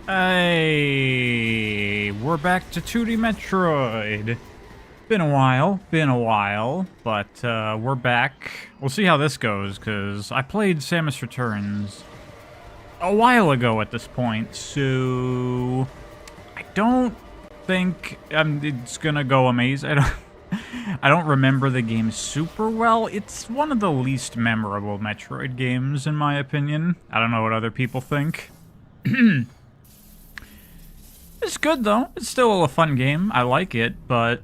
Hey, we're back to 2D Metroid. Been a while, but we're back. We'll see how this goes, because I played Samus Returns a while ago at this point, so I don't think it's gonna go amazing. I don't remember the game super well. It's one of the least memorable Metroid games, in my opinion. I don't know what other people think. It's good, though. It's still a fun game. I like it, but,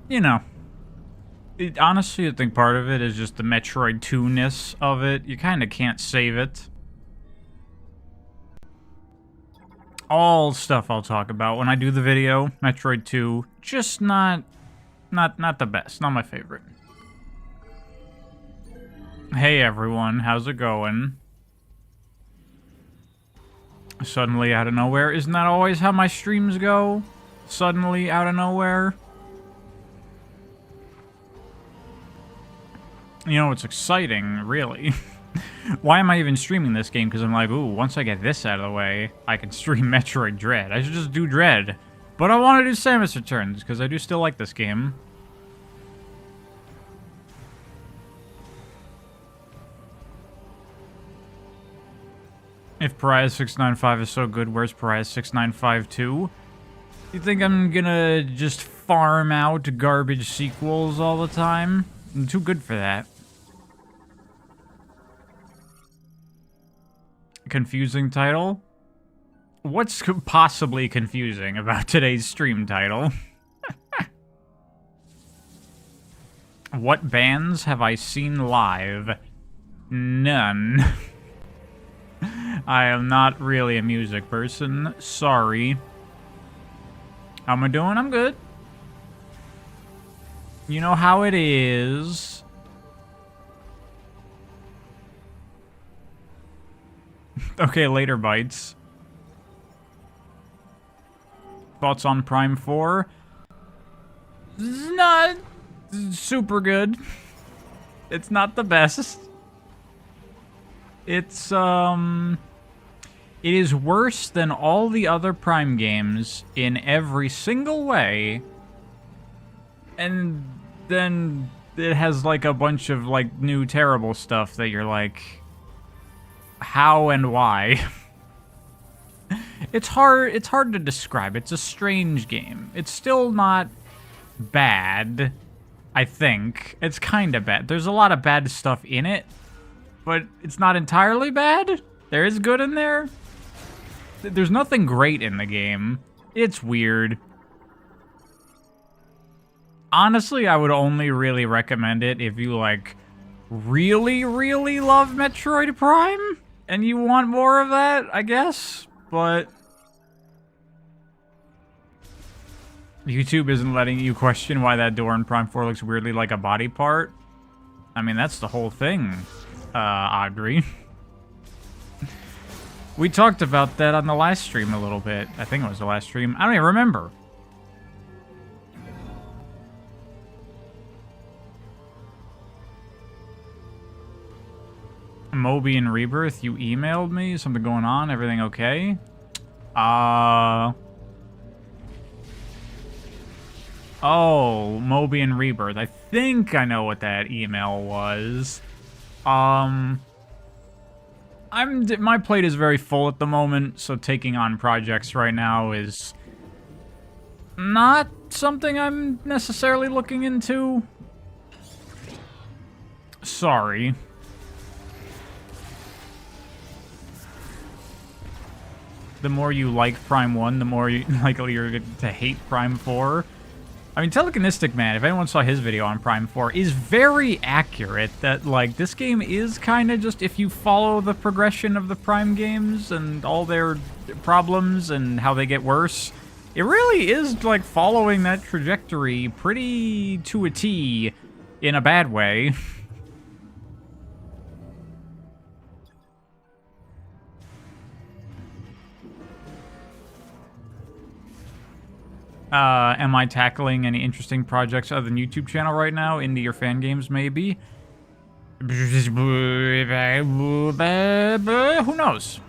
you know. Honestly, I think part of it is just the Metroid 2-ness of it. You kind of can't save it. All stuff I'll talk about when I do the video. Metroid 2, just not the best. Not my favorite. Hey, everyone. How's it going? Suddenly out of nowhere. Isn't that always how my streams go? Suddenly out of nowhere. You know, it's exciting, really. Why am I even streaming this game? Because I'm like, ooh, once I get this out of the way, I can stream Metroid Dread. I should just do Dread. But I want to do Samus Returns, because I do still like this game. If Pariah 695 is so good, where's Pariah 695 2? You think I'm gonna just farm out garbage sequels all the time? I'm too good for that. Confusing title? What's possibly confusing about today's stream title? What bands have I seen live? None. I am not really a music person. Sorry. How am I doing? I'm good. You know how it is. Okay, later, Bites. Thoughts on Prime 4? It's not super good. It's not the best. It is worse than all the other Prime games in every single way. And then it has like a bunch of like new terrible stuff that you're like, how and why? It's hard to describe. It's a strange game. It's still not bad, I think. It's kind of bad. There's a lot of bad stuff in it. But it's not entirely bad. There is good in there. There's nothing great in the game. It's weird. Honestly, I would only really recommend it if you, like, really, really love Metroid Prime. And you want more of that, I guess. But YouTube isn't letting you question why that door in Prime 4 looks weirdly like a body part. I mean, that's the whole thing. Audrey. We talked about that on the last stream a little bit. I think it was the last stream. I don't even remember. Moby and Rebirth, you emailed me? Something going on? Everything okay? Oh, Moby and Rebirth. I think I know what that email was. My plate is very full at the moment, so taking on projects right now is not something I'm necessarily looking into. Sorry. The more you like Prime 1, the more likely you're to hate Prime 4. I mean, Telekinetic Man, if anyone saw his video on Prime 4, is very accurate that, like, this game is kind of just, if you follow the progression of the Prime games and all their problems and how they get worse, it really is, like, following that trajectory pretty to a T in a bad way. Am I tackling any interesting projects other than YouTube channel right now? Indie or fan games, maybe? Who knows?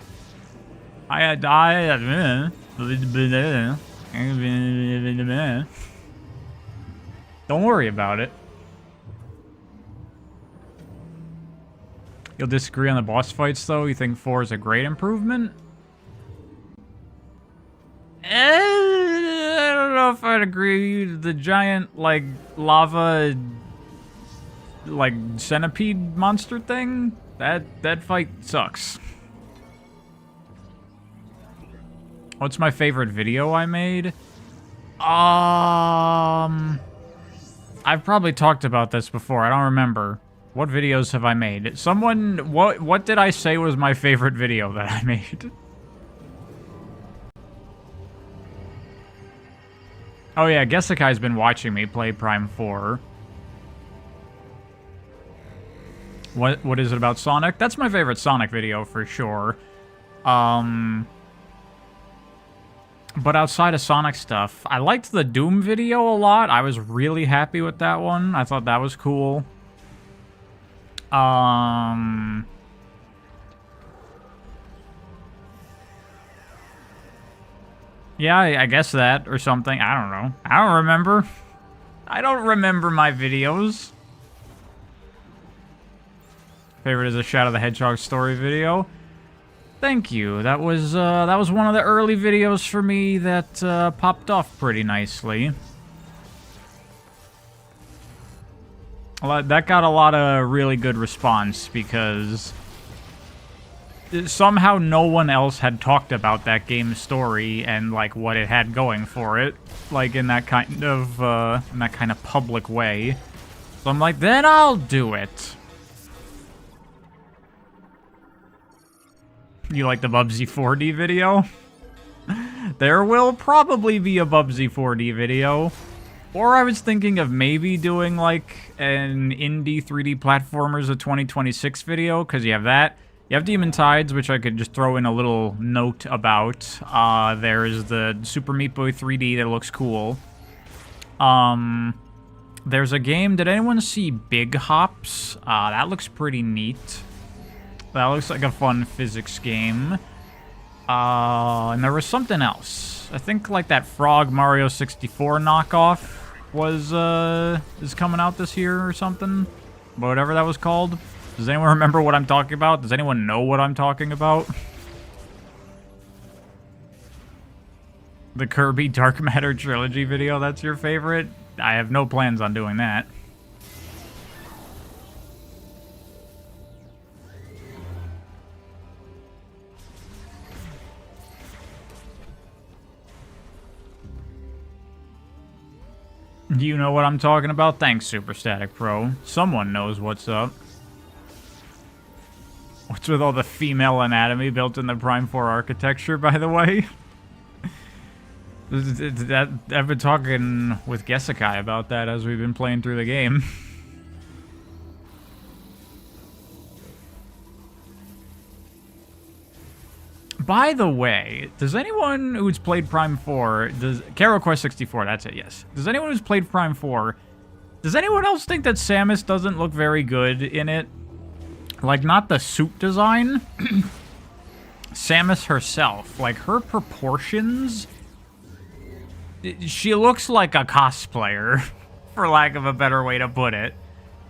Don't worry about it. You'll disagree on the boss fights, though? You think 4 is a great improvement? I don't know if I'd agree. The giant, like, lava, like, centipede monster thing? That fight sucks. What's my favorite video I made? I've probably talked about this before. I don't remember. What videos have I made? Someone, what did I say was my favorite video that I made? Oh yeah, Gesekai's been watching me play Prime 4. What is it about Sonic? That's my favorite Sonic video for sure. But outside of Sonic stuff, I liked the Doom video a lot. I was really happy with that one. I thought that was cool. Yeah, I guess that or something. I don't know. I don't remember. I don't remember my videos. Favorite is a Shadow the Hedgehog story video. Thank you. That was one of the early videos for me that popped off pretty nicely. That got a lot of really good response because somehow no one else had talked about that game's story and like what it had going for it, like in that kind of public way. So I'm like, then I'll do it. You like the Bubsy 4D video? There will probably be a Bubsy 4D video. Or I was thinking of maybe doing like an indie 3D platformers of 2026 video, because you have that. You have Demon Tides, which I could just throw in a little note about. There's the Super Meat Boy 3D that looks cool. There's a game, did anyone see Big Hops? That looks pretty neat. That looks like a fun physics game. And there was something else. I think like that Frog Mario 64 knockoff is coming out this year or something. Whatever that was called. Does anyone remember what I'm talking about? Does anyone know what I'm talking about? The Kirby Dark Matter Trilogy video, that's your favorite? I have no plans on doing that. You know what I'm talking about? Thanks, Super Static Pro. Someone knows what's up. What's with all the female anatomy built in the Prime 4 architecture, by the way? I've been talking with Gesekai about that as we've been playing through the game. By the way, does anyone who's played Prime 4, Karo Quest 64, that's it, yes. Does anyone who's played Prime 4, does anyone else think that Samus doesn't look very good in it? Like, not the suit design. Samus herself, like, her proportions, she looks like a cosplayer, for lack of a better way to put it.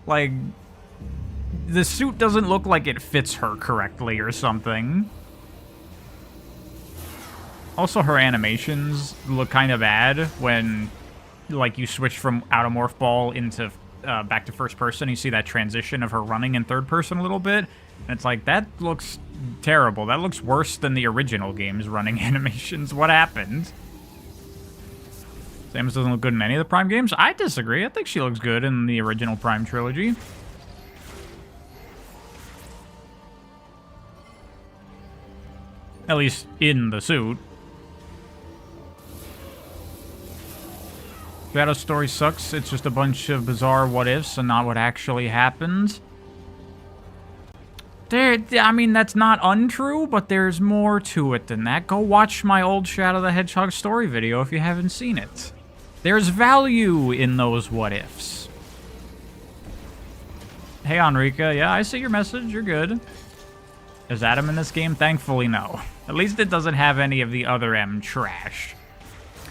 Like, the suit doesn't look like it fits her correctly or something. Also, her animations look kind of bad when, like, you switch from Automorph Ball into back to first person. You see that transition of her running in third person a little bit, and it's like, that looks terrible. That looks worse than the original game's running animations. What happened? Samus doesn't look good in any of the Prime games? I disagree. I think she looks good in the original Prime trilogy. At least in the suit. Shadow's story sucks. It's just a bunch of bizarre what-ifs and not what actually happened. I mean, that's not untrue, but there's more to it than that. Go watch my old Shadow the Hedgehog story video if you haven't seen it. There's value in those what-ifs. Hey, Enrica. Yeah, I see your message. You're good. Is Adam in this game? Thankfully, no. At least it doesn't have any of the other M trash.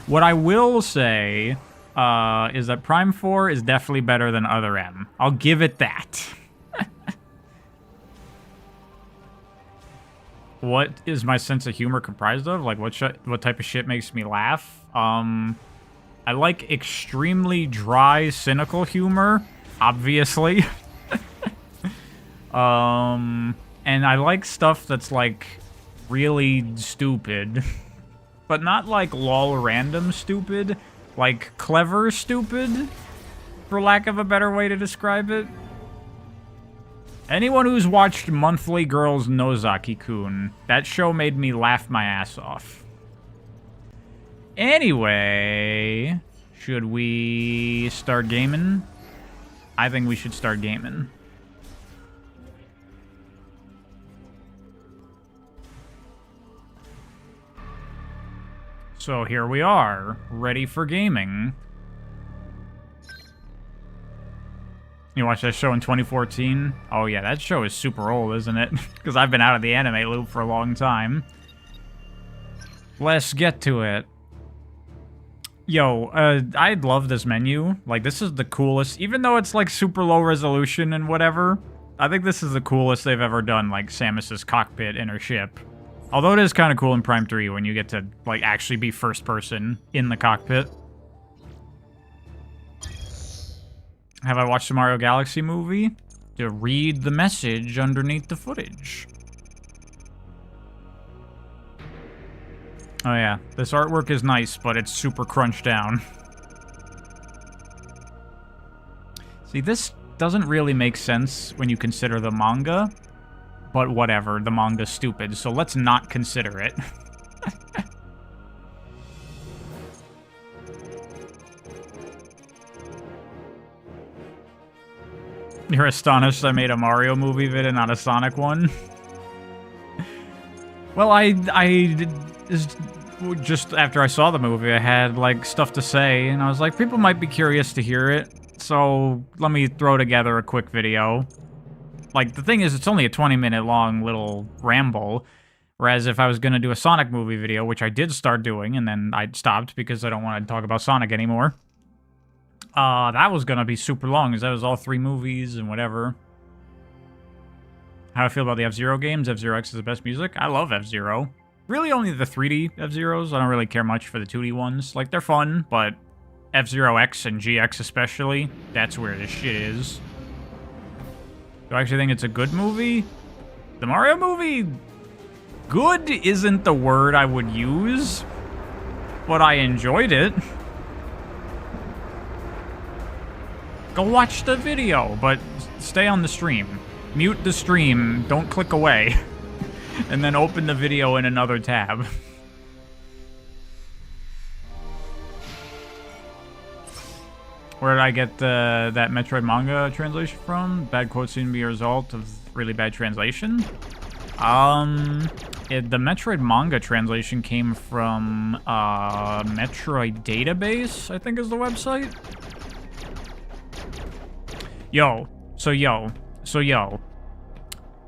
What I will say is that Prime 4 is definitely better than other M. I'll give it that. What is my sense of humor comprised of? Like, what type of shit makes me laugh? I like extremely dry, cynical humor, obviously. And I like stuff that's, like, really stupid. But not, like, lol random stupid. Like, clever stupid, for lack of a better way to describe it. Anyone who's watched Monthly Girls Nozaki-kun, that show made me laugh my ass off. Anyway, should we start gaming? I think we should start gaming. So here we are, ready for gaming. You watched that show in 2014? Oh yeah, that show is super old, isn't it? Because I've been out of the anime loop for a long time. Let's get to it. Yo, I love this menu. Like, this is the coolest. Even though it's, like, super low resolution and whatever, I think this is the coolest they've ever done, like, Samus's cockpit in her ship. Although it is kind of cool in Prime 3 when you get to, like, actually be first person in the cockpit. Have I watched the Mario Galaxy movie? To read the message underneath the footage. Oh yeah, this artwork is nice, but it's super crunched down. See, this doesn't really make sense when you consider the manga, but whatever, the manga's stupid, so let's not consider it. You're astonished I made a Mario movie vid and not a Sonic one? Well, just after I saw the movie, I had, like, stuff to say, and I was like, people might be curious to hear it, so let me throw together a quick video. Like, the thing is, it's only a 20-minute long little ramble, whereas if I was gonna do a Sonic movie video, which I did start doing, and then I stopped because I don't want to talk about Sonic anymore, that was gonna be super long, because that was all 3 movies and whatever. How I feel about the F-Zero games? F-Zero X is the best music. I love F-Zero. Really only the 3D F-Zeros. I don't really care much for the 2D ones. Like, they're fun, but F-Zero X and GX especially, that's where this shit is. Do I actually think it's a good movie? The Mario movie? Good isn't the word I would use, but I enjoyed it. Go watch the video, but stay on the stream. Mute the stream, don't click away, and then open the video in another tab. Where did I get that Metroid manga translation from? Bad quotes seem to be a result of really bad translation. The Metroid manga translation came from Metroid Database, I think is the website. Yo.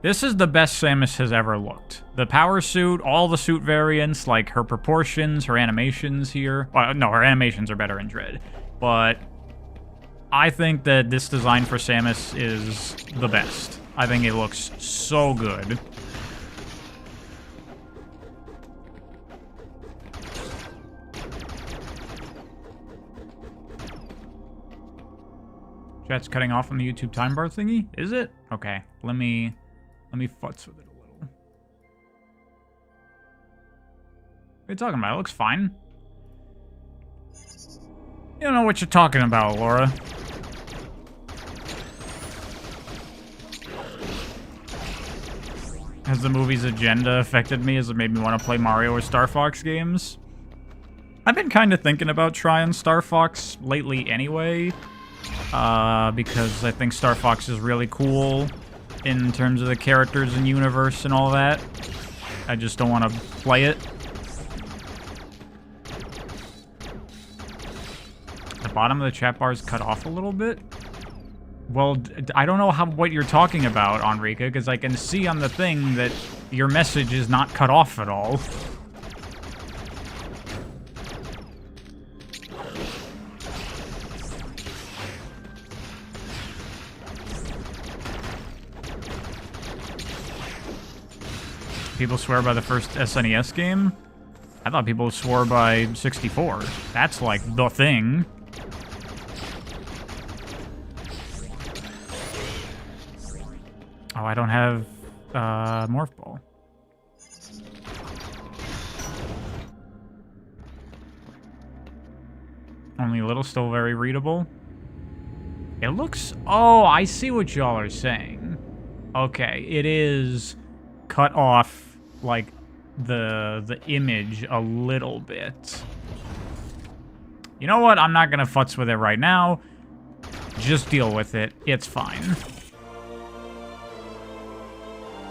This is the best Samus has ever looked. The power suit, all the suit variants, like her proportions, her animations here. Well, no, her animations are better in Dread. But I think that this design for Samus is the best. I think it looks so good. Chat's cutting off on the YouTube time bar thingy? Is it? Okay, let me futz with it a little. What are you talking about? It looks fine. You don't know what you're talking about, Laura. Has the movie's agenda affected me? Has it made me want to play Mario or Star Fox games? I've been kind of thinking about trying Star Fox lately anyway. Because I think Star Fox is really cool in terms of the characters and universe and all that. I just don't want to play it. The bottom of the chat bar is cut off a little bit. Well, I don't know what you're talking about, Enrica, because I can see on the thing that your message is not cut off at all. People swear by the first SNES game? I thought people swore by 64. That's like the thing. Oh, I don't have Morph Ball. Only a little, still very readable. It looks... Oh, I see what y'all are saying. Okay, it is cut off, like, the image a little bit. You know what? I'm not gonna futz with it right now. Just deal with it. It's fine.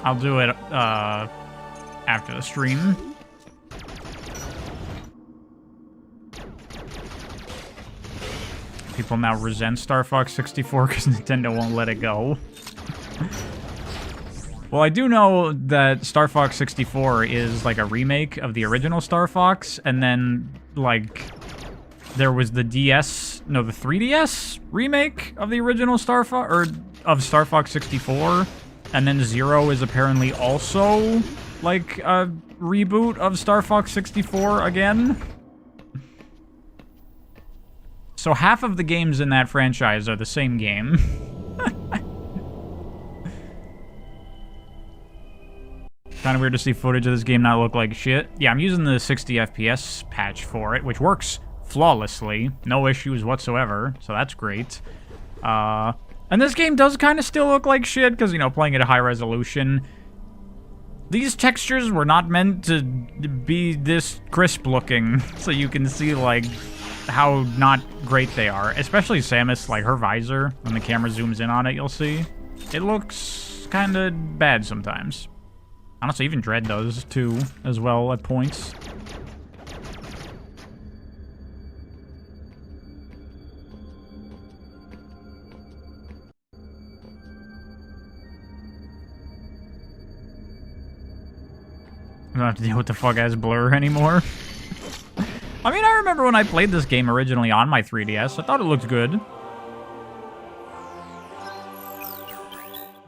I'll do it after the stream. People now resent Star Fox 64 because Nintendo won't let it go. Well, I do know that Star Fox 64 is like a remake of the original Star Fox, and then, like, there was the the 3DS remake of the original Star Fox, or of Star Fox 64, and then Zero is apparently also, like, a reboot of Star Fox 64 again. So half of the games in that franchise are the same game. Kind of weird to see footage of this game not look like shit. Yeah, I'm using the 60 FPS patch for it, which works flawlessly. No issues whatsoever, so that's great. And this game does kind of still look like shit, because, you know, playing at a high resolution. These textures were not meant to be this crisp looking, so you can see, like, how not great they are. Especially Samus, like, her visor, when the camera zooms in on it, you'll see. It looks kind of bad sometimes. Honestly, even Dread does, too, as well, at points. I don't have to deal with the fuck-ass blur anymore. I mean, I remember when I played this game originally on my 3DS. I thought it looked good.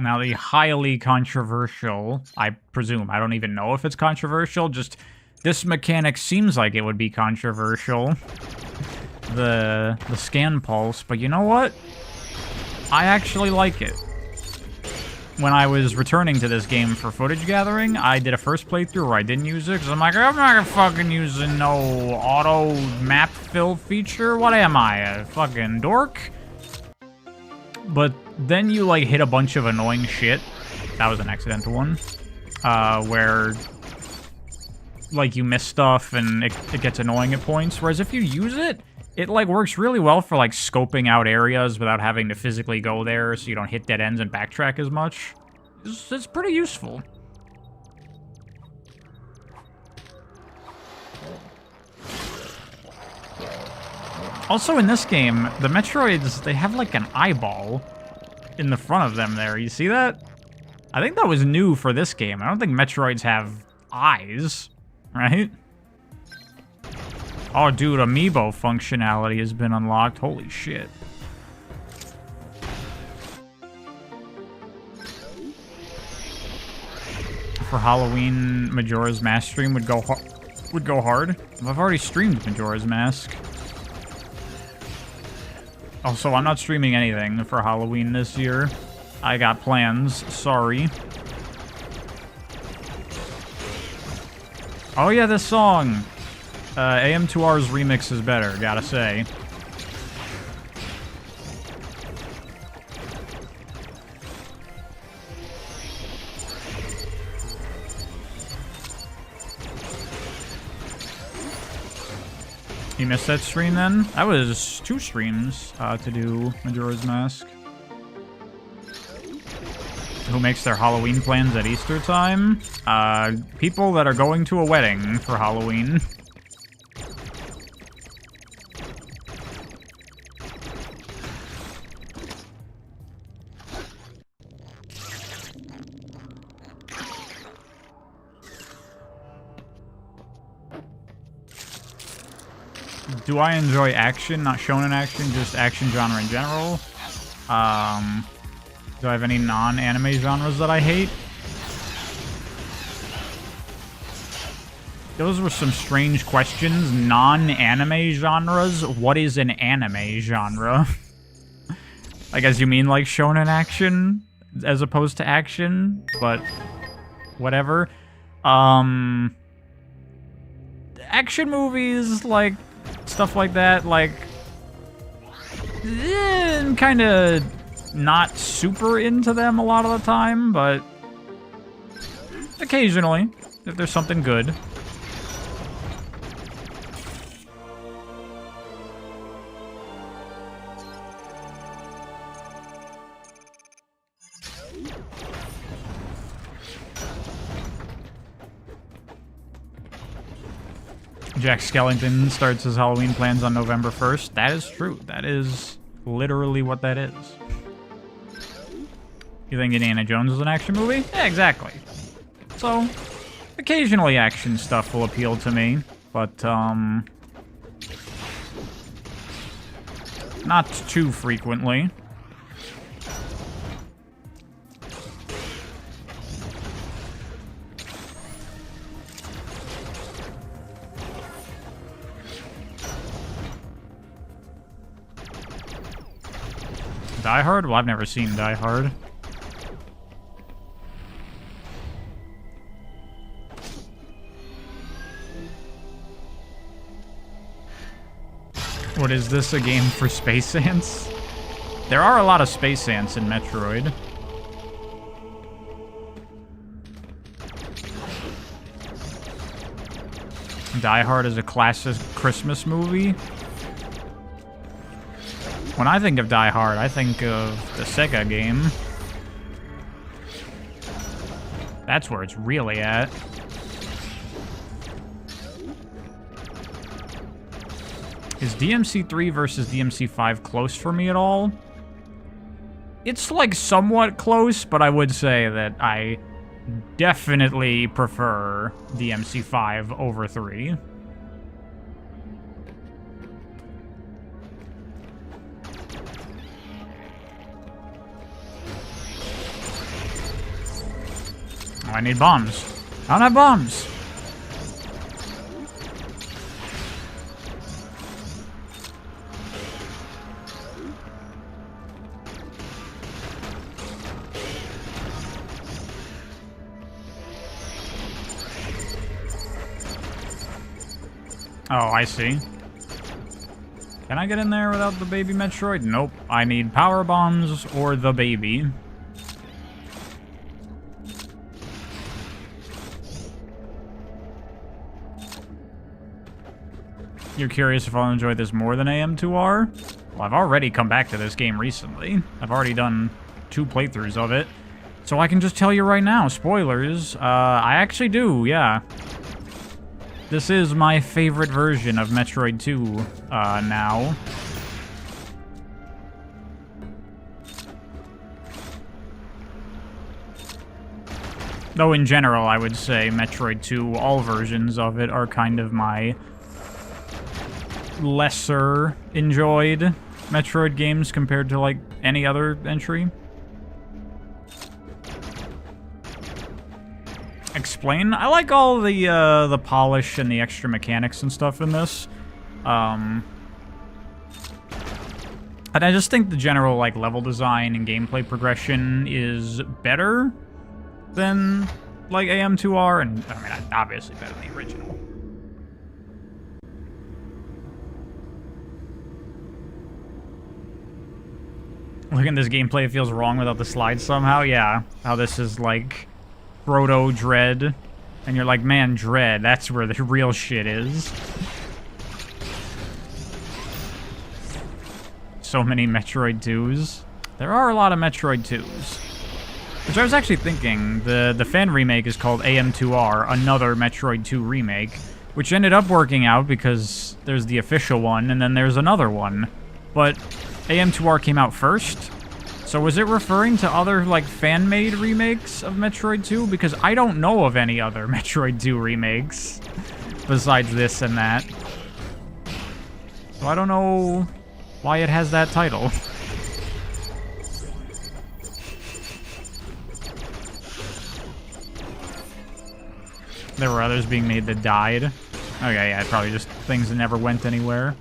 Now, the highly controversial, I presume, I don't even know if it's controversial, just this mechanic seems like it would be controversial. The scan pulse, but you know what? I actually like it. When I was returning to this game for footage gathering, I did a first playthrough where I didn't use it, because I'm like, I'm not fucking using no auto map fill feature. What am I, a fucking dork? But then you, like, hit a bunch of annoying shit. That was an accidental one. Where, like, you miss stuff and it gets annoying at points. Whereas if you use it, it, like, works really well for, like, scoping out areas without having to physically go there so you don't hit dead ends and backtrack as much. It's pretty useful. Also, in this game, the Metroids, they have, like, an eyeball in the front of them there. You see that? I think that was new for this game. I don't think Metroids have eyes, right? Oh, dude, amiibo functionality has been unlocked. Holy shit. For Halloween, Majora's Mask stream would go hard. I've already streamed Majora's Mask. Also, I'm not streaming anything for Halloween this year. I got plans, sorry. Oh yeah, this song. AM2R's remix is better, gotta say. You missed that stream then? That was 2 streams to do Majora's Mask. Who makes their Halloween plans at Easter time? People that are going to a wedding for Halloween. do I enjoy action? Not shonen action, just action genre in general. Do I have any non-anime genres that I hate? Those were some strange questions. Non-anime genres? What is an anime genre? I guess you mean like shonen action as opposed to action, but whatever. Action movies, like stuff like that, like kind of not super into them a lot of the time, but occasionally if there's something good. Jack Skellington starts his Halloween plans on November 1st. That is true. That is literally what that is. You think Indiana Jones is an action movie? Yeah, exactly. So, occasionally action stuff will appeal to me, but, not too frequently. Die Hard? Well, I've never seen Die Hard. What is this, a game for space ants? There are a lot of space ants in Metroid. Die Hard is a classic Christmas movie. When I think of Die Hard, I think of the Sega game. That's where it's really at. Is DMC3 versus DMC5 close for me at all? It's like somewhat close, but I would say that I definitely prefer DMC5 over 3. Oh, I need bombs. I don't have bombs. Oh, I see. Can I get in there without the baby Metroid? Nope. I need power bombs or the baby. You're curious if I'll enjoy this more than AM2R? Well, I've already come back to this game recently. I've already done 2 playthroughs of it. So I can just tell you right now, spoilers, I actually do, yeah. This is my favorite version of Metroid 2, now. Though in general, I would say Metroid 2, all versions of it are kind of my lesser enjoyed Metroid games compared to, like, any other entry. Explain? I like all the polish and the extra mechanics and stuff in this. And I just think the general, like, level design and gameplay progression is better than, like, AM2R, and, I mean, obviously better than the original. Looking at this gameplay, it feels wrong without the slides somehow. Yeah, how this is, like, Proto Dread, and you're like, man, Dread, that's where the real shit is. So many Metroid 2s. There are a lot of Metroid 2s. Which I was actually thinking, the fan remake is called AM2R, another Metroid 2 remake, which ended up working out because there's the official one, and then there's another one. But AM2R came out first, so was it referring to other, like, fan-made remakes of Metroid 2? Because I don't know of any other Metroid 2 remakes besides this and that. So I don't know why it has that title. There were others being made that died. Okay, yeah, probably just things that never went anywhere.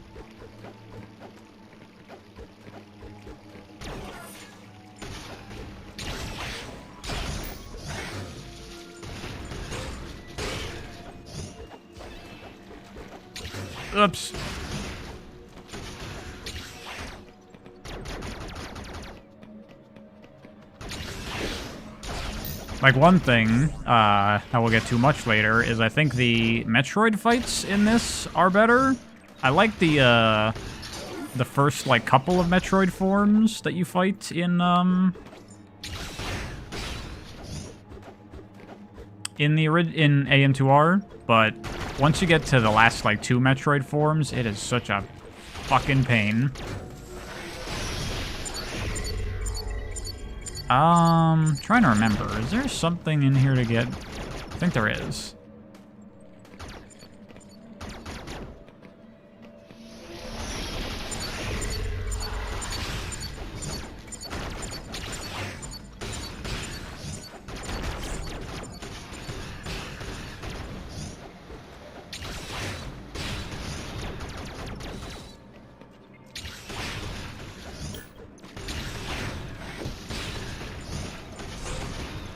Oops. Like, one thing, I will get too much later, is I think the Metroid fights in this are better. I like the first, like, couple of Metroid forms that you fight in A-eion, but once you get to the last, like, 2 Metroid forms, it is such a fucking pain. Trying to remember. Is there something in here to get? I think there is.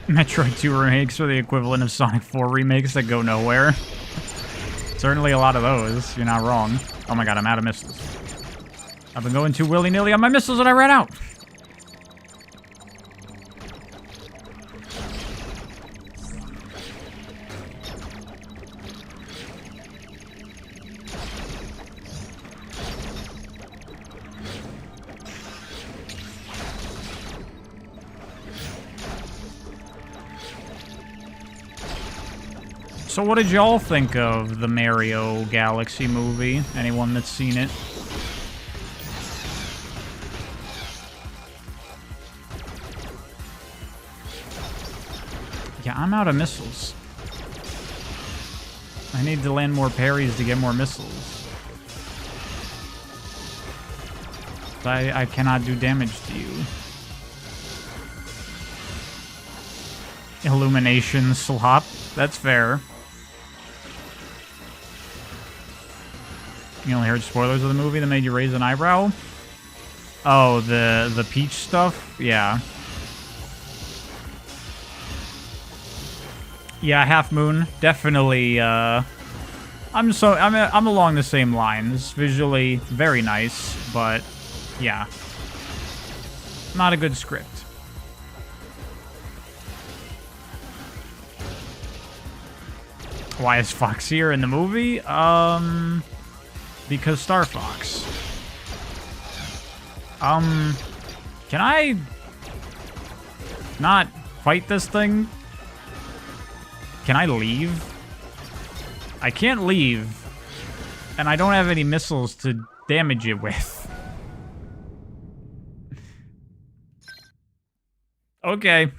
Metroid 2 remakes are the equivalent of Sonic 4 remakes that go nowhere. Certainly a lot of those. You're not wrong. Oh my god, I'm out of missiles. I've been going too willy-nilly on my missiles and I ran out. So what did y'all think of the Mario Galaxy movie? Anyone that's seen it? Yeah, I'm out of missiles. I need to land more parries to get more missiles. I cannot do damage to you. Illumination slop. That's fair. You only heard spoilers of the movie that made you raise an eyebrow? Oh, the Peach stuff? Yeah. Yeah, Half Moon. Definitely, I'm along the same lines. Visually, very nice, but yeah. Not a good script. Why is Fox here in the movie? Because Star Fox. Can I not fight this thing? Can I leave? I can't leave. And I don't have any missiles to damage it with. Okay.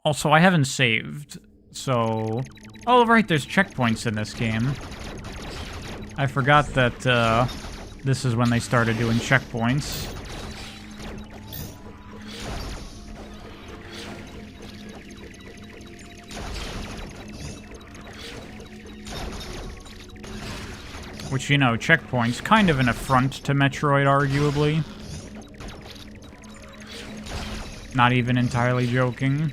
Also, I haven't saved, so... Oh, right, there's checkpoints in this game. I forgot that, this is when they started doing checkpoints. Which, you know, checkpoints, kind of an affront to Metroid, arguably. Not even entirely joking.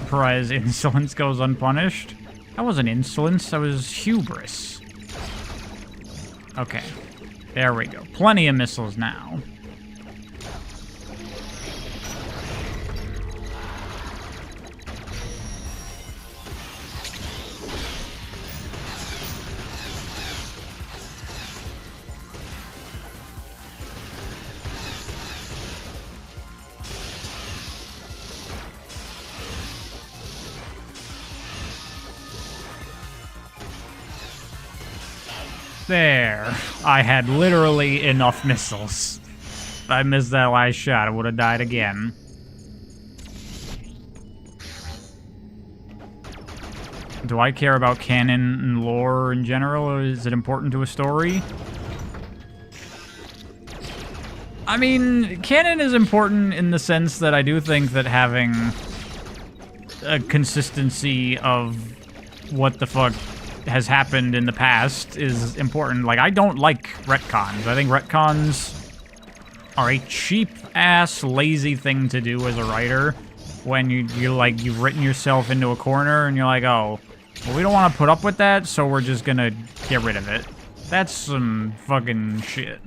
Pariah's insolence goes unpunished. That wasn't insolence, that was hubris. Okay, there we go. Plenty of missiles now. There. I had literally enough missiles. If I missed that last shot, I would have died again. Do I care about canon and lore in general, or is it important to a story? I mean, canon is important in the sense that I do think that having a consistency of what the fuck has happened in the past is important. Like, I don't like retcons. I think retcons are a cheap-ass, lazy thing to do as a writer when you've written yourself into a corner and you're like, oh, well, we don't want to put up with that, so we're just gonna get rid of it. That's some fucking shit.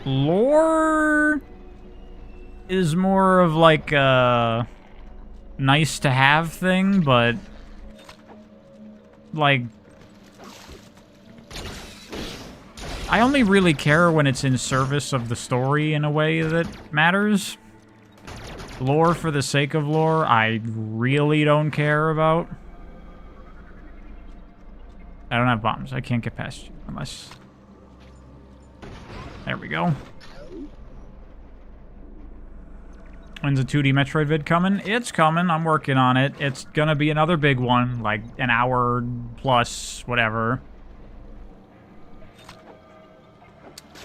Lore is more of like a nice to have thing, but like I only really care when it's in service of the story in a way that matters. Lore for the sake of lore, I really don't care about. I don't have bombs. I can't get past you unless... There we go. When's a 2D Metroid vid coming? It's coming. I'm working on it. It's gonna be another big one, like an hour plus, whatever.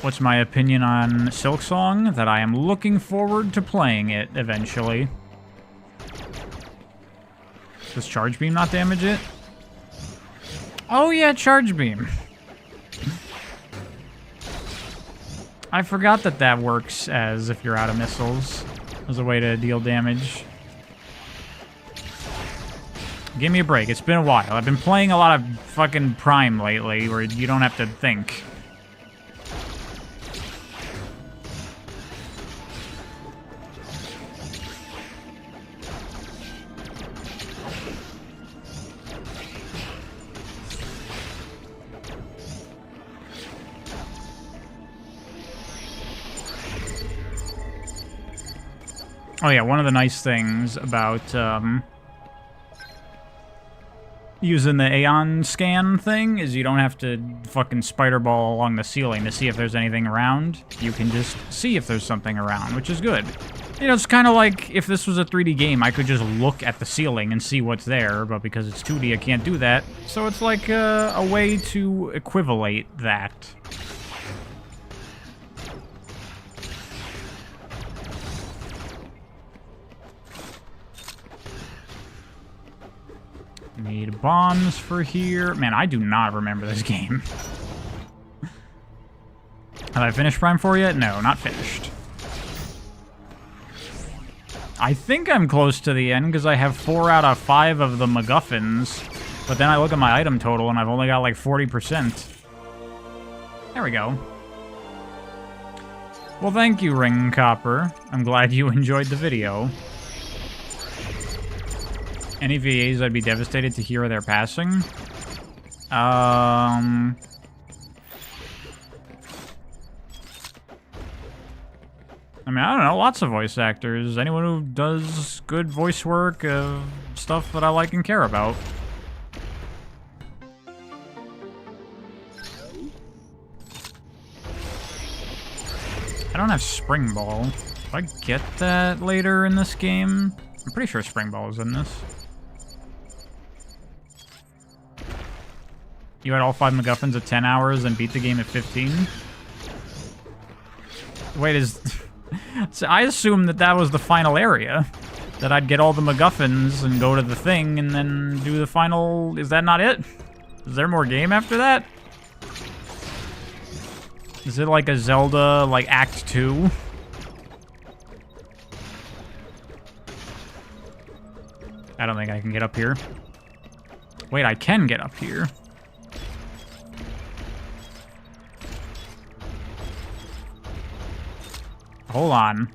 What's my opinion on Silksong? That I am looking forward to playing it eventually. Does Charge Beam not damage it? Oh yeah, Charge Beam. I forgot that that works as if you're out of missiles. As a way to deal damage. Give me a break. It's been a while. I've been playing a lot of fucking Prime lately where you don't have to think. Oh yeah, one of the nice things about using the A-eion scan thing is you don't have to fucking spider-ball along the ceiling to see if there's anything around. You can just see if there's something around, which is good. You know, it's kind of like if this was a 3D game, I could just look at the ceiling and see what's there, but because it's 2D, I can't do that. So it's like a way to equivalate that. Need bombs for here. Man, I do not remember this game. Have I finished Prime 4 yet? No, not finished. I think I'm close to the end because I have 4 out of 5 of the MacGuffins. But then I look at my item total and I've only got like 40%. There we go. Well, thank you, Ring Copper. I'm glad you enjoyed the video. Any VAs, I'd be devastated to hear they're passing. I mean, I don't know, lots of voice actors. Anyone who does good voice work, stuff that I like and care about. I don't have Spring Ball. Do I get that later in this game? I'm pretty sure Spring Ball is in this. You had all 5 MacGuffins at 10 hours and beat the game at 15? Wait, is... So I assumed that that was the final area. That I'd get all the MacGuffins and go to the thing and then do the final... Is that not it? Is there more game after that? Is it like a Zelda, like, Act 2? I don't think I can get up here. Wait, I can get up here. Hold on.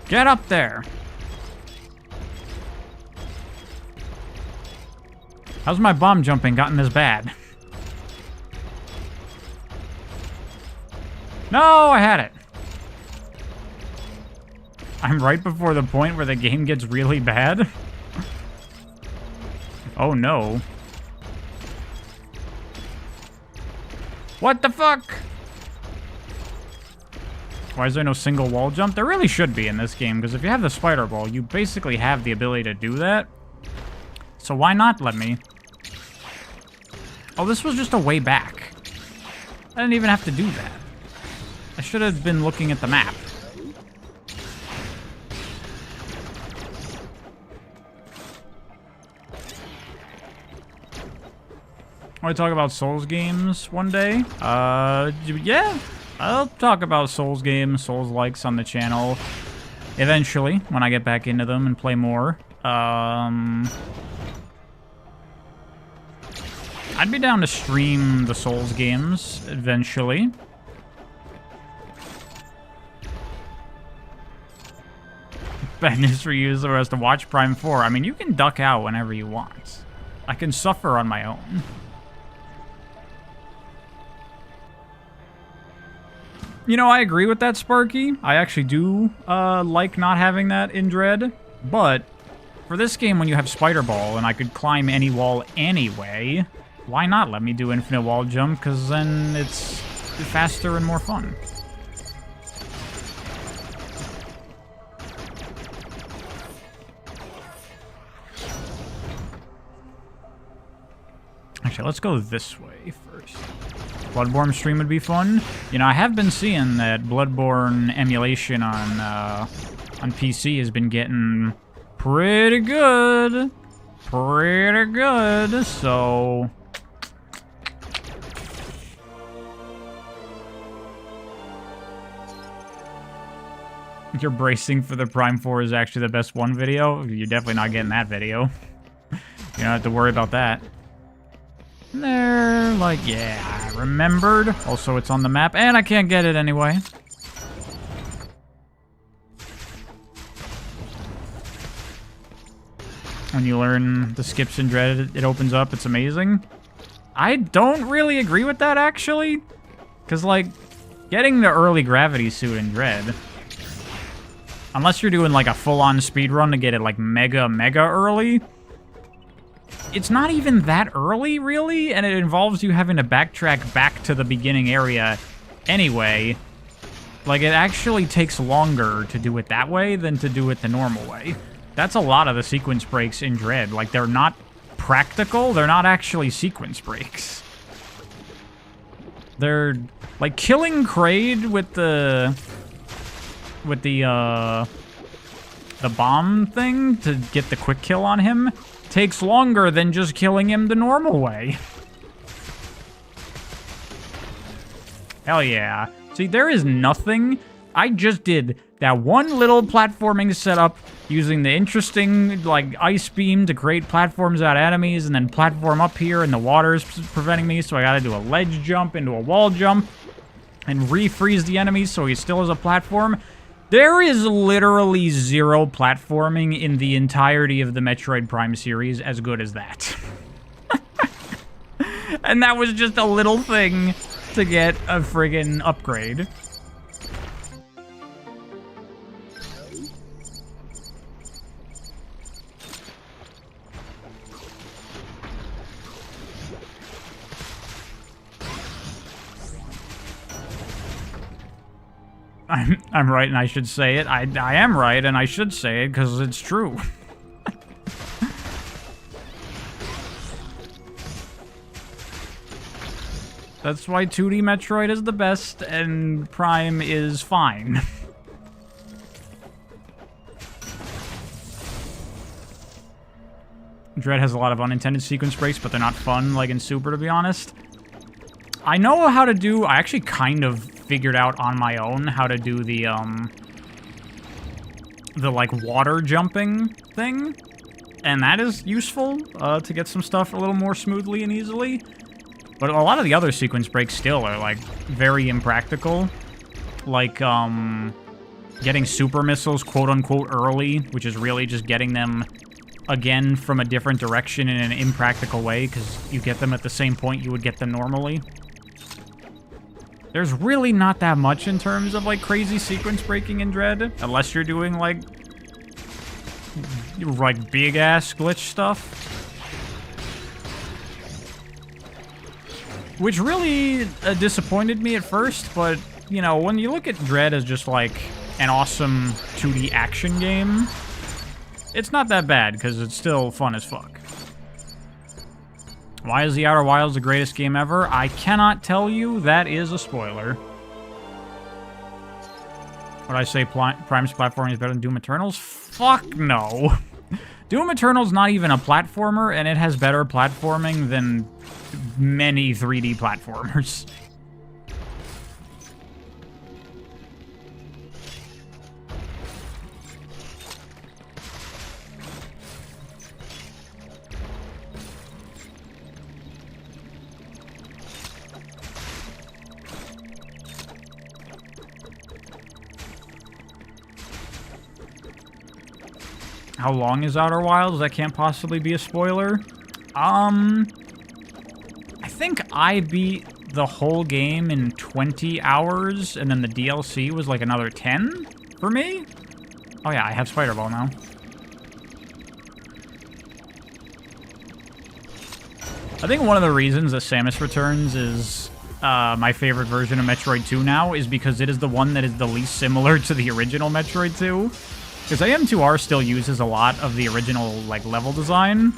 Get up there. How's my bomb jumping gotten this bad? No, I had it. I'm right before the point where the game gets really bad. Oh no. What the fuck? Why is there no single wall jump? There really should be in this game, because if you have the spider ball, you basically have the ability to do that. So why not let me? Oh, this was just a way back. I didn't even have to do that. I should have been looking at the map. I want to talk about Souls games one day. Yeah. I'll talk about Souls games, Souls-likes on the channel eventually, when I get back into them and play more. I'd be down to stream the Souls games eventually. Bad news for you is has to watch Prime 4. I mean, you can duck out whenever you want. I can suffer on my own. You know, I agree with that, Sparky. I actually do like not having that in Dread. But for this game, when you have Spider Ball and I could climb any wall anyway, why not let me do infinite wall jump? Because then it's faster and more fun. Actually, let's go this way first. Bloodborne stream would be fun. You know, I have been seeing that Bloodborne emulation on PC has been getting pretty good. Pretty good, so... You're bracing for the Prime 4 is actually the best one video? You're definitely not getting that video. You don't have to worry about that. There, like, yeah, I remembered. Also, it's on the map, and I can't get it anyway. When you learn the skips in Dread, it opens up. It's amazing. I don't really agree with that, actually. Because, like, getting the early gravity suit in Dread, unless you're doing, like, a full-on speedrun to get it, like, mega early, it's not even that early, really, and it involves you having to backtrack back to the beginning area anyway. Like, it actually takes longer to do it that way than to do it the normal way. That's a lot of the sequence breaks in Dread. Like, they're not practical, they're not actually sequence breaks. They're, like, killing Kraid with the bomb thing to get the quick kill on him takes longer than just killing him the normal way. Hell yeah. See, there is nothing. I just did that one little platforming setup using the interesting, like, ice beam to create platforms out of enemies and then platform up here and the water's preventing me, so I gotta do a ledge jump into a wall jump and refreeze the enemies so he still has a platform. There is literally zero platforming in the entirety of the Metroid Prime series as good as that. And that was just a little thing to get a friggin' upgrade. I'm right and I should say it. I am right and I should say it because it's true. That's why 2D Metroid is the best and Prime is fine. Dread has a lot of unintended sequence breaks, but they're not fun like in Super, to be honest. I know how to do... I actually kind of figured out on my own how to do the like, water jumping thing. And that is useful to get some stuff a little more smoothly and easily. But a lot of the other sequence breaks still are, like, very impractical. Like, getting super missiles, quote-unquote, early, which is really just getting them, again, from a different direction in an impractical way, because you get them at the same point you would get them normally. There's really not that much in terms of, like, crazy sequence breaking in Dread, unless you're doing, like big-ass glitch stuff. Which really disappointed me at first, but, you know, when you look at Dread as just, like, an awesome 2D action game, it's not that bad, because it's still fun as fuck. Why is The Outer Wilds the greatest game ever? I cannot tell you. That is a spoiler. Would I say Prime's platforming is better than Doom Eternal's? Fuck no. Doom Eternal's not even a platformer, and it has better platforming than many 3D platformers. How long is Outer Wilds? That can't possibly be a spoiler. I think I beat the whole game in 20 hours, and then the DLC was like another 10 for me? Oh yeah, I have Spider Ball now. I think one of the reasons that Samus Returns is my favorite version of Metroid 2 now is because it is the one that is the least similar to the original Metroid 2. Because AM2R still uses a lot of the original, like, level design,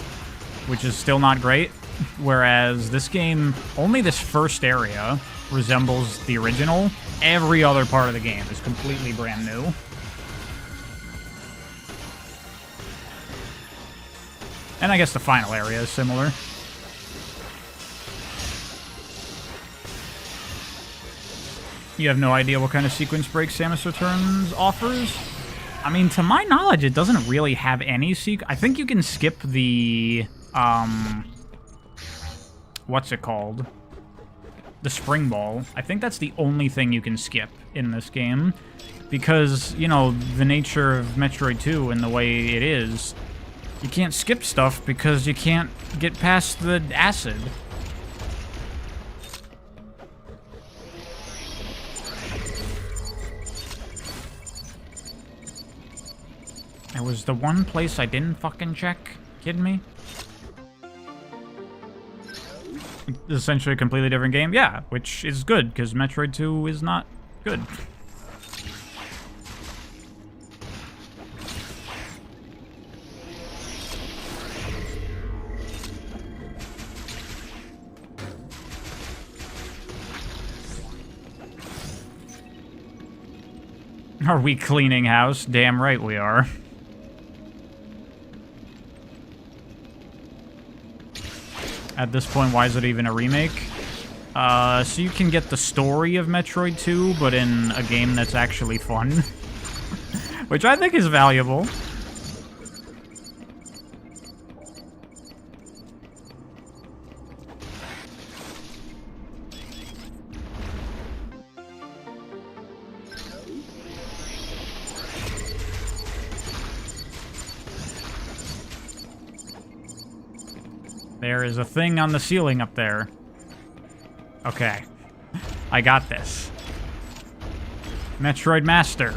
which is still not great. Whereas this game, only this first area resembles the original. Every other part of the game is completely brand new. And I guess the final area is similar. You have no idea what kind of sequence break Samus Returns offers? I mean, to my knowledge, it doesn't really have any I think you can skip the, what's it called? The Spring Ball. I think that's the only thing you can skip in this game. Because, you know, the nature of Metroid 2 and the way it is, you can't skip stuff because you can't get past the acid. It was the one place I didn't fucking check. Kidding me? It's essentially a completely different game. Yeah, which is good, because Metroid 2 is not good. Are we cleaning house? Damn right we are. At this point, why is it even a remake? So you can get the story of Metroid 2, but in a game that's actually fun. Which I think is valuable. There is a thing on the ceiling up there. Okay. I got this. Metroid Master.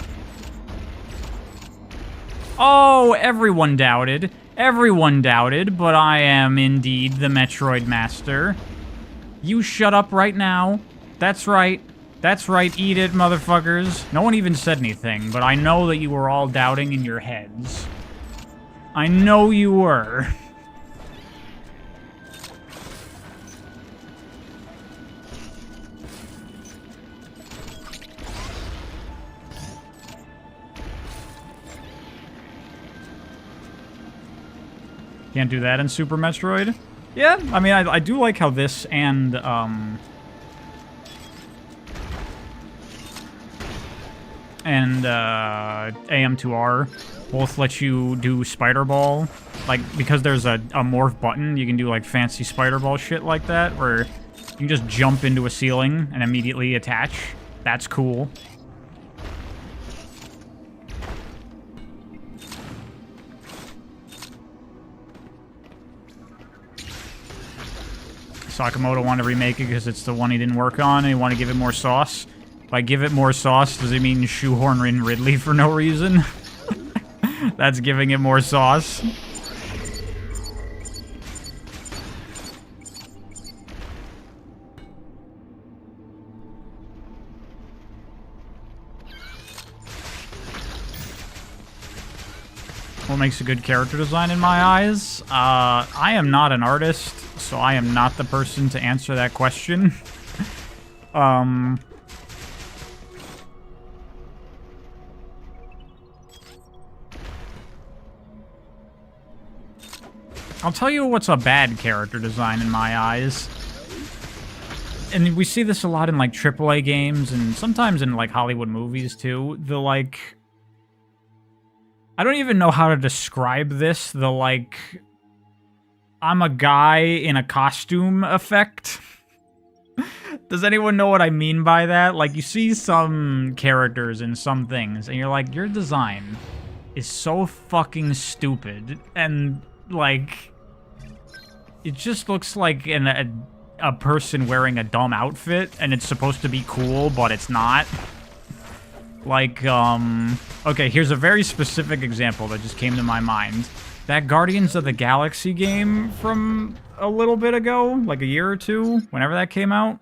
Oh, everyone doubted. Everyone doubted, but I am indeed the Metroid Master. You shut up right now. That's right. That's right, eat it, motherfuckers. No one even said anything, but I know that you were all doubting in your heads. I know you were. Can't do that in Super Metroid? Yeah, I mean, I do like how this and, AM2R both let you do Spider Ball. Like, because there's a morph button, you can do, like, fancy Spider Ball shit like that, where you can just jump into a ceiling and immediately attach. That's cool. Sakamoto wanted to remake it because it's the one he didn't work on, and he wanted to give it more sauce. By give it more sauce, does it mean shoehorn in Ridley for no reason? That's giving it more sauce. What makes a good character design in my eyes? I am not an artist, so I am not the person to answer that question. I'll tell you what's a bad character design in my eyes. And we see this a lot in, like, AAA games and sometimes in, like, Hollywood movies, too. The, like... I don't even know how to describe this. The, like... I'm a guy in a costume effect. Does anyone know what I mean by that? Like, you see some characters in some things, and you're like, your design is so fucking stupid. And, like... It just looks like a person wearing a dumb outfit, and it's supposed to be cool, but it's not. Like, okay, here's a very specific example that just came to my mind. That Guardians of the Galaxy game from a little bit ago, like a year or two, whenever that came out.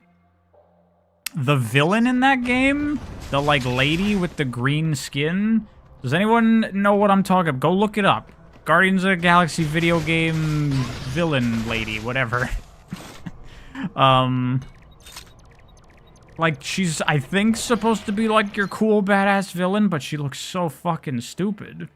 The villain in that game, the, like, lady with the green skin. Does anyone know what I'm talking about? Go look it up. Guardians of the Galaxy video game villain lady, whatever. Like, she's, I think, supposed to be, like, your cool, badass villain, but she looks so fucking stupid.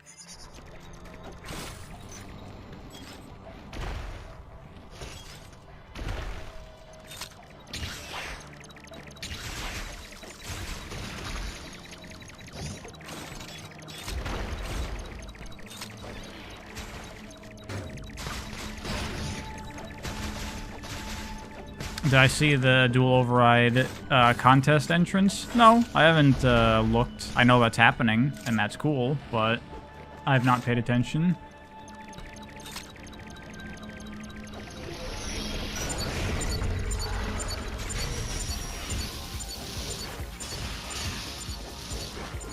Did I see the dual override contest entrance? No, I haven't looked. I know that's happening, and that's cool, but I've not paid attention.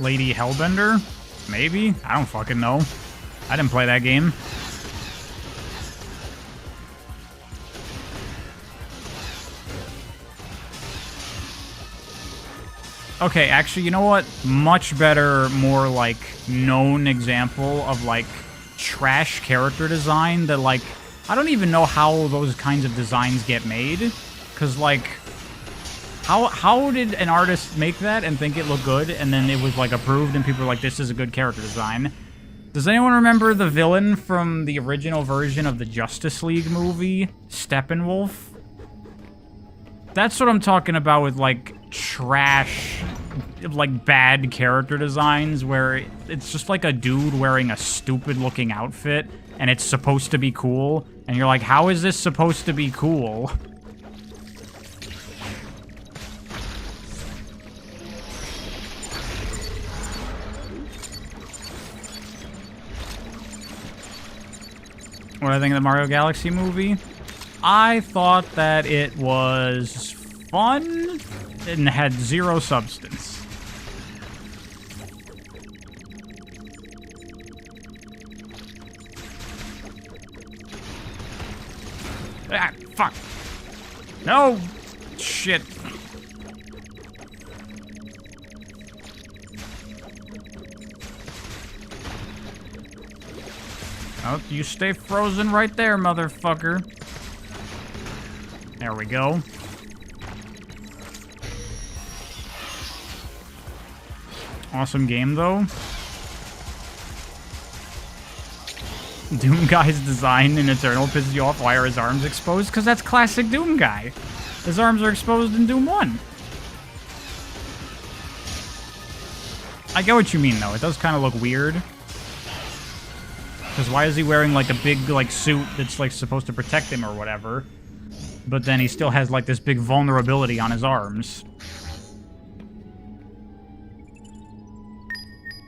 Lady Hellbender? Maybe? I don't fucking know. I didn't play that game. Okay, actually, you know what? Much better, more, like, known example of, like, trash character design that, like, I don't even know how those kinds of designs get made. Because, like, how did an artist make that and think it looked good, and then it was, like, approved, and people were like, this is a good character design? Does anyone remember the villain from the original version of the Justice League movie, Steppenwolf? That's what I'm talking about with, like, trash, like, bad character designs where it's just like a dude wearing a stupid-looking outfit, and it's supposed to be cool, and you're like, how is this supposed to be cool? What do I think of the Mario Galaxy movie? I thought that it was fun and had zero substance. Ah, fuck. No! Shit. Oh, you stay frozen right there, motherfucker. There we go. Awesome game, though. Doom Guy's design in Eternal pisses you off. Why are his arms exposed? Because that's classic Doom Guy. His arms are exposed in Doom 1. I get what you mean, though. It does kind of look weird. Because why is he wearing, like, a big, like, suit that's, like, supposed to protect him or whatever? But then he still has, like, this big vulnerability on his arms.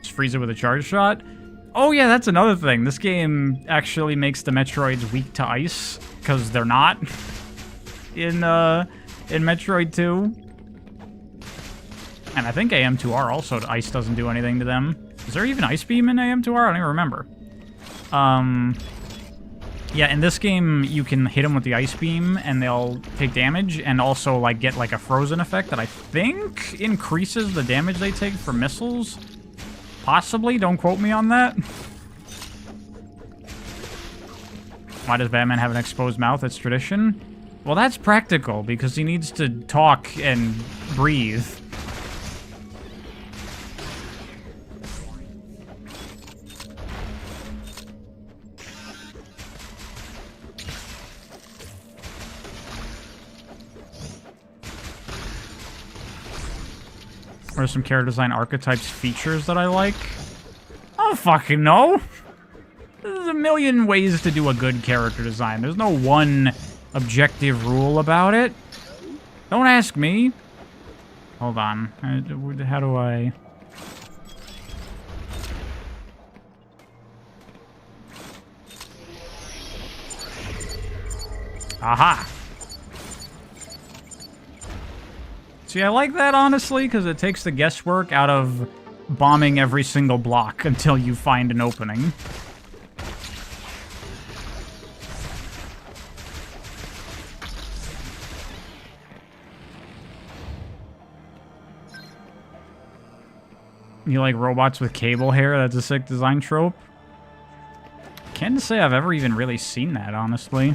Just freeze it with a charge shot? Oh, yeah, that's another thing. This game actually makes the Metroids weak to ice, because they're not in Metroid 2. And I think AM2R also, ice doesn't do anything to them. Is there even Ice Beam in AM2R? I don't even remember. Yeah, in this game, you can hit them with the Ice Beam, and they'll take damage, and also, like, get, like, a frozen effect that I think increases the damage they take for missiles. Possibly, don't quote me on that. Why does Batman have an exposed mouth? It's tradition. Well, that's practical, because he needs to talk and breathe. What are some character design archetypes features that I like? I don't fucking know. There's a million ways to do a good character design. There's no one objective rule about it. Don't ask me. Hold on. How do I... Aha! See, I like that, honestly, because it takes the guesswork out of bombing every single block until you find an opening. You like robots with cable hair? That's a sick design trope. Can't say I've ever even really seen that, honestly.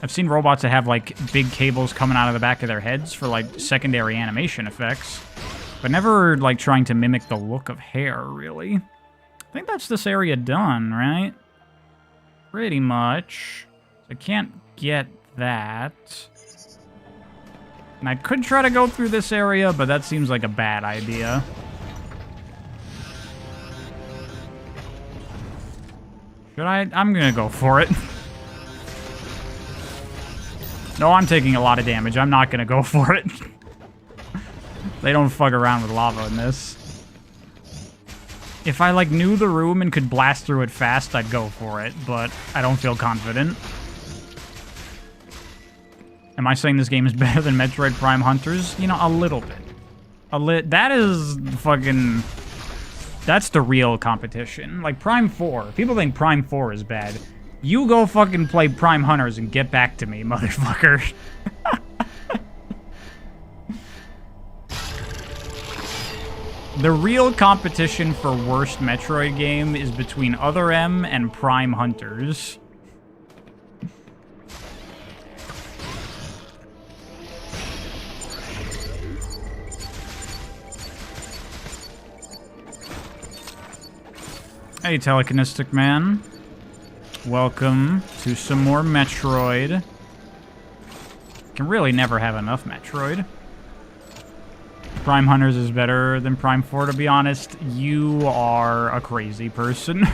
I've seen robots that have, like, big cables coming out of the back of their heads for, like, secondary animation effects. But never, like, trying to mimic the look of hair, really. I think that's this area done, right? Pretty much. I can't get that. And I could try to go through this area, but that seems like a bad idea. Should I? I'm gonna go for it. No, I'm taking a lot of damage. I'm not gonna go for it. They don't fuck around with lava in this. If I, like, knew the room and could blast through it fast, I'd go for it, but I don't feel confident. Am I saying this game is better than Metroid Prime Hunters? You know, a little bit. That is fucking... That's the real competition. Like, Prime 4. People think Prime 4 is bad. You go fucking play Prime Hunters and get back to me, motherfucker. The real competition for worst Metroid game is between Other M and Prime Hunters. Hey, telekinetic man. Welcome to some more Metroid. Can really never have enough Metroid. Prime Hunters is better than Prime 4, to be honest. You are a crazy person.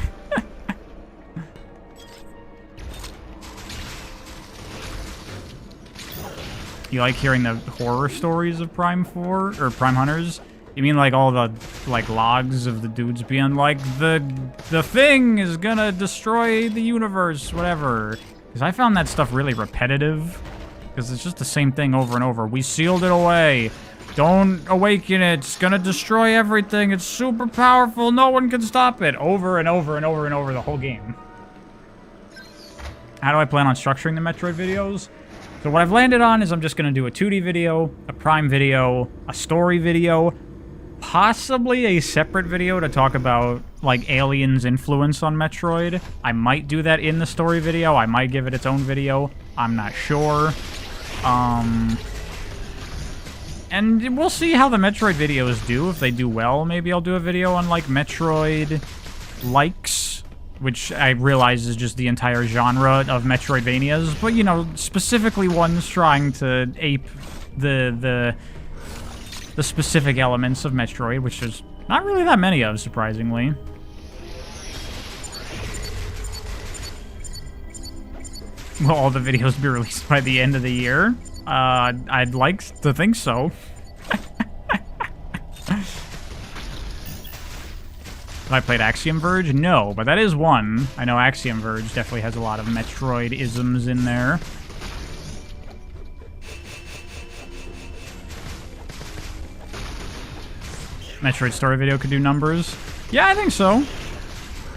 You like hearing the horror stories of Prime 4 or Prime Hunters? You mean like all the like logs of the dudes being like the thing is gonna destroy the universe, whatever? Because I found that stuff really repetitive. Because it's just the same thing over and over. We sealed it away. Don't awaken it. It's gonna destroy everything. It's super powerful. No one can stop it. Over and over and over and over the whole game. How do I plan on structuring the Metroid videos? So what I've landed on is I'm just gonna do a 2D video, a Prime video, a story video, possibly a separate video to talk about, like, A-eion's influence on Metroid. I might do that in the story video. I might give it its own video. I'm not sure. And we'll see how the Metroid videos do. If they do well, maybe I'll do a video on, like, Metroid likes, which I realize is just the entire genre of Metroidvanias. But, you know, specifically ones trying to ape the specific elements of Metroid, which there's not really that many of, surprisingly. Will all the videos be released by the end of the year? I'd like to think so. Have I played Axiom Verge? No, but that is one. I know Axiom Verge definitely has a lot of Metroid-isms in there. Metroid story video could do numbers? Yeah, I think so.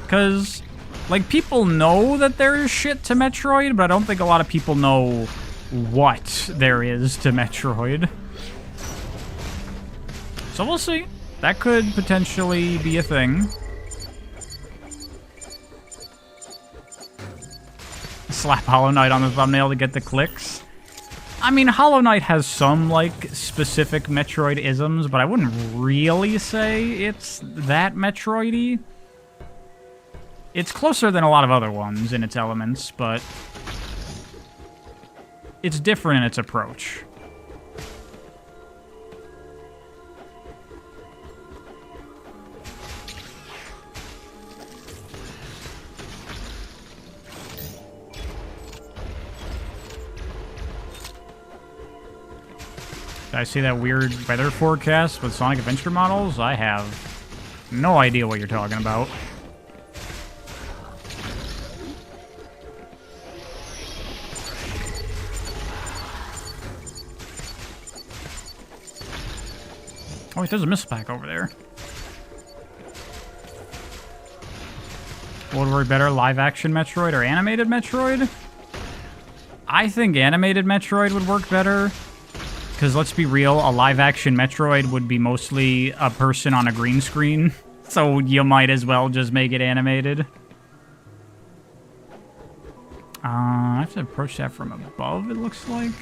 Because, like, people know that there is shit to Metroid, but I don't think a lot of people know what there is to Metroid. So we'll see. That could potentially be a thing. slap Hollow Knight on the thumbnail to get the clicks. I mean, Hollow Knight has some, like, specific Metroid-isms, but I wouldn't really say it's that Metroid-y. It's closer than a lot of other ones in its elements, but it's different in its approach. Did I see that weird weather forecast with Sonic Adventure models? I have no idea what you're talking about. Oh, wait, there's a missile pack over there. What would work better, live-action Metroid or animated Metroid? I think animated Metroid would work better. Because let's be real, a live-action Metroid would be mostly a person on a green screen. So you might as well just make it animated. I have to approach that from above, it looks like.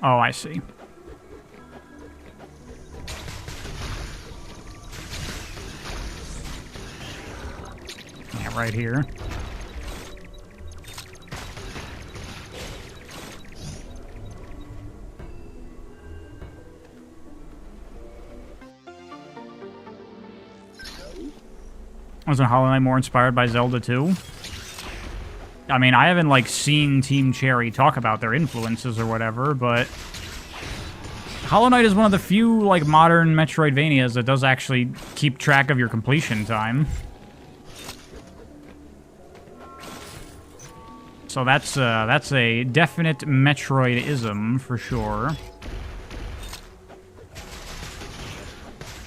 Oh, I see. Yeah, right here. Wasn't Hollow Knight more inspired by Zelda 2? I mean, I haven't, like, seen Team Cherry talk about their influences or whatever, but Hollow Knight is one of the few, like, modern Metroidvanias that does actually keep track of your completion time. So that's a definite Metroid-ism for sure.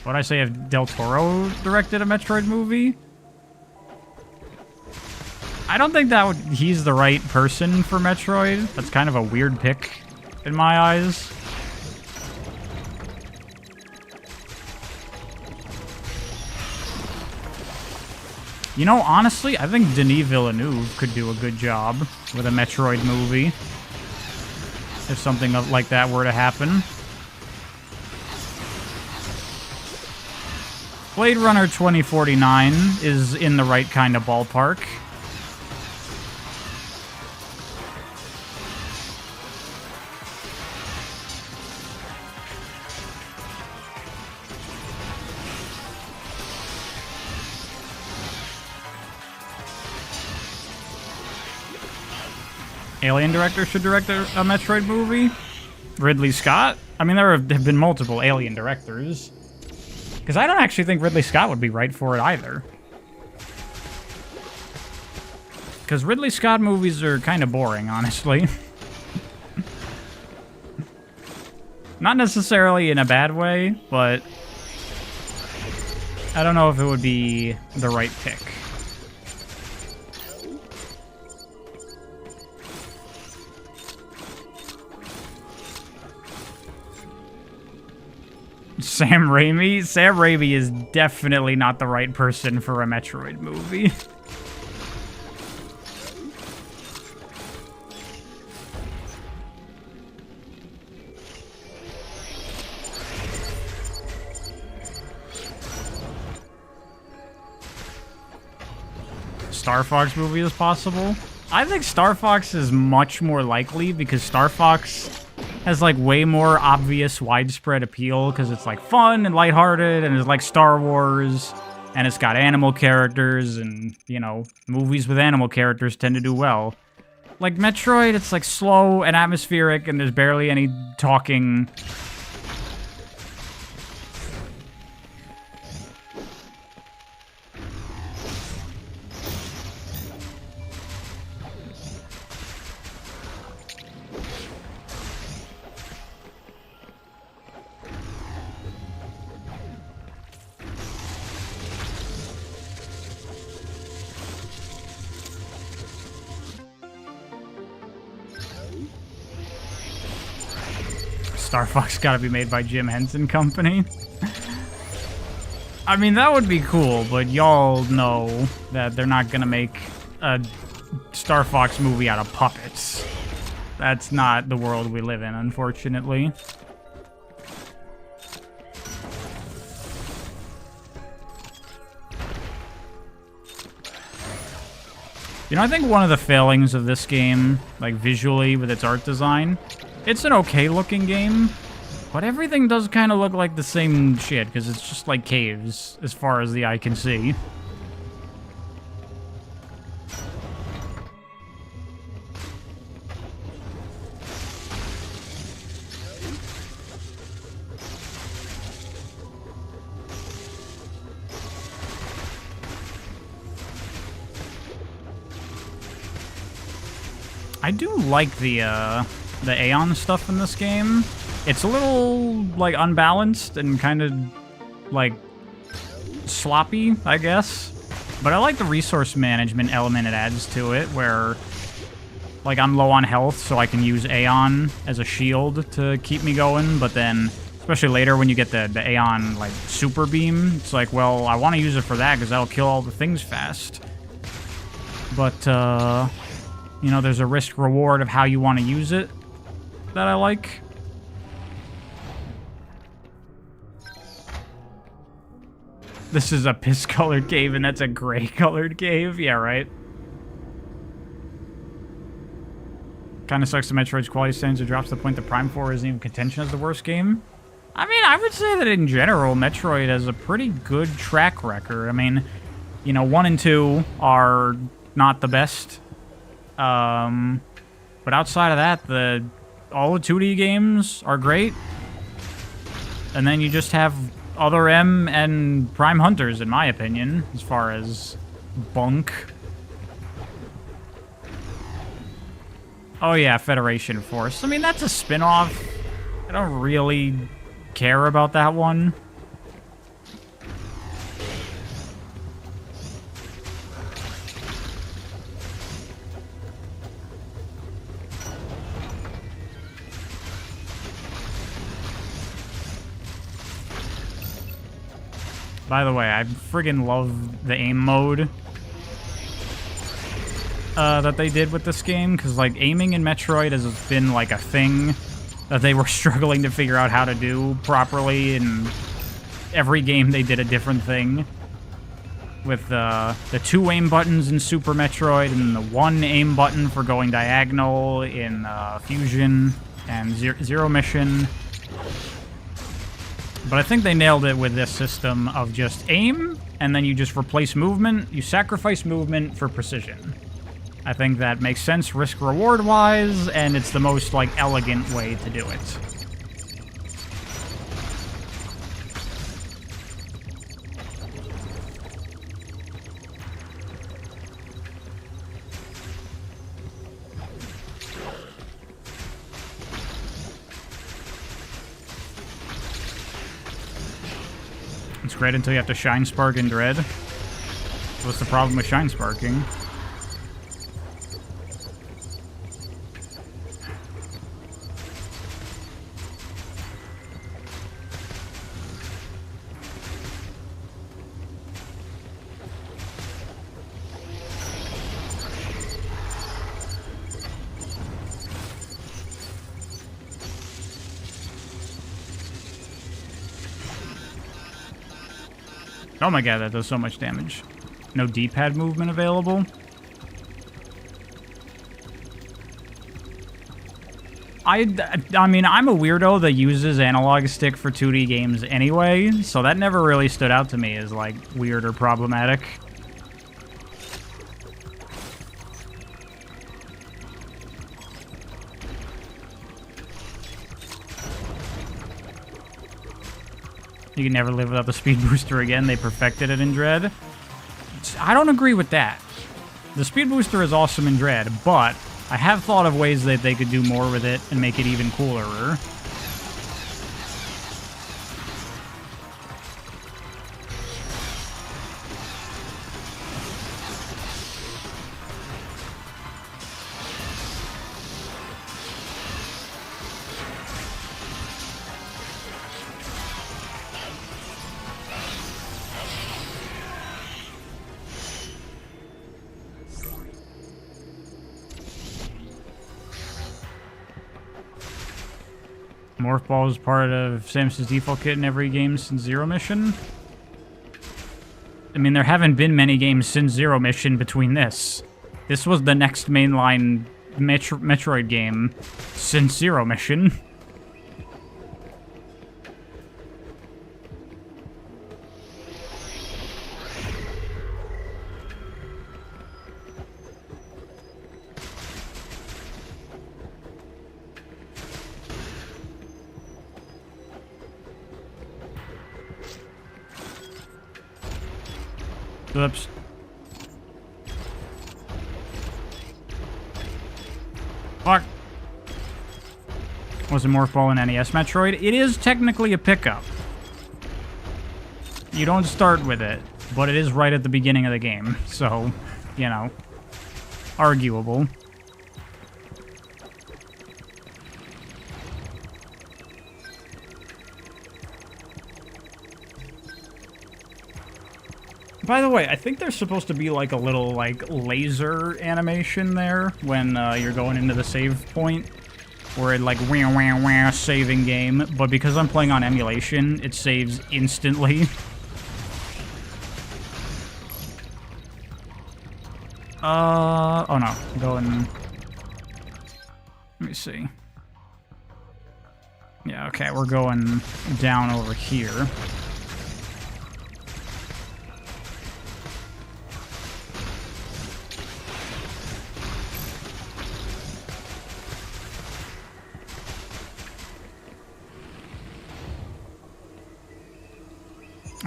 What'd I say if Del Toro directed a Metroid movie? I don't think that he's the right person for Metroid. That's kind of a weird pick in my eyes. You know, honestly, I think Denis Villeneuve could do a good job with a Metroid movie. If something like that were to happen. Blade Runner 2049 is in the right kind of ballpark. A-eion director should direct a Metroid movie? Ridley Scott? I mean, there have been multiple A-eion directors. Because I don't actually think Ridley Scott would be right for it either. Because Ridley Scott movies are kind of boring, honestly. Not necessarily in a bad way, but I don't know if it would be the right pick. Sam Raimi? Sam Raimi is definitely not the right person for a Metroid movie. Star Fox movie is possible? I think Star Fox is much more likely because Star Fox has, like, way more obvious widespread appeal because it's, like, fun and lighthearted and it's like Star Wars and it's got animal characters and, you know, movies with animal characters tend to do well. Like, Metroid, it's, like, slow and atmospheric and there's barely any talking. Star Fox gotta be made by Jim Henson Company. I mean, that would be cool, but y'all know that they're not gonna make a Star Fox movie out of puppets. That's not the world we live in, unfortunately. You know, I think one of the failings of this game, like visually with its art design, it's an okay-looking game, but everything does kind of look like the same shit, because it's just like caves, as far as the eye can see. I do like the A-eion stuff in this game. It's a little, like, unbalanced and kind of, like, sloppy, I guess. But I like the resource management element it adds to it, where, like, I'm low on health, so I can use A-eion as a shield to keep me going, but then, especially later when you get the A-eion, like, super beam, it's like, well, I want to use it for that, because that'll kill all the things fast. But, you know, there's a risk-reward of how you want to use it that I like. This is a piss-colored cave, and that's a gray-colored cave? Yeah, right. Kind of sucks the Metroid's quality standards are dropped to the point that Prime 4 isn't even contention as the worst game. I mean, I would say that in general, Metroid has a pretty good track record. I mean, you know, 1 and 2 are not the best. But outside of that, all the 2D games are great. And then you just have other M and Prime Hunters, in my opinion, as far as bunk. Oh yeah, Federation Force. I mean, that's a spin-off. I don't really care about that one. By the way, I friggin' love the aim mode that they did with this game, because, like, aiming in Metroid has been, like, a thing that they were struggling to figure out how to do properly, and every game they did a different thing. With the 2 aim buttons in Super Metroid, and the 1 aim button for going diagonal in Fusion and Zero Mission. But I think they nailed it with this system of just aim, and then you just replace movement. You sacrifice movement for precision. I think that makes sense risk-reward-wise, and it's the most, like, elegant way to do it. It's great until you have to Shine Spark in Dread. What's the problem with Shine Sparking? Oh my god, that does so much damage. No D-pad movement available. I mean, I'm a weirdo that uses analog stick for 2D games anyway, so that never really stood out to me as, like, weird or problematic. You can never live without the speed booster again. They perfected it in Dread. I don't agree with that. The speed booster is awesome in Dread, but I have thought of ways that they could do more with it and make it even cooler. Morph Ball is part of Samus's default kit in every game since Zero Mission. I mean, there haven't been many games since Zero Mission between this. This was the next mainline Metroid game since Zero Mission. Oops. Fuck. Was a Morph Ball in NES Metroid? It is technically a pickup. You don't start with it, but it is right at the beginning of the game. So, you know, arguable. By the way, I think there's supposed to be like a little like laser animation there when you're going into the save point, where it like wah wah wah saving game. But because I'm playing on emulation, it saves instantly. Oh no, going. Let me see. Yeah, okay, we're going down over here.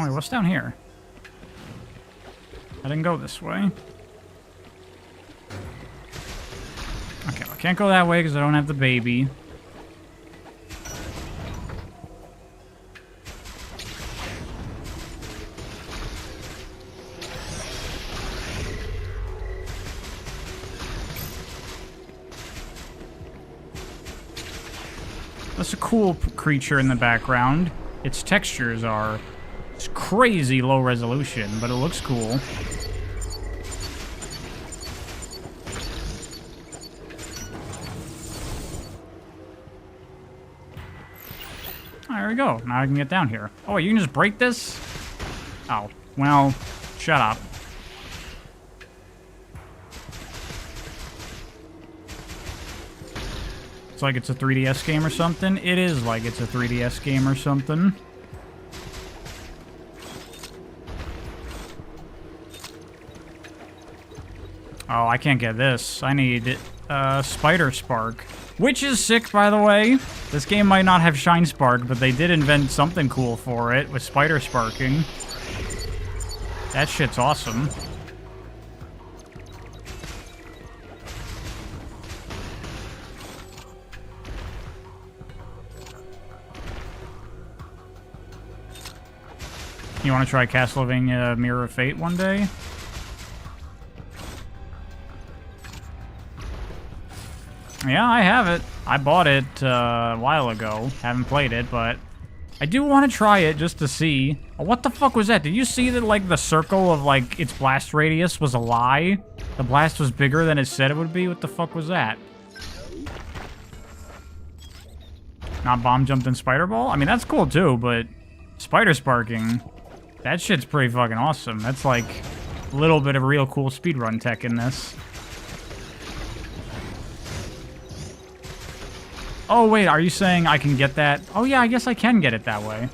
Oh, wait, what's down here? I didn't go this way. Okay, well, I can't go that way because I don't have the baby. That's a cool creature in the background. Its textures are... It's crazy low resolution, but it looks cool. There we go. Now I can get down here. Oh, wait, you can just break this? Oh, well, shut up. It's like it's a 3DS game or something. It is like it's a 3DS game or something. Oh, I can't get this. I need Spider Spark. Which is sick, by the way. This game might not have Shine Spark, but they did invent something cool for it with Spider Sparking. That shit's awesome. You want to try Castlevania Mirror of Fate one day? Yeah, I have it. I bought it a while ago. Haven't played it, but I do want to try it just to see. Oh, what the fuck was that? Did you see that, like, the circle of, like, its blast radius was a lie? The blast was bigger than it said it would be? What the fuck was that? Not bomb jumped in Spider Ball? I mean, that's cool too, but Spider Sparking, that shit's pretty fucking awesome. That's, like, a little bit of real cool speedrun tech in this. Oh, wait, are you saying I can get that? Oh, yeah, I guess I can get it that way.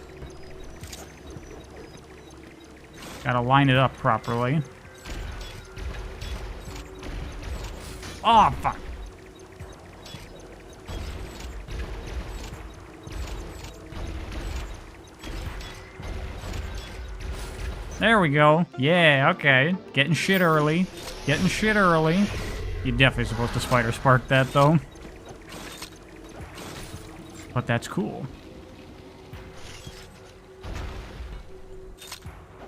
Gotta line it up properly. Oh, fuck. There we go. Yeah, okay. Getting shit early. Getting shit early. You're definitely supposed to Spider Spark that, though. But that's cool.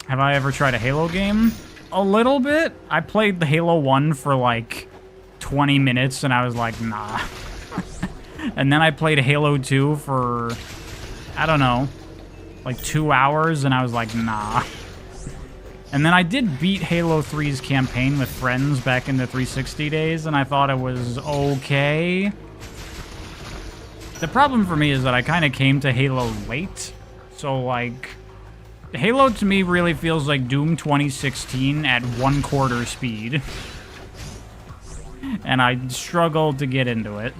Have I ever tried a Halo game? A little bit. I played the Halo 1 for like 20 minutes and I was like, nah. And then I played Halo 2 for, I don't know, like 2 hours and I was like, nah. And then I did beat Halo 3's campaign with friends back in the 360 days and I thought it was okay. The problem for me is that I kind of came to Halo late. So, like, Halo to me really feels like Doom 2016 at 1/4 speed. And I struggled to get into it.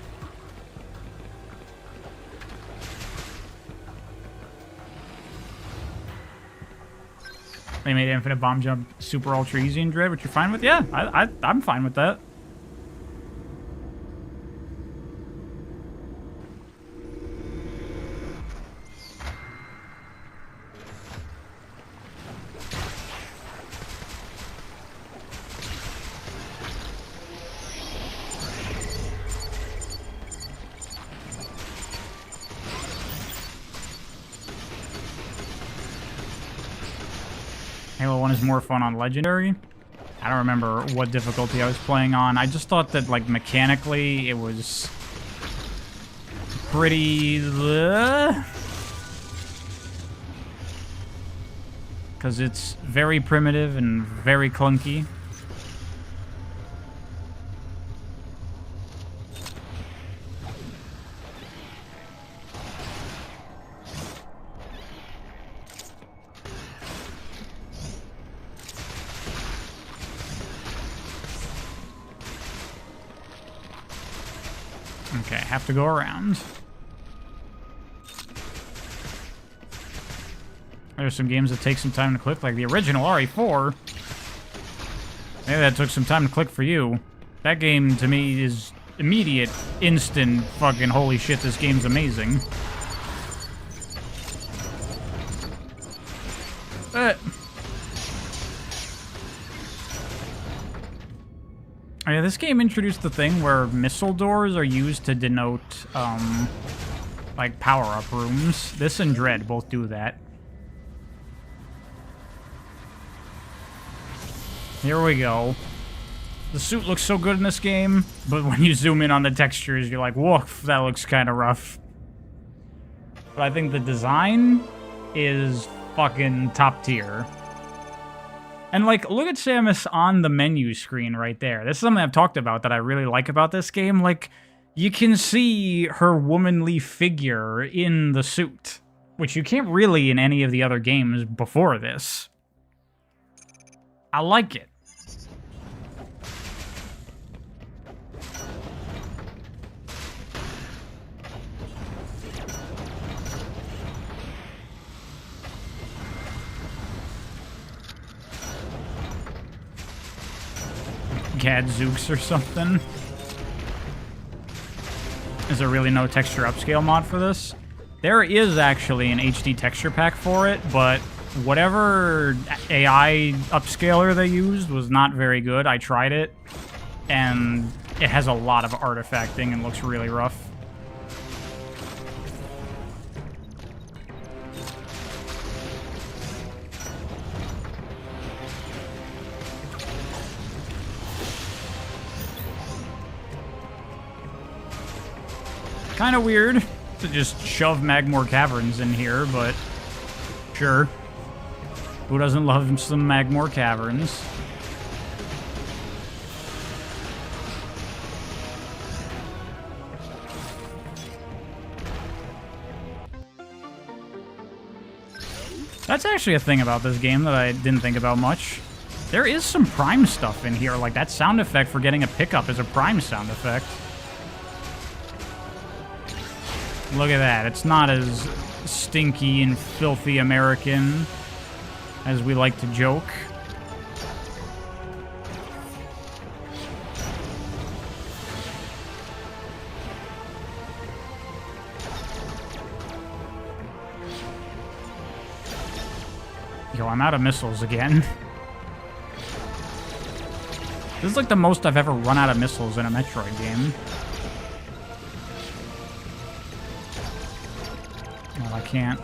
They made Infinite Bomb Jump super ultra easy in Dread, which you're fine with? Yeah, I'm fine with that. Halo 1 is more fun on Legendary. I don't remember what difficulty I was playing on. I just thought that, like, mechanically, it was pretty... Because it's very primitive and very clunky. Okay, have to go around. There's some games that take some time to click, like the original RE4. Maybe that took some time to click for you. That game, to me, is immediate, instant, fucking holy shit, this game's amazing. Oh yeah, this game introduced the thing where missile doors are used to denote, like, power-up rooms. This and Dread both do that. Here we go. The suit looks so good in this game, but when you zoom in on the textures, you're like, woof, that looks kind of rough. But I think the design is fucking top tier. And, like, look at Samus on the menu screen right there. This is something I've talked about that I really like about this game. Like, you can see her womanly figure in the suit, which you can't really in any of the other games before this. I like it. Gadzooks or something. Is there really no texture upscale mod for this? There is actually an HD texture pack for it, but whatever AI upscaler they used was not very good. I tried it, and it has a lot of artifacting and looks really rough. Kind of weird to just shove Magmore Caverns in here, but sure. Who doesn't love some Magmore Caverns? That's actually a thing about this game that I didn't think about much. There is some Prime stuff in here, like that sound effect for getting a pickup is a Prime sound effect. Look at that. It's not as stinky and filthy American as we like to joke. Yo, I'm out of missiles again. This is like the most I've ever run out of missiles in a Metroid game. Well, I can't.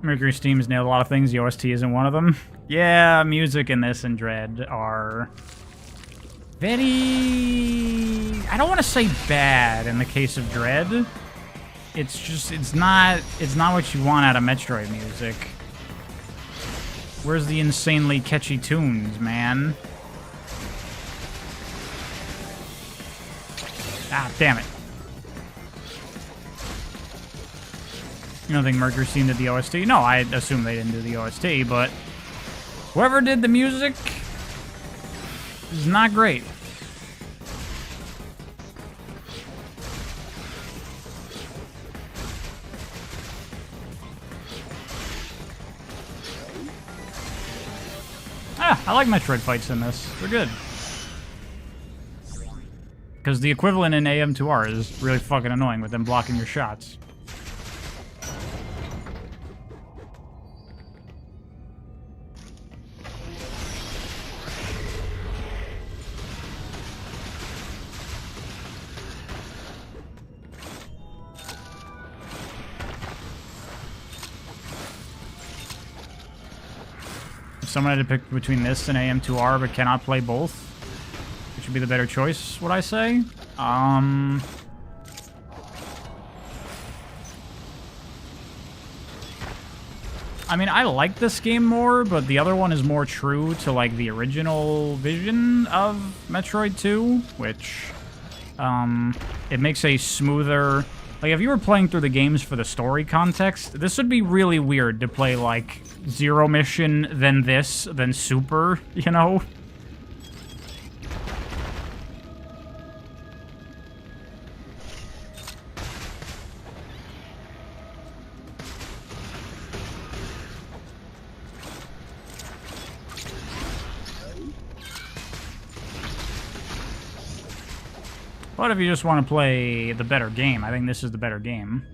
Mercury Steam's nailed a lot of things. The OST isn't one of them. Yeah, music in this and Dread are very... I don't want to say bad in the case of Dread. It's just, it's not what you want out of Metroid music. Where's the insanely catchy tunes, man? Ah, damn it. You don't think Mercury Steam did the OST? No, I assume they didn't do the OST, but whoever did the music is not great. Ah, I like Metroid fights in this. They're good. Because the equivalent in AM2R is really fucking annoying with them blocking your shots. If someone had to pick between this and AM2R but cannot play both, which would be the better choice, would I say? I mean, I like this game more, but the other one is more true to, like, the original vision of Metroid 2, which, it makes a smoother... Like, if you were playing through the games for the story context, this would be really weird to play, like, Zero Mission, then this, then Super, you know? But if you just want to play the better game, I think this is the better game.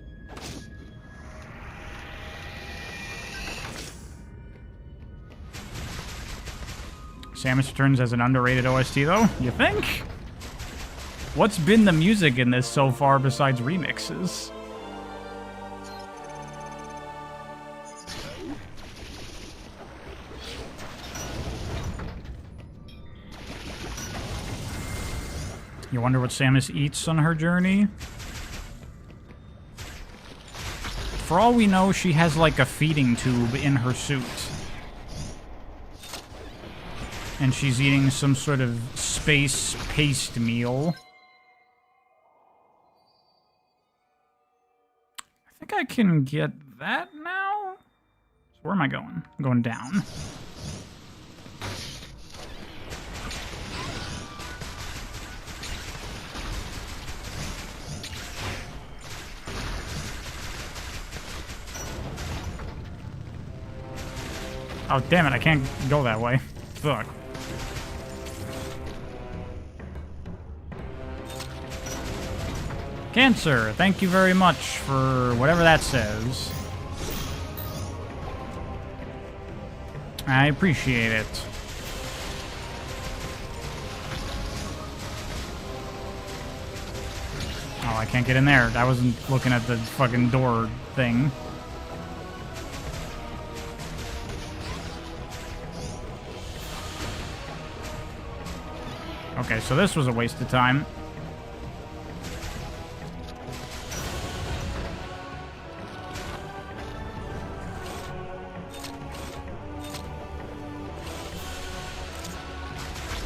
Samus Returns as an underrated OST, though? You think? What's been the music in this so far besides remixes? You wonder what Samus eats on her journey? For all we know, she has like a feeding tube in her suit. And she's eating some sort of space paste meal. I think I can get that now? So where am I going? I'm going down. Oh, damn it, I can't go that way. Fuck. Cancer, thank you very much for whatever that says. I appreciate it. Oh, I can't get in there. I wasn't looking at the fucking door thing. Okay, so this was a waste of time.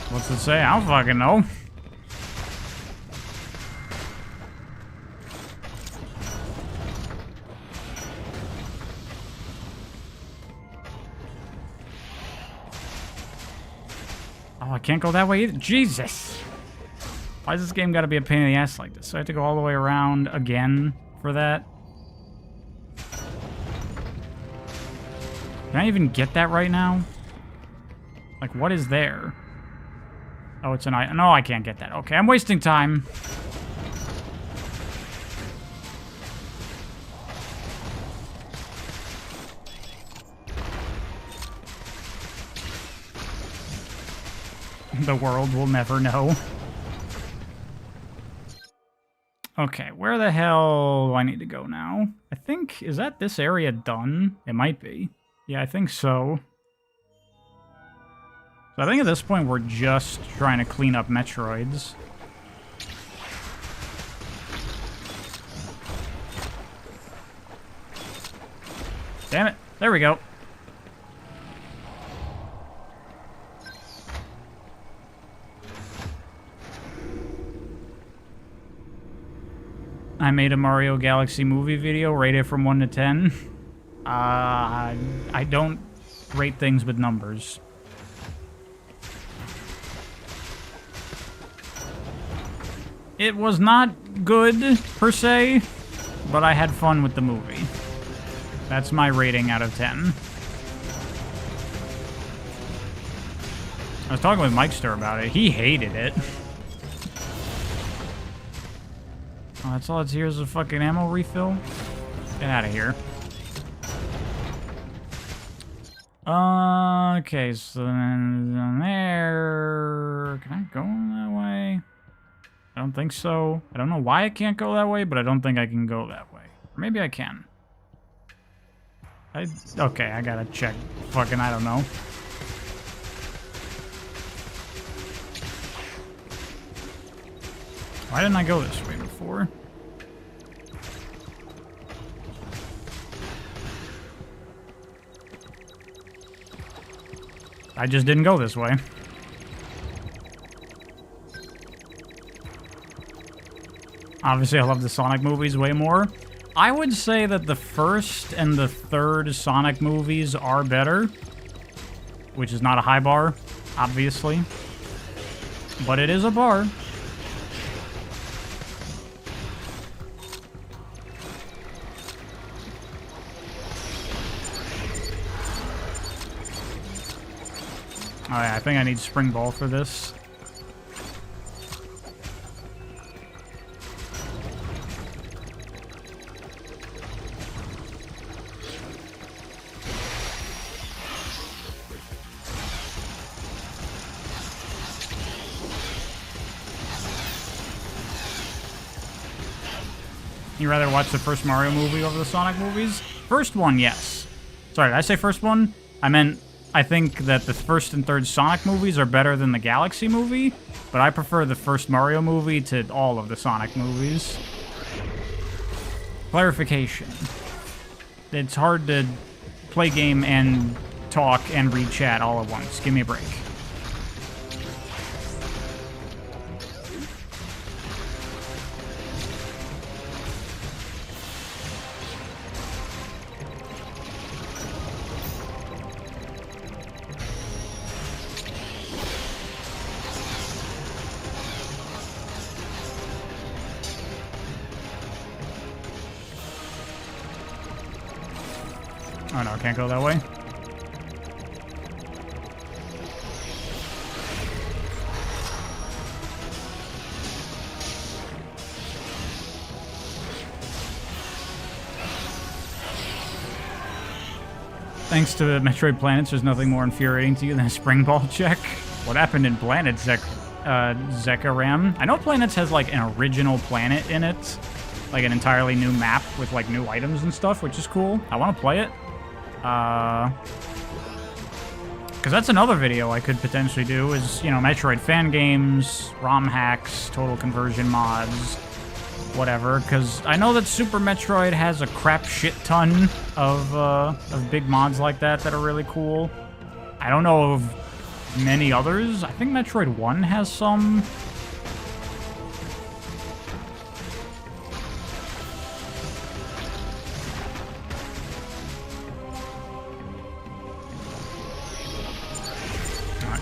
What's it say? I don't fucking know. Oh, I can't go that way either. Jesus! Why does this game gotta be a pain in the ass like this? So I have to go all the way around again for that? Can I even get that right now? Like, what is there? Oh, it's an eye. No, I can't get that. Okay, I'm wasting time. The world will never know. Okay, where the hell do I need to go now? I think, is that this area done? It might be. Yeah, I think so. So I think at this point we're just trying to clean up Metroids. Damn it. There we go. I made a Mario Galaxy movie video, rate it from 1 to 10. I don't rate things with numbers. It was not good, per se, but I had fun with the movie. That's my rating out of 10. I was talking with Mikester about it. He hated it. Oh, that's all it's here is a fucking ammo refill? Get out of here. Okay, so then there... Can I go that way? I don't think so. I don't know why I can't go that way, but I don't think I can go that way. Or maybe I can. Okay, I gotta check. Fucking, I don't know. Why didn't I go this way before? I just didn't go this way. Obviously, I love the Sonic movies way more. I would say that the first and the third Sonic movies are better, which is not a high bar, obviously. But it is a bar. Oh yeah, I think I need Spring Ball for this. You rather watch the first Mario movie over the Sonic movies? First one, yes. Sorry, did I say first one? I meant, I think that the first and third Sonic movies are better than the Galaxy movie, but I prefer the first Mario movie to all of the Sonic movies. Clarification. It's hard to play game and talk and read chat all at once. Give me a break. Oh no, I can't go that way. Thanks to Metroid Planets, there's nothing more infuriating to you than a Spring Ball check. What happened in Planet Zekaram? I know Planets has like an original planet in it. Like an entirely new map with like new items and stuff, which is cool. I want to play it. Because that's another video I could potentially do is, you know, Metroid fan games, ROM hacks, total conversion mods, whatever. Because I know that Super Metroid has a crap shit ton of big mods like that that are really cool. I don't know of many others. I think Metroid 1 has some.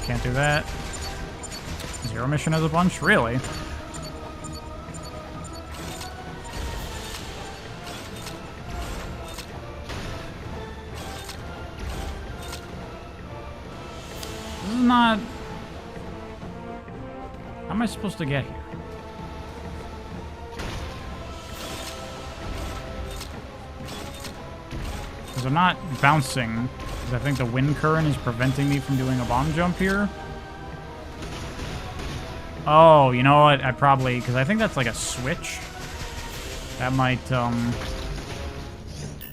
Can't do that. Zero mission as a bunch? Really? This is not... How am I supposed to get here? Because I'm not bouncing. I think the wind current is preventing me from doing a bomb jump here. Oh, you know what? I probably... Because I think that's like a switch. That might,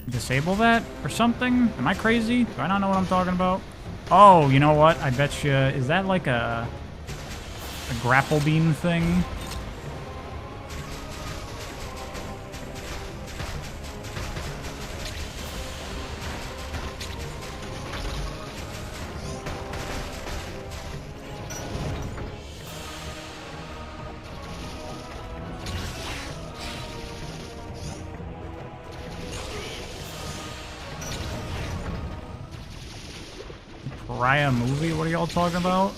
disable that or something? Am I crazy? Do I not know what I'm talking about? Oh, you know what? I bet you... Is that like a grapple beam thing? Pariah movie? What are y'all talking about?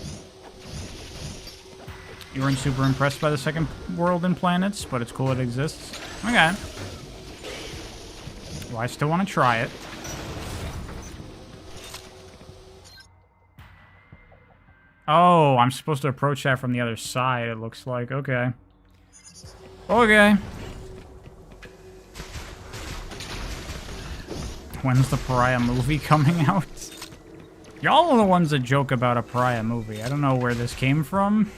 You weren't super impressed by the second world in planets, but it's cool it exists. Okay. Well, I still want to try it. Oh, I'm supposed to approach that from the other side, it looks like. Okay. Okay. When's the Pariah movie coming out? Y'all are the ones that joke about a Pariah movie. I don't know where this came from.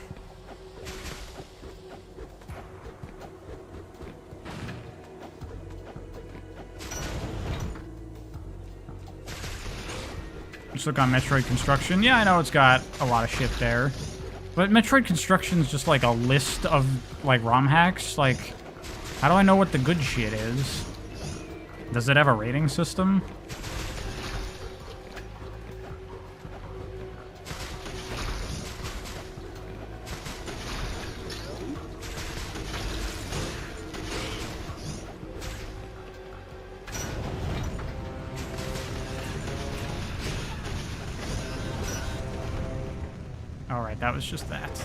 Let's look on Metroid Construction. Yeah, I know it's got a lot of shit there. But Metroid Construction is just like a list of like ROM hacks. Like, how do I know what the good shit is? Does it have a rating system? Alright, that was just that.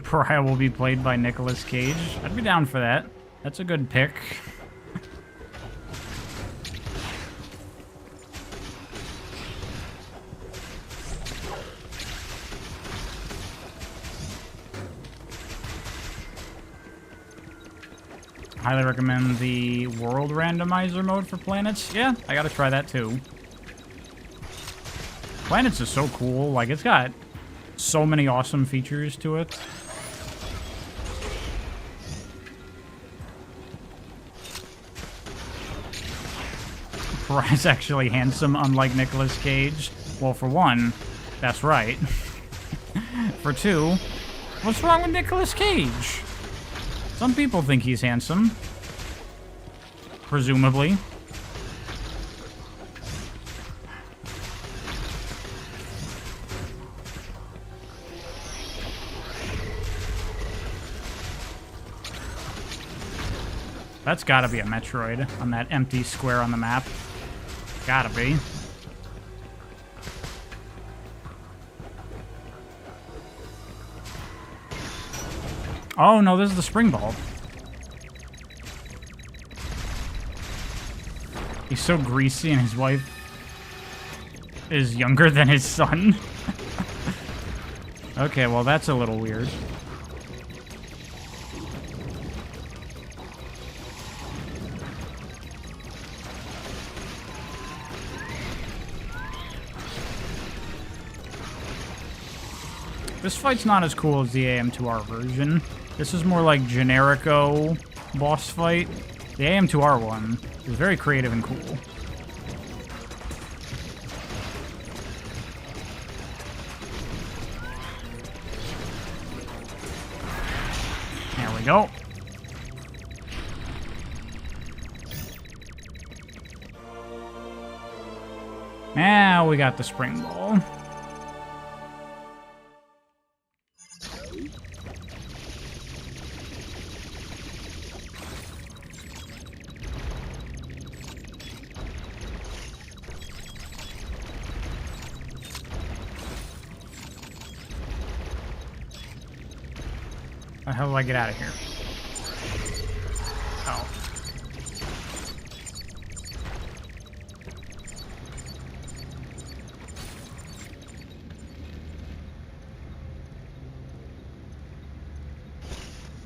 Pariah will be played by Nicolas Cage. I'd be down for that. That's a good pick. Highly recommend the world randomizer mode for planets. Yeah, I gotta try that too. Planets is so cool. Like, it's got so many awesome features to it. Pariah's actually handsome, unlike Nicolas Cage. Well, for one, that's right. For two, what's wrong with Nicolas Cage? Some people think he's handsome. Presumably. That's gotta be a Metroid on that empty square on the map. Gotta be. Oh no, this is the spring ball. He's so greasy and his wife is younger than his son. Okay, well that's a little weird. This fight's not as cool as the AM2R version. This is more like generico boss fight. The AM2R one is very creative and cool. There we go. Now we got the spring ball. How do I get out of here? Oh.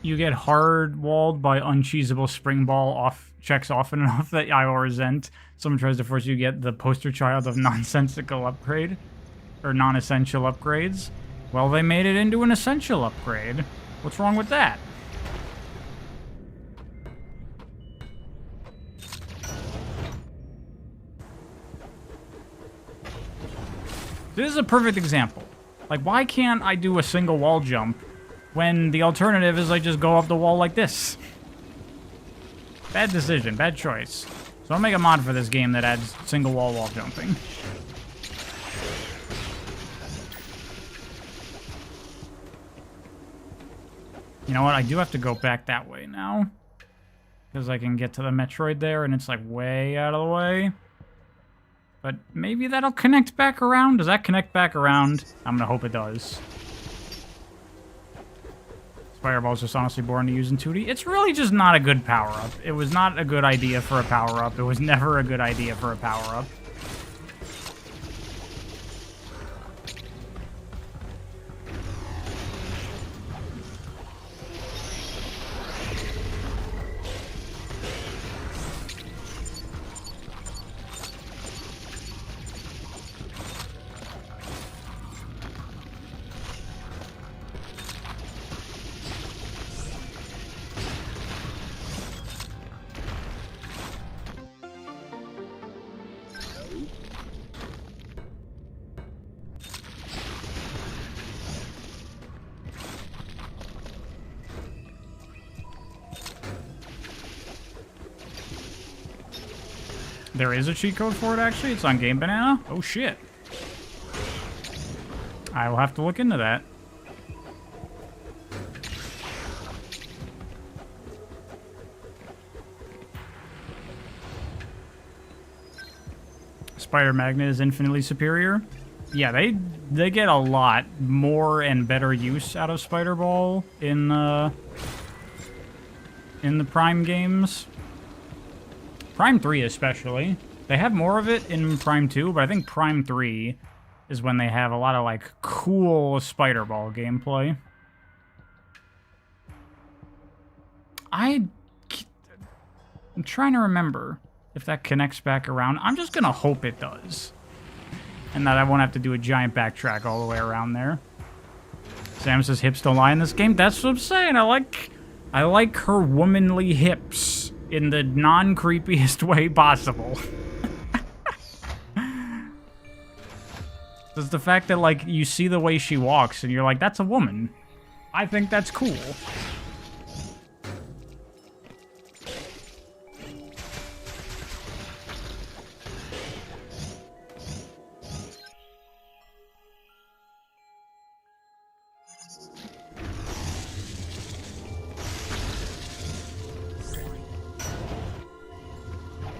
You get hard-walled by uncheesable spring ball off checks often enough that I will resent. Someone tries to force you to get the poster child of nonsensical upgrade. Or non-essential upgrades. Well, they made it into an essential upgrade. What's wrong with that? This is a perfect example. Like, why can't I do a single wall jump when the alternative is I just go up the wall like this? Bad decision, bad choice. So I'll make a mod for this game that adds single wall jumping. You know what? I do have to go back that way now. Because I can get to the Metroid there, and it's like way out of the way. But maybe that'll connect back around? Does that connect back around? I'm gonna hope it does. Fireball's just honestly boring to use in 2D. It's really just not a good power-up. It was not a good idea for a power-up. It was never a good idea for a power-up. There is a cheat code for it, actually. It's on Game Banana. Oh, shit. I will have to look into that. Spider Magnet is infinitely superior. Yeah, they get a lot more and better use out of Spider Ball in the Prime games. Prime 3 especially. They have more of it in Prime 2, but I think Prime 3 is when they have a lot of, like, cool Spider Ball gameplay. I'm trying to remember if that connects back around. I'm just gonna hope it does. And that I won't have to do a giant backtrack all the way around there. Samus's hips don't lie in this game. That's what I'm saying. I like her womanly hips in the non-creepiest way possible. It's the fact that, like, you see the way she walks and you're like, that's a woman. I think that's cool.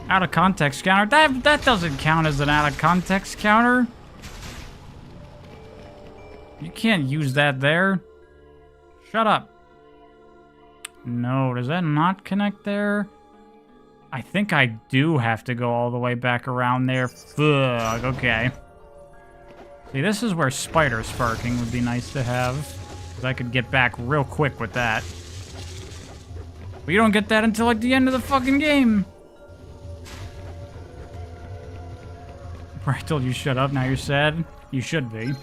Out of context counter? That doesn't count as an out of context counter. You can't use that there. Shut up. No, does that not connect there? I think I do have to go all the way back around there. Fuck, okay. See, this is where spider sparking would be nice to have. Because I could get back real quick with that. But you don't get that until, like, the end of the fucking game. I told you shut up, now you're sad? You should be.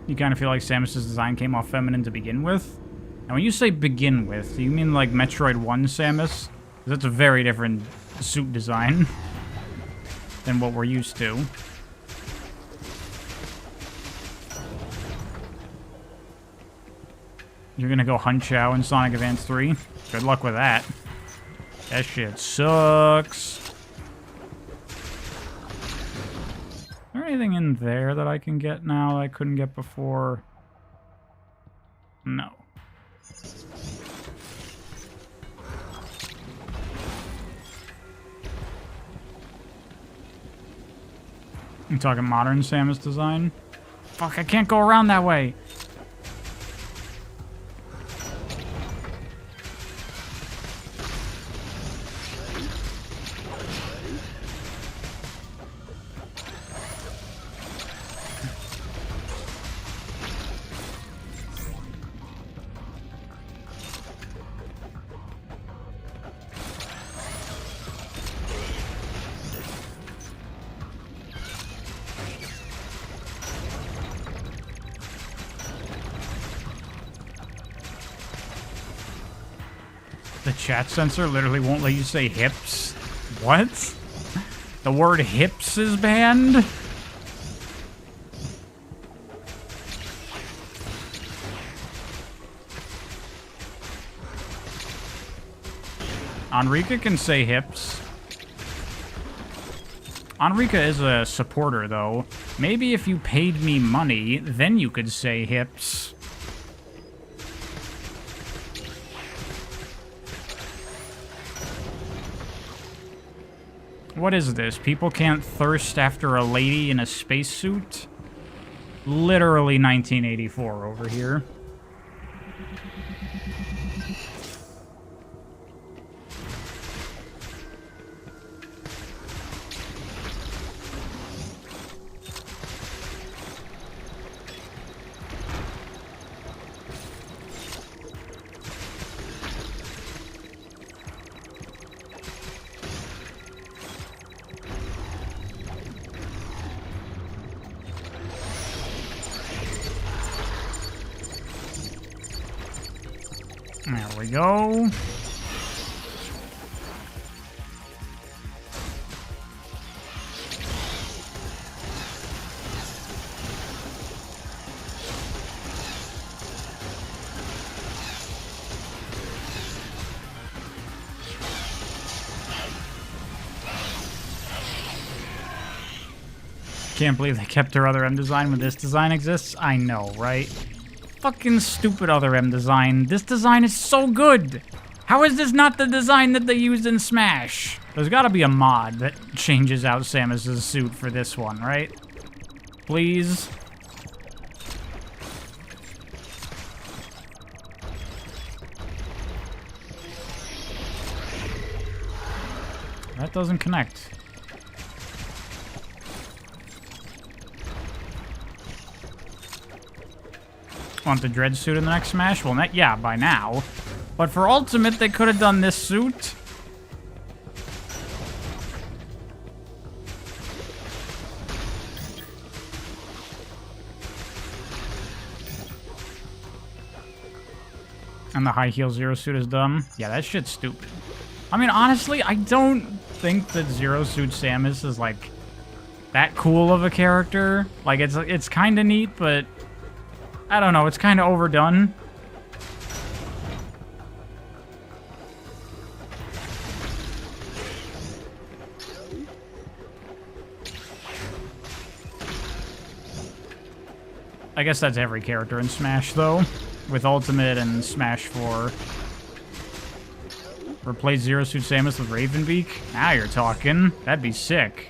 You kind of feel like Samus's design came off feminine to begin with? And when you say begin with, do you mean like Metroid 1 Samus? 'Cause that's a very different suit design than what we're used to. You're gonna go Hun Chao in Sonic Advance 3? Good luck with that. That shit sucks. Is there anything in there that I can get now that I couldn't get before? No. You talking modern Samus design? Fuck, I can't go around that way. The chat censor literally won't let you say hips. What? The word hips is banned? Enrica can say hips. Enrica is a supporter, though. Maybe if you paid me money, then you could say hips. What is this? People can't thirst after a lady in a spacesuit? Literally 1984 over here. There we go. Can't believe they kept their other M design when this design exists. I know, right? Fucking stupid other M design. This design is so good. How is this not the design that they used in Smash? There's gotta be a mod that changes out Samus's suit for this one, right? Please. That doesn't connect. Want the Dread suit in the next Smash? Well, yeah, by now. But for Ultimate, they could have done this suit. And the high heel Zero suit is dumb. Yeah, that shit's stupid. I mean, honestly, I don't think that Zero Suit Samus is, like, that cool of a character. Like, it's kind of neat, but I don't know, it's kind of overdone. I guess that's every character in Smash, though, with Ultimate and Smash 4. Replace Zero Suit Samus with Ravenbeak? Now you're talking. That'd be sick.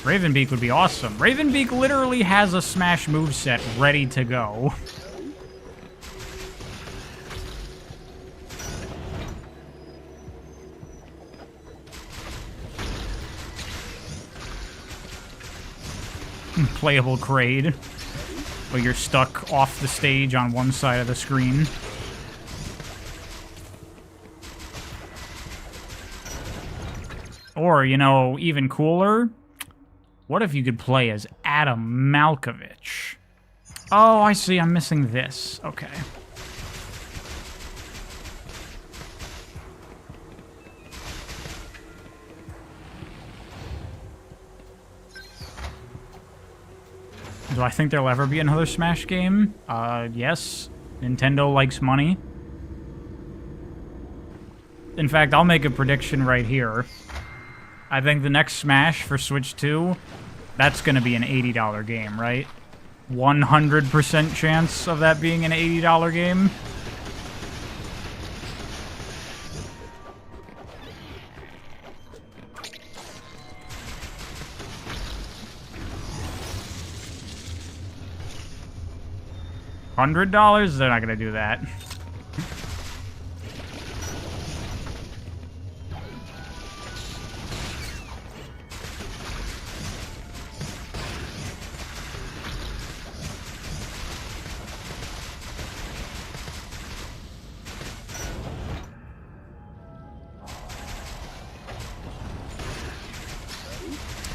Ravenbeak would be awesome. Ravenbeak literally has a Smash moveset ready to go. Playable Kraid, but you're stuck off the stage on one side of the screen. Or, you know, even cooler, what if you could play as Adam Malkovich? Oh, I see, I'm missing this. Okay. Do I think there'll ever be another Smash game? Yes. Nintendo likes money. In fact, I'll make a prediction right here. I think the next Smash for Switch 2, that's gonna be an $80 game, right? 100% chance of that being an $80 game. $100? They're not gonna do that.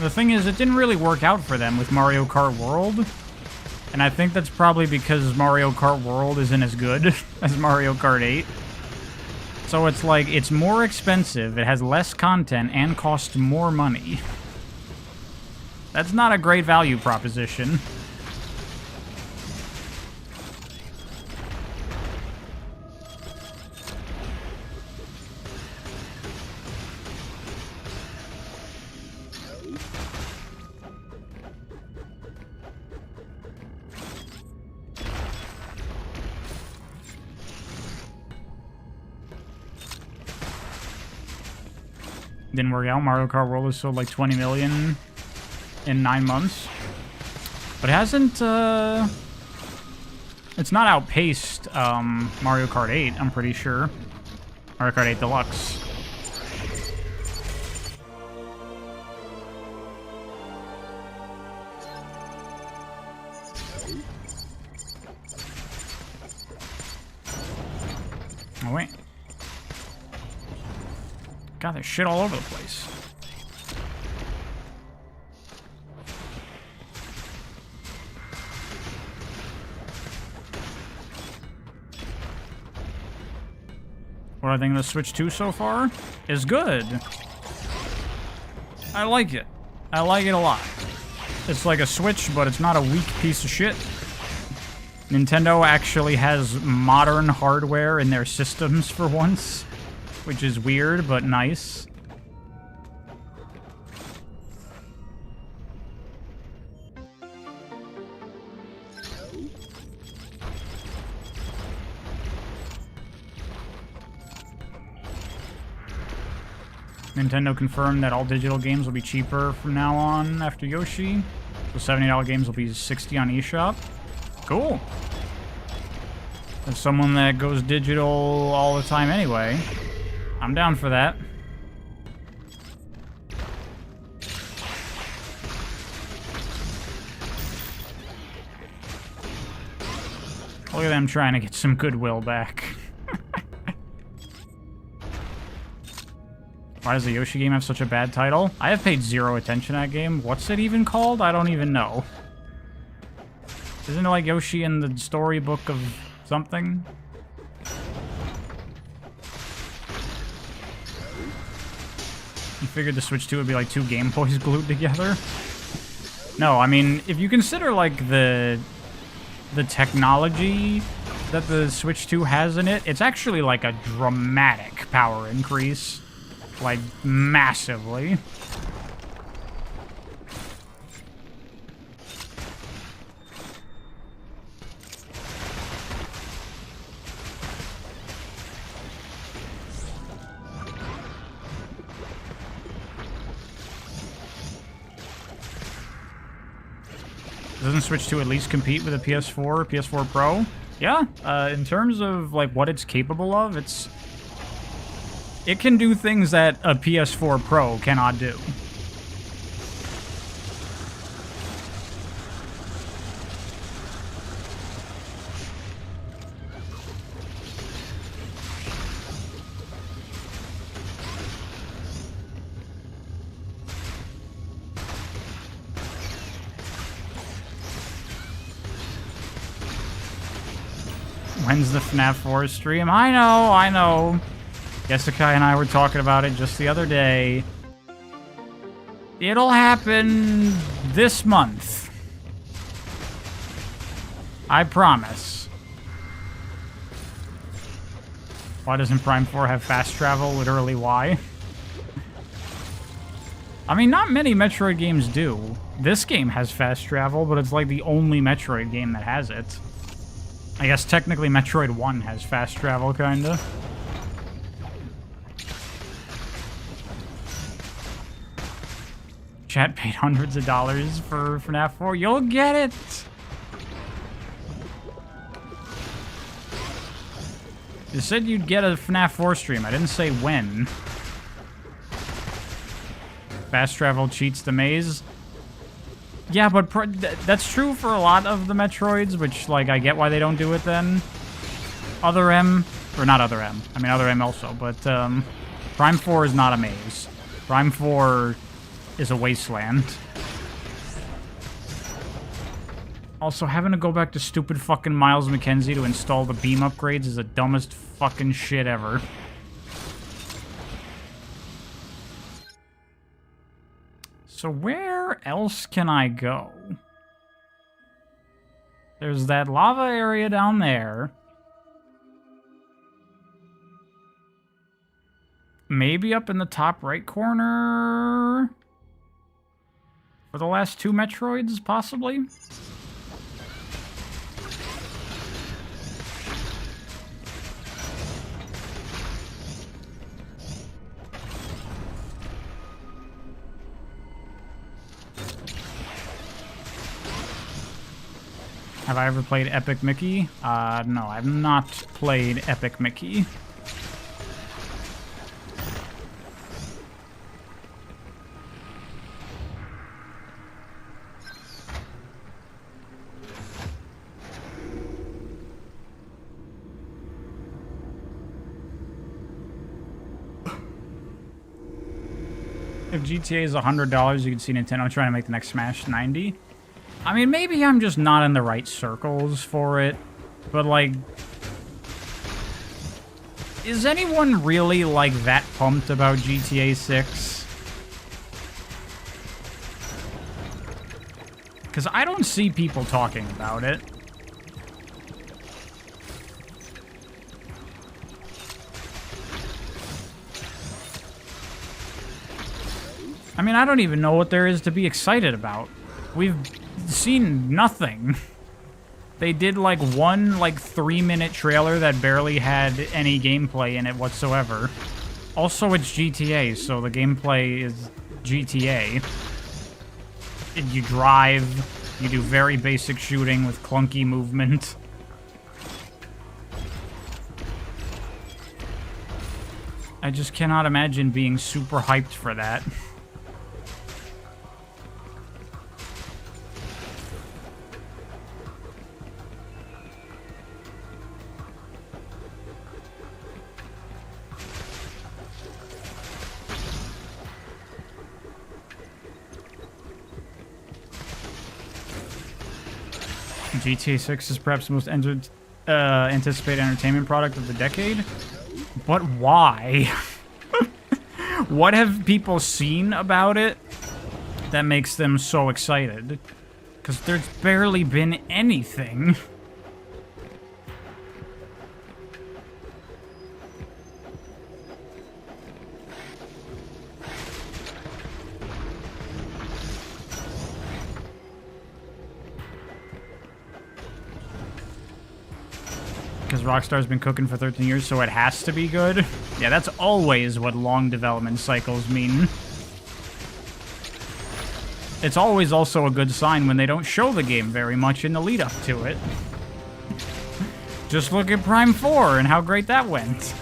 The thing is, it didn't really work out for them with Mario Kart World. And I think that's probably because Mario Kart World isn't as good as Mario Kart 8. So it's like, it's more expensive, it has less content, and costs more money. That's not a great value proposition. Didn't work out. Mario Kart World has sold like 20 million in 9 months. But it hasn't, it's not outpaced Mario Kart 8, I'm pretty sure. Mario Kart 8 Deluxe. Oh, wait. God, there's shit all over the place. What I think of the Switch 2 so far is good. I like it. I like it a lot. It's like a Switch, but it's not a weak piece of shit. Nintendo actually has modern hardware in their systems for once, which is weird, but nice. Nintendo confirmed that all digital games will be cheaper from now on after Yoshi. So $70 games will be $60 on eShop. Cool. As someone that goes digital all the time anyway, I'm down for that. Look at them trying to get some goodwill back. Why does the Yoshi game have such a bad title? I have paid zero attention to that game. What's it even called? I don't even know. Isn't it like Yoshi in the storybook of something? You figured the Switch 2 would be like 2 Game Boys glued together? No, I mean, if you consider like the technology that the Switch 2 has in it, it's actually like a dramatic power increase. Like, massively. Doesn't Switch 2 at least compete with a PS4, PS4 Pro? Yeah, in terms of like what it's capable of, it can do things that a PS4 Pro cannot do. When's the FNAF 4 stream? I know. Jessica and I were talking about it just the other day. It'll happen this month. I promise. Why doesn't Prime 4 have fast travel? Literally, why? I mean, not many Metroid games do. This game has fast travel, but it's like the only Metroid game that has it. I guess technically Metroid 1 has fast travel, kinda. Chat paid hundreds of dollars for FNAF 4. You'll get it! You said you'd get a FNAF 4 stream. I didn't say when. Fast travel cheats the maze. Yeah, but that's true for a lot of the Metroids, which, like, I get why they don't do it then. Other M, or not Other M. I mean, Other M also, but Prime 4 is not a maze. Prime 4 is a wasteland. Also, having to go back to stupid fucking Miles McKenzie to install the beam upgrades is the dumbest fucking shit ever. So where else can I go? There's that lava area down there. Maybe up in the top right corner? For the last 2 Metroids, possibly? Have I ever played Epic Mickey? No, I've not played Epic Mickey. If GTA is $100, you can see Nintendo trying to make the next Smash 90. I mean, maybe I'm just not in the right circles for it, but, like, is anyone really, like, that pumped about GTA 6? Because I don't see people talking about it. I mean, I don't even know what there is to be excited about. We've seen nothing. They did, like, one, like, 3-minute trailer that barely had any gameplay in it whatsoever. Also, it's GTA, so the gameplay is GTA. You drive, you do very basic shooting with clunky movement. I just cannot imagine being super hyped for that. GTA 6 is perhaps the most anticipated entertainment product of the decade. But why? What have people seen about it that makes them so excited? Because there's barely been anything. Because Rockstar's been cooking for 13 years, so it has to be good. Yeah, that's always what long development cycles mean. It's always also a good sign when they don't show the game very much in the lead up to it. Just look at Prime 4 and how great that went.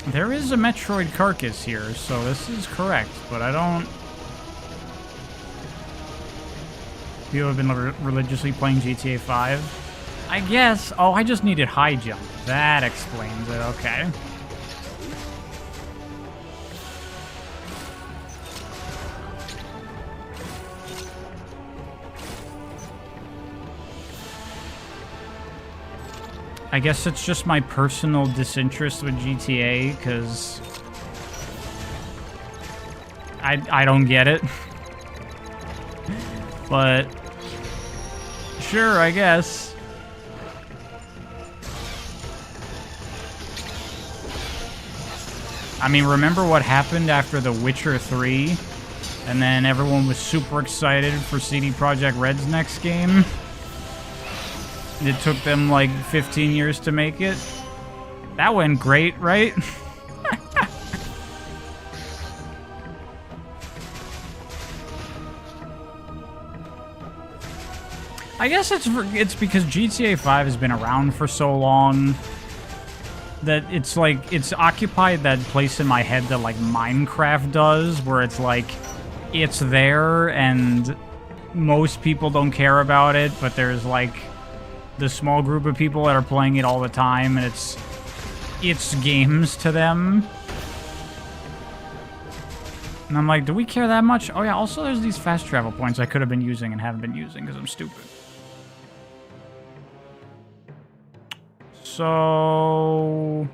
There is a Metroid carcass here, so this is correct, but I don't... People have been religiously playing GTA 5. I guess... Oh, I just needed high jump. That explains it, okay. I guess it's just my personal disinterest with GTA, because I don't get it. But sure, I guess. I mean, remember what happened after The Witcher 3? And then everyone was super excited for CD Projekt Red's next game? It took them like 15 years to make it. That went great, right? I guess it's because GTA 5 has been around for so long that it's like it's occupied that place in my head that like Minecraft does, where it's like it's there and most people don't care about it, but there's like the small group of people that are playing it all the time, and it's games to them. And I'm like, do we care that much? Oh yeah, also there's these fast travel points I could have been using and haven't been using because I'm stupid. So...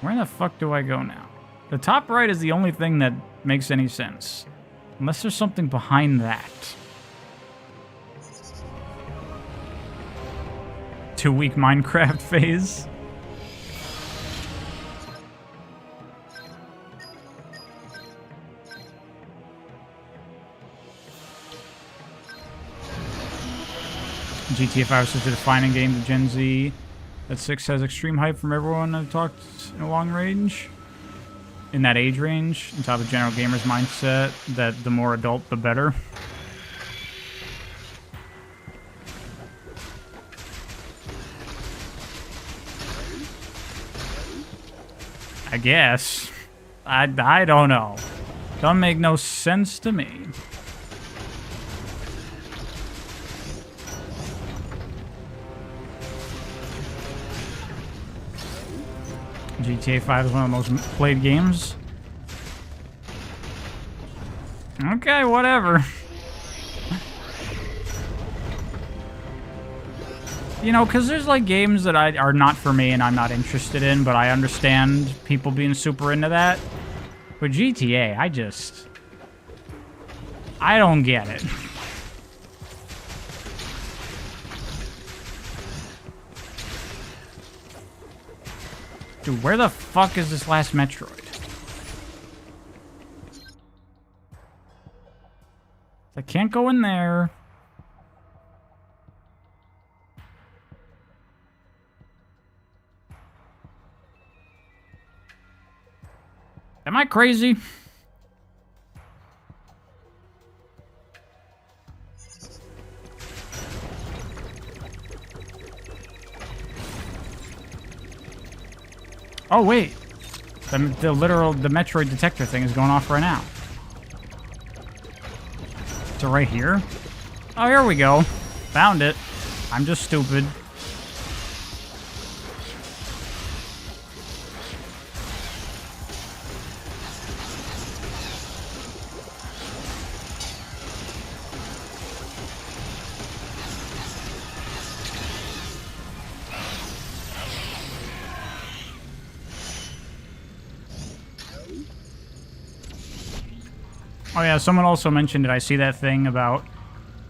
where the fuck do I go now? The top right is the only thing that makes any sense. Unless there's something behind that. 2-week Minecraft phase. GTA 5 is such a defining game to Gen Z. That 6 has extreme hype from everyone I've talked in a long range. In that age range, on top of general gamers' mindset that the more adult, the better. I guess. I don't know. Don't make no sense to me. GTA 5 is one of the most played games. Okay, whatever. You know, because there's like games that are not for me and I'm not interested in, but I understand people being super into that. But GTA, I don't get it. Dude, where the fuck is this last Metroid? I can't go in there. Am I crazy? Oh, wait. The Metroid detector thing is going off right now. So right here? Oh, here we go. Found it. I'm just stupid. Oh yeah, someone also mentioned it. I see that thing about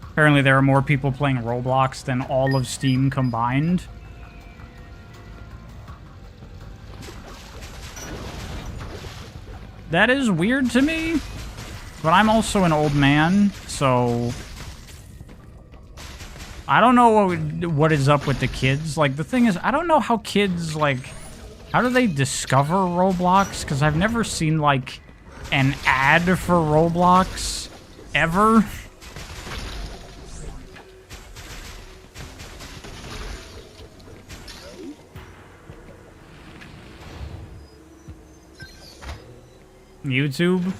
apparently there are more people playing Roblox than all of Steam combined. That is weird to me, but I'm also an old man, so I don't know what is up with the kids. Like, the thing is, I don't know how kids, like, how do they discover Roblox? Because I've never seen, like, an ad for Roblox ever. YouTube?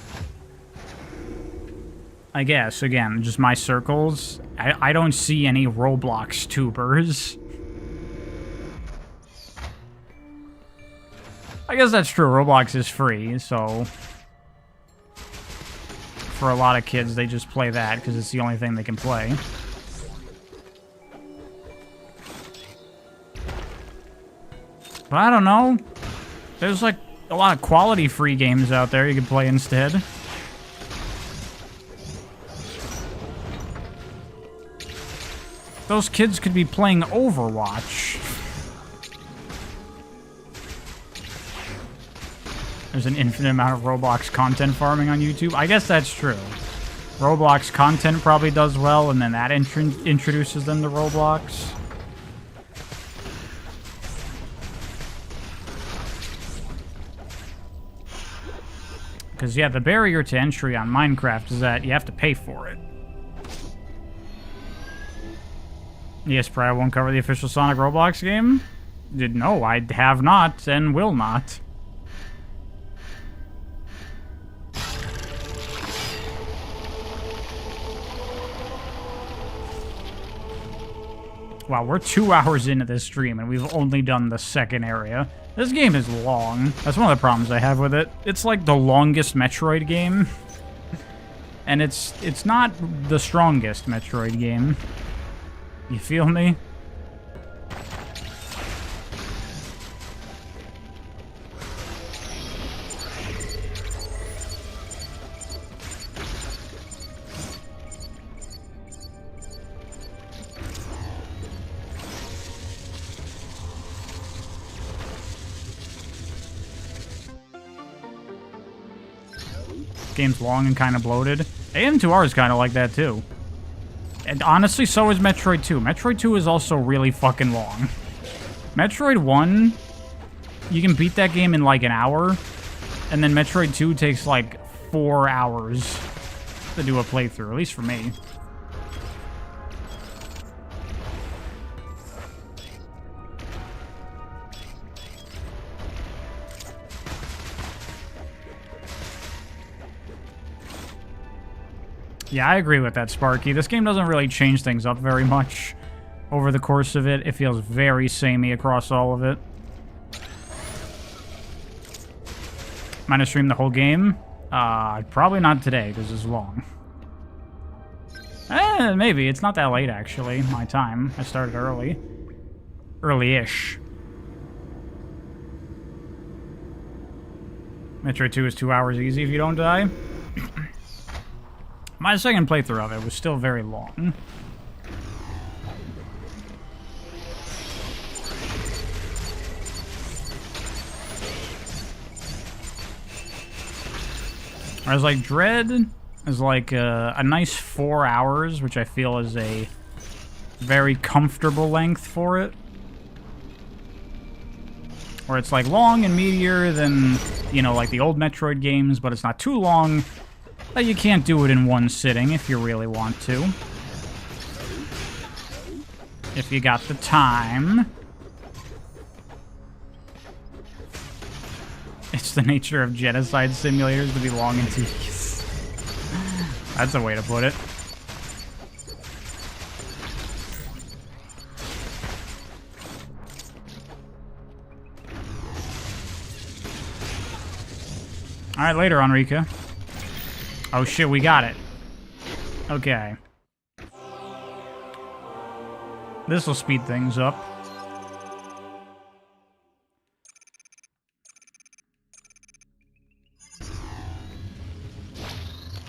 I guess, again, just my circles. I don't see any Roblox tubers. I guess that's true. Roblox is free, so for a lot of kids, they just play that because it's the only thing they can play. But I don't know. There's like a lot of quality free games out there you can play instead. Those kids could be playing Overwatch. There's an infinite amount of Roblox content farming on YouTube. I guess that's true. Roblox content probably does well, and then that introduces them to Roblox. Because, yeah, the barrier to entry on Minecraft is that you have to pay for it. Yes, probably won't cover the official Sonic Roblox game. No, I have not and will not. Wow, we're 2 hours into this stream and we've only done the second area. This game is long. That's one of the problems I have with it. It's like the longest Metroid game. And it's not the strongest Metroid game. You feel me? game's long and kind of bloated. A-eion 2R is kind of like that, too. And honestly, so is Metroid 2. Metroid 2 is also really fucking long. Metroid 1, you can beat that game in like an hour, and then Metroid 2 takes like 4 hours to do a playthrough, at least for me. Yeah, I agree with that, Sparky. This game doesn't really change things up very much over the course of it. It feels very samey across all of it. Am I gonna stream the whole game? Probably not today, because it's long. Maybe. It's not that late, actually, my time. I started early. Early-ish. Metroid 2 is 2 hours easy if you don't die. My second playthrough of it was still very long. I was like, Dread is like a nice 4 hours, which I feel is a very comfortable length for it. Where it's like long and meatier than, you know, like the old Metroid games, but it's not too long. But you can't do it in one sitting if you really want to. If you got the time. It's the nature of genocide simulators to be long and tedious. That's a way to put it. Alright, later, Enrica. Oh shit, we got it. Okay. This will speed things up.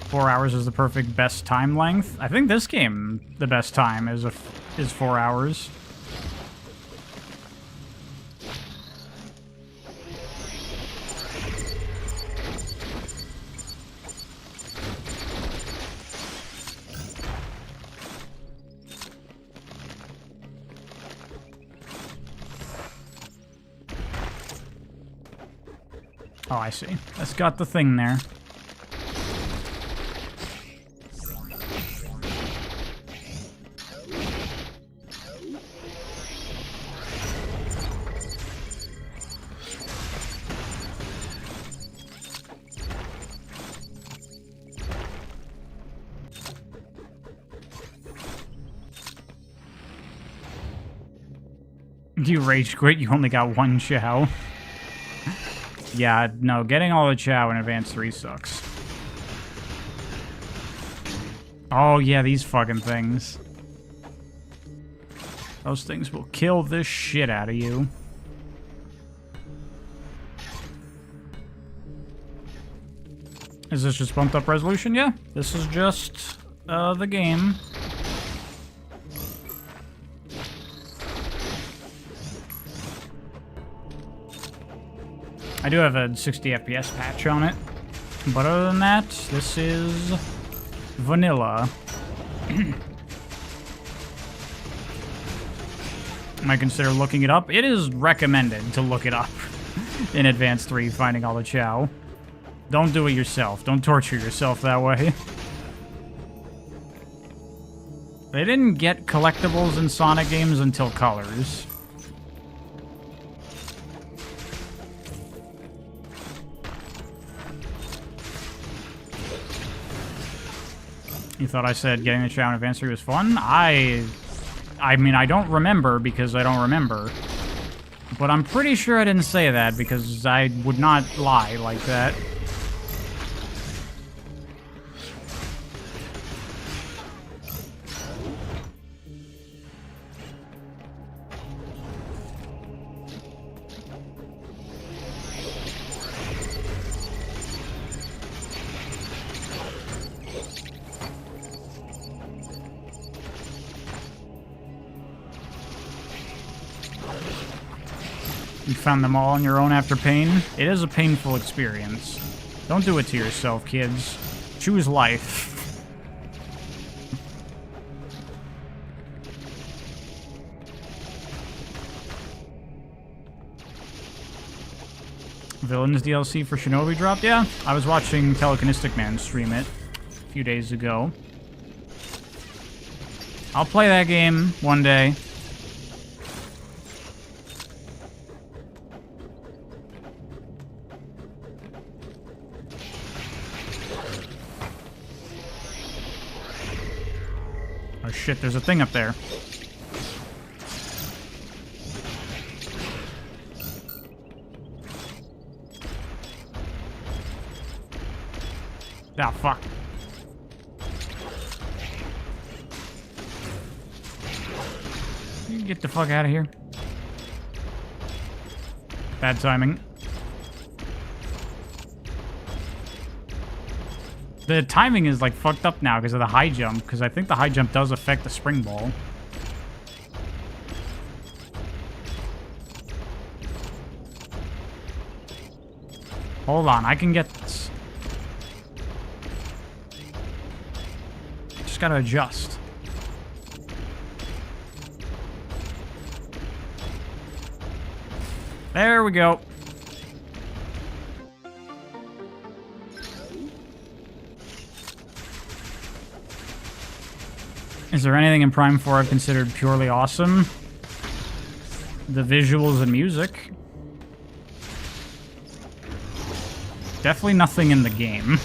Four hours is the perfect best time length. I think this game, the best time is 4 hours. Oh, I see. That's got the thing there. You rage quit, you only got one chow. Yeah, no, getting all the chow in Advance 3 sucks. Oh, yeah, these fucking things. Those things will kill the shit out of you. Is this just bumped up resolution? Yeah, this is just the game. I do have a 60 FPS patch on it, but other than that, this is vanilla. Might consider looking it up. It is recommended to look it up in Advance 3, finding all the chow. Don't do it yourself. Don't torture yourself that way. They didn't get collectibles in Sonic games until Colors. You thought I said getting the chow in Advance 3 was fun? I mean, I don't remember because I don't remember. But I'm pretty sure I didn't say that because I would not lie like that. You found them all on your own after pain? It is a painful experience. Don't do it to yourself, kids. Choose life. Villains DLC for Shinobi dropped? Yeah, I was watching Telekinestic Man stream it a few days ago. I'll play that game one day. Oh shit, there's a thing up there. Ah, fuck. You get the fuck out of here. Bad timing. The timing is like fucked up now because of the high jump, because I think the high jump does affect the spring ball. Hold on, I can get this. Just gotta adjust. There we go. Is there anything in Prime 4 I've considered purely awesome? The visuals and music. Definitely nothing in the game.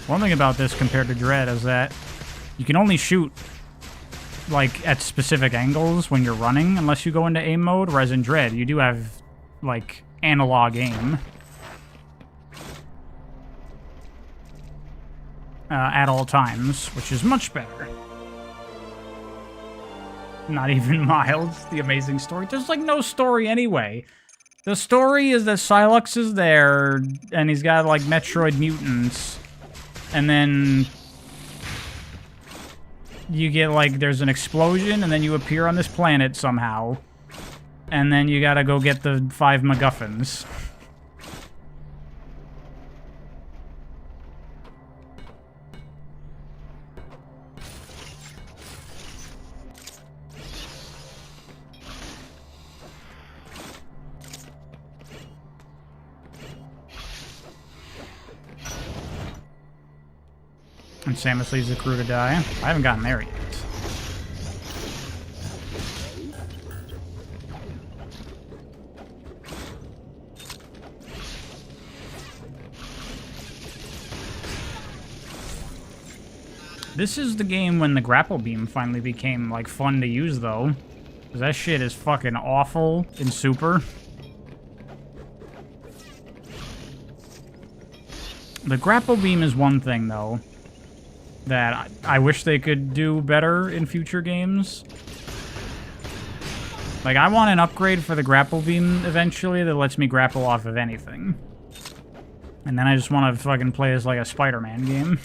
One thing about this compared to Dread is that you can only shoot like at specific angles when you're running unless you go into aim mode, whereas in Dread you do have like analog aim at all times, which is much better. Not even Miles, the amazing story. There's like no story anyway. The story is that Sylux is there and he's got like Metroid mutants, and then you get like there's an explosion and then you appear on this planet somehow, and then you gotta go get the 5 MacGuffins. And Samus leaves the crew to die. I haven't gotten there yet. This is the game when the grapple beam finally became, like, fun to use, though. Because that shit is fucking awful in Super. The grapple beam is one thing, though, that I wish they could do better in future games. Like, I want an upgrade for the grapple beam eventually that lets me grapple off of anything. And then I just want to fucking play as, like, a Spider-Man game.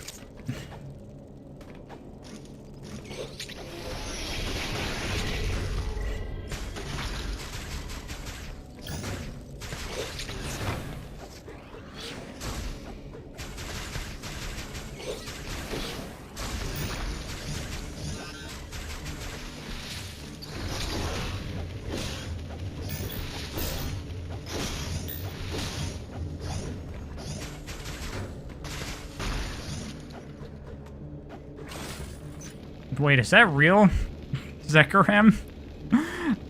Wait, is that real? Zekrom?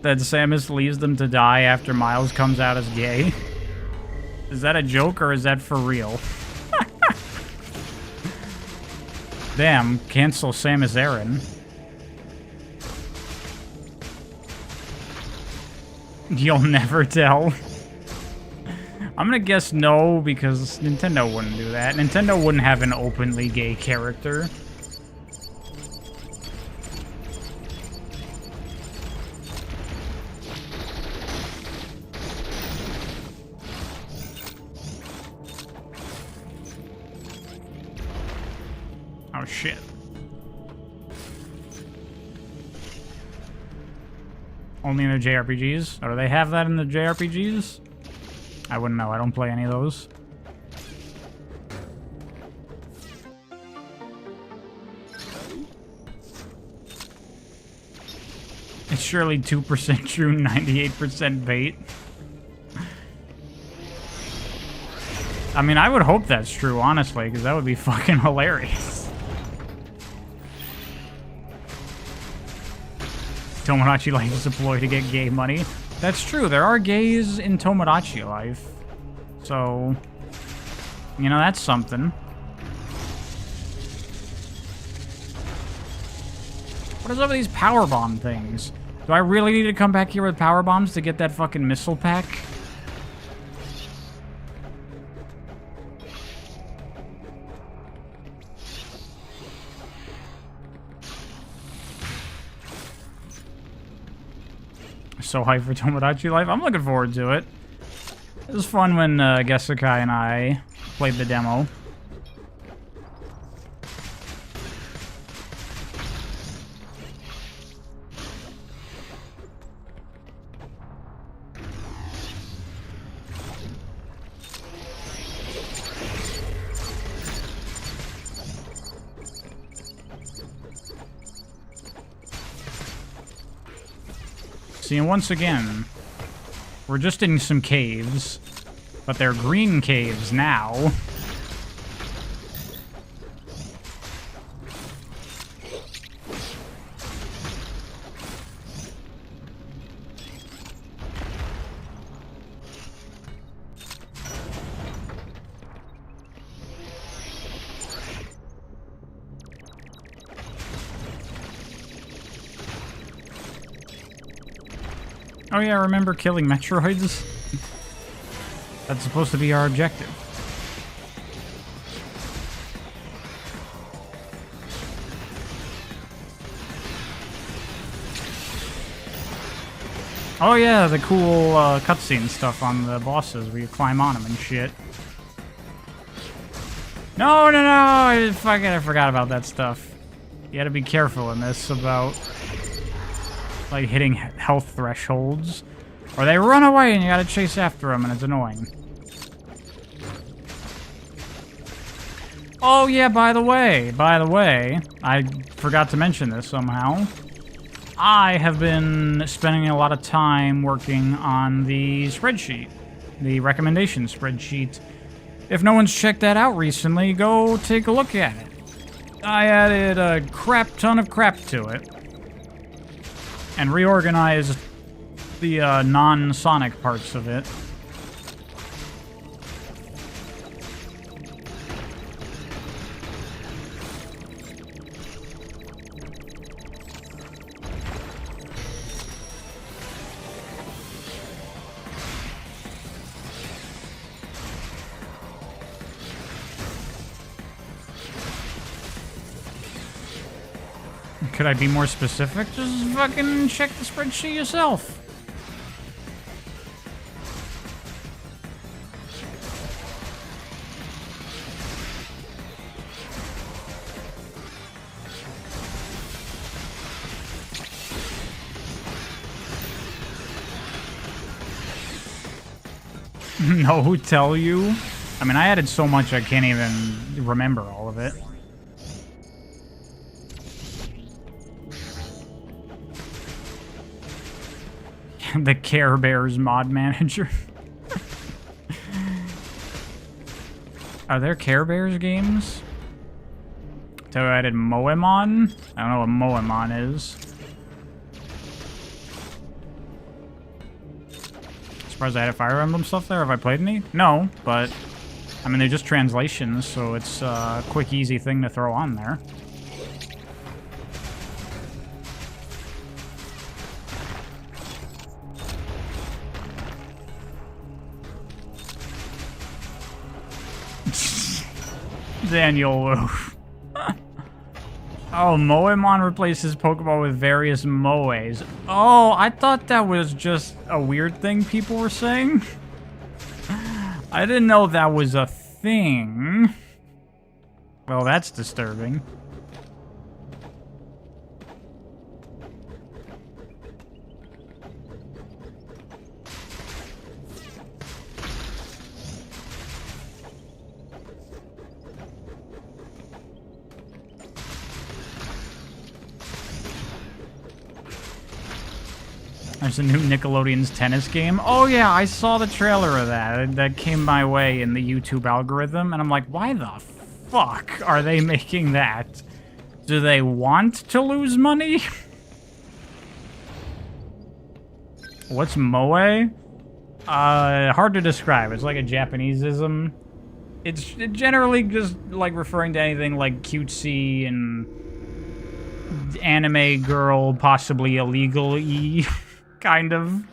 That Samus leaves them to die after Miles comes out as gay? Is that a joke or is that for real? Damn, cancel Samus Aran. You'll never tell. I'm gonna guess no, because Nintendo wouldn't do that. Nintendo wouldn't have an openly gay character. Only in the JRPGs? Or do they have that in the JRPGs? I wouldn't know. I don't play any of those. It's surely 2% true, 98% bait. I mean, I would hope that's true, honestly, because that would be fucking hilarious. Tomodachi Life is a ploy to get gay money. That's true, there are gays in Tomodachi Life. So, you know, that's something. What is up with these powerbomb things? Do I really need to come back here with power bombs to get that fucking missile pack? So hyped for Tomodachi Life. I'm looking forward to it. It was fun when Gesukai and I played the demo. See, and once again, we're just in some caves, but they're green caves now. Oh yeah, I remember killing Metroids. That's supposed to be our objective. Oh yeah, the cool cutscene stuff on the bosses where you climb on them and shit. No, I forgot about that stuff. You gotta be careful in this about like hitting health thresholds, or they run away and you gotta chase after them and it's annoying. Oh yeah, by the way, I forgot to mention this somehow. I have been spending a lot of time working on the spreadsheet, the recommendation spreadsheet. If no one's checked that out recently, go take a look at it. I added a crap ton of crap to it and reorganized the non-Sonic parts of it. Could I be more specific? Just fucking check the spreadsheet yourself. No, who tell you? I mean, I added so much I can't even remember all of it. The Care Bears mod manager. Are there Care Bears games? So I added Moemon? I don't know what Moemon is. Surprised I had a Fire Emblem stuff there. Have I played any? No, but I mean, they're just translations, so it's a quick, easy thing to throw on there. Daniel Wolf. Oh, Moemon replaces Pokemon with various Moes. Oh, I thought that was just a weird thing people were saying. I didn't know that was a thing. Well, that's disturbing. There's a new Nickelodeon's tennis game. Oh yeah, I saw the trailer of that. That came my way in the YouTube algorithm, and I'm like, why the fuck are they making that? Do they want to lose money? What's moe? Hard to describe. It's like a Japaneseism. It's generally just like referring to anything like cutesy and anime girl, possibly illegal-y, kind of.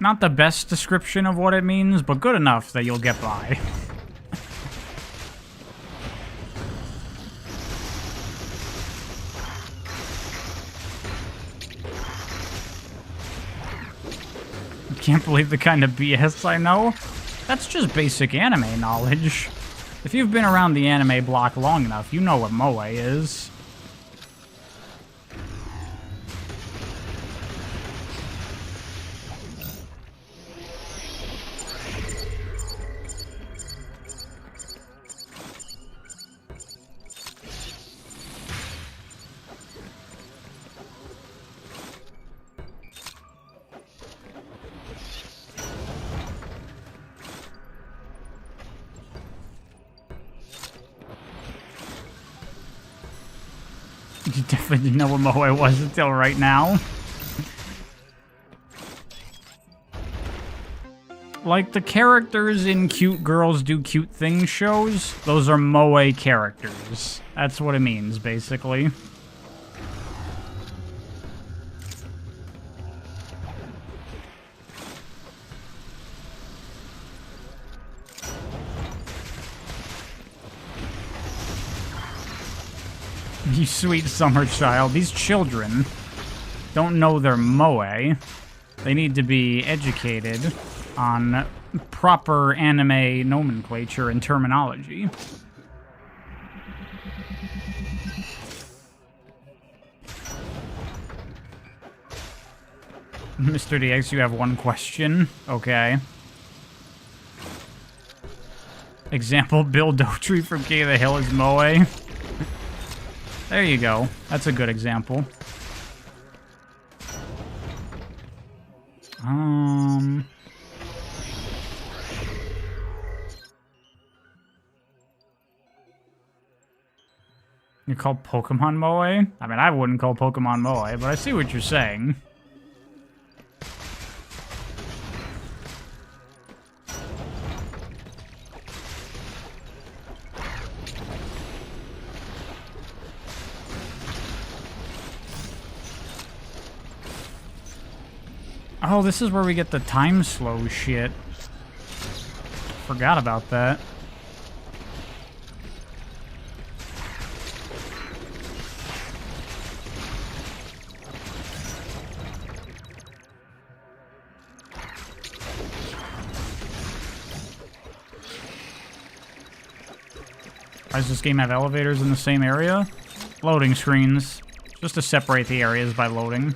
Not the best description of what it means, but good enough that you'll get by. Can't believe the kind of BS I know. That's just basic anime knowledge. If you've been around the anime block long enough, you know what moe is. You definitely didn't know what moe was until right now. Like the characters in Cute Girls Do Cute Things shows, those are moe characters. That's what it means, basically. You sweet summer child. These children don't know their moe. They need to be educated on proper anime nomenclature and terminology. Mr. DX, you have one question. Okay. Example, Bill Dotree from King of the Hill is moe. There you go. That's a good example. You call Pokemon moe? I mean, I wouldn't call Pokemon moe, but I see what you're saying. Oh, this is where we get the time slow shit. Forgot about that. Why does this game have elevators in the same area? Loading screens. Just to separate the areas by loading.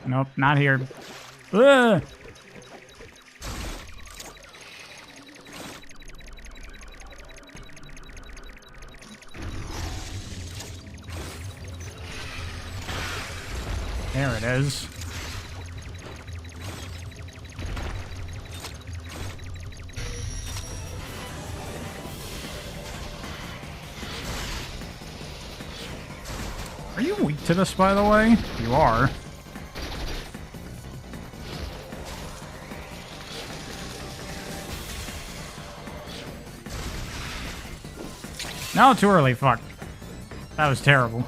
Nope, not here. Ugh! There it is. Are you weak to this, by the way? You are. No, too early. Fuck. That was terrible.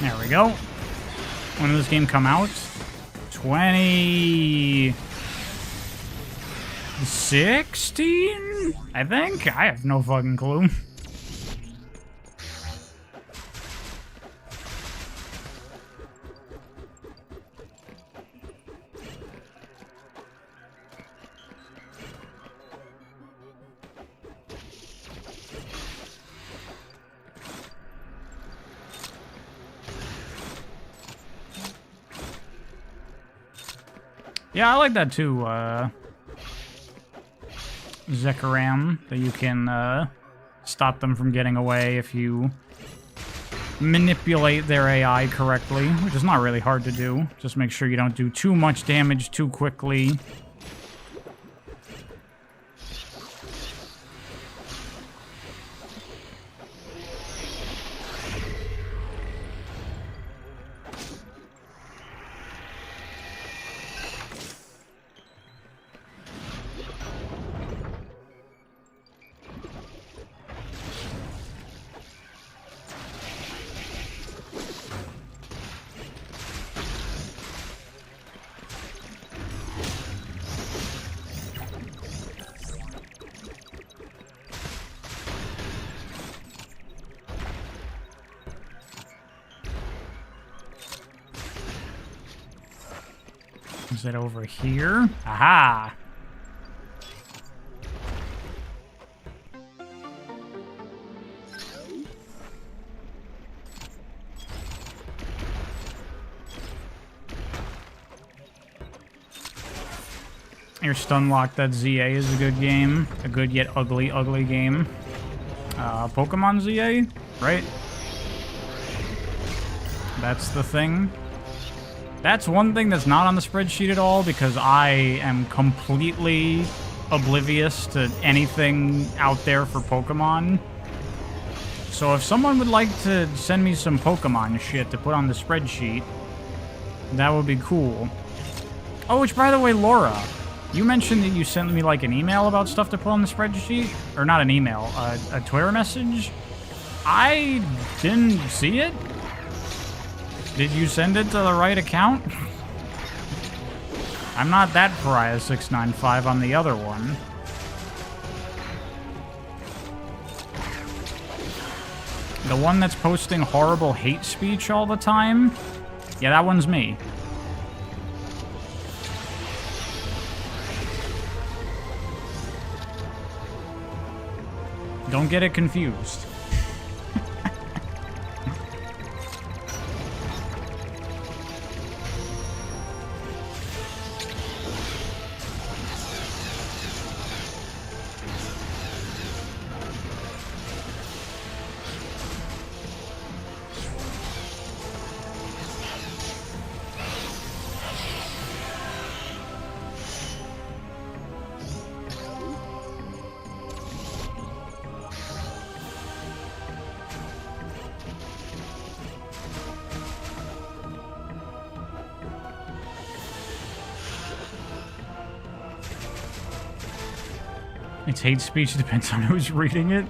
There we go. When did this game come out? 2016? I think? I have no fucking clue. Yeah, I like that too, Zekaram, that you can stop them from getting away if you manipulate their AI correctly, which is not really hard to do. Just make sure you don't do too much damage too quickly. Is it over here? Aha! You're stun locked. That ZA is a good game. A good yet ugly, ugly game. Pokemon ZA, right? That's the thing. That's one thing that's not on the spreadsheet at all, because I am completely oblivious to anything out there for Pokemon. So if someone would like to send me some Pokemon shit to put on the spreadsheet, that would be cool. Oh, which, by the way, Laura, you mentioned that you sent me, like, an email about stuff to put on the spreadsheet? Or not an email, a Twitter message? I didn't see it. Did you send it to the right account? I'm not that Pariah695 on the other one. The one that's posting horrible hate speech all the time? Yeah, that one's me. Don't get it confused. It's hate speech, depends on who's reading it.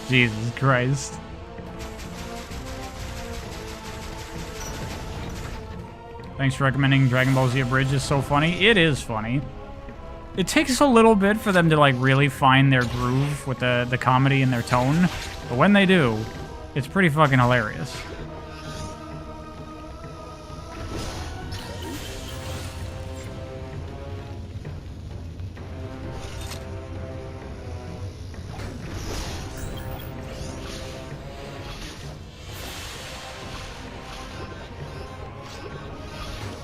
Jesus Christ. Thanks for recommending Dragon Ball Z Abridged. Is so funny. It is funny. It takes a little bit for them to, like, really find their groove with the comedy and their tone. But when they do, it's pretty fucking hilarious.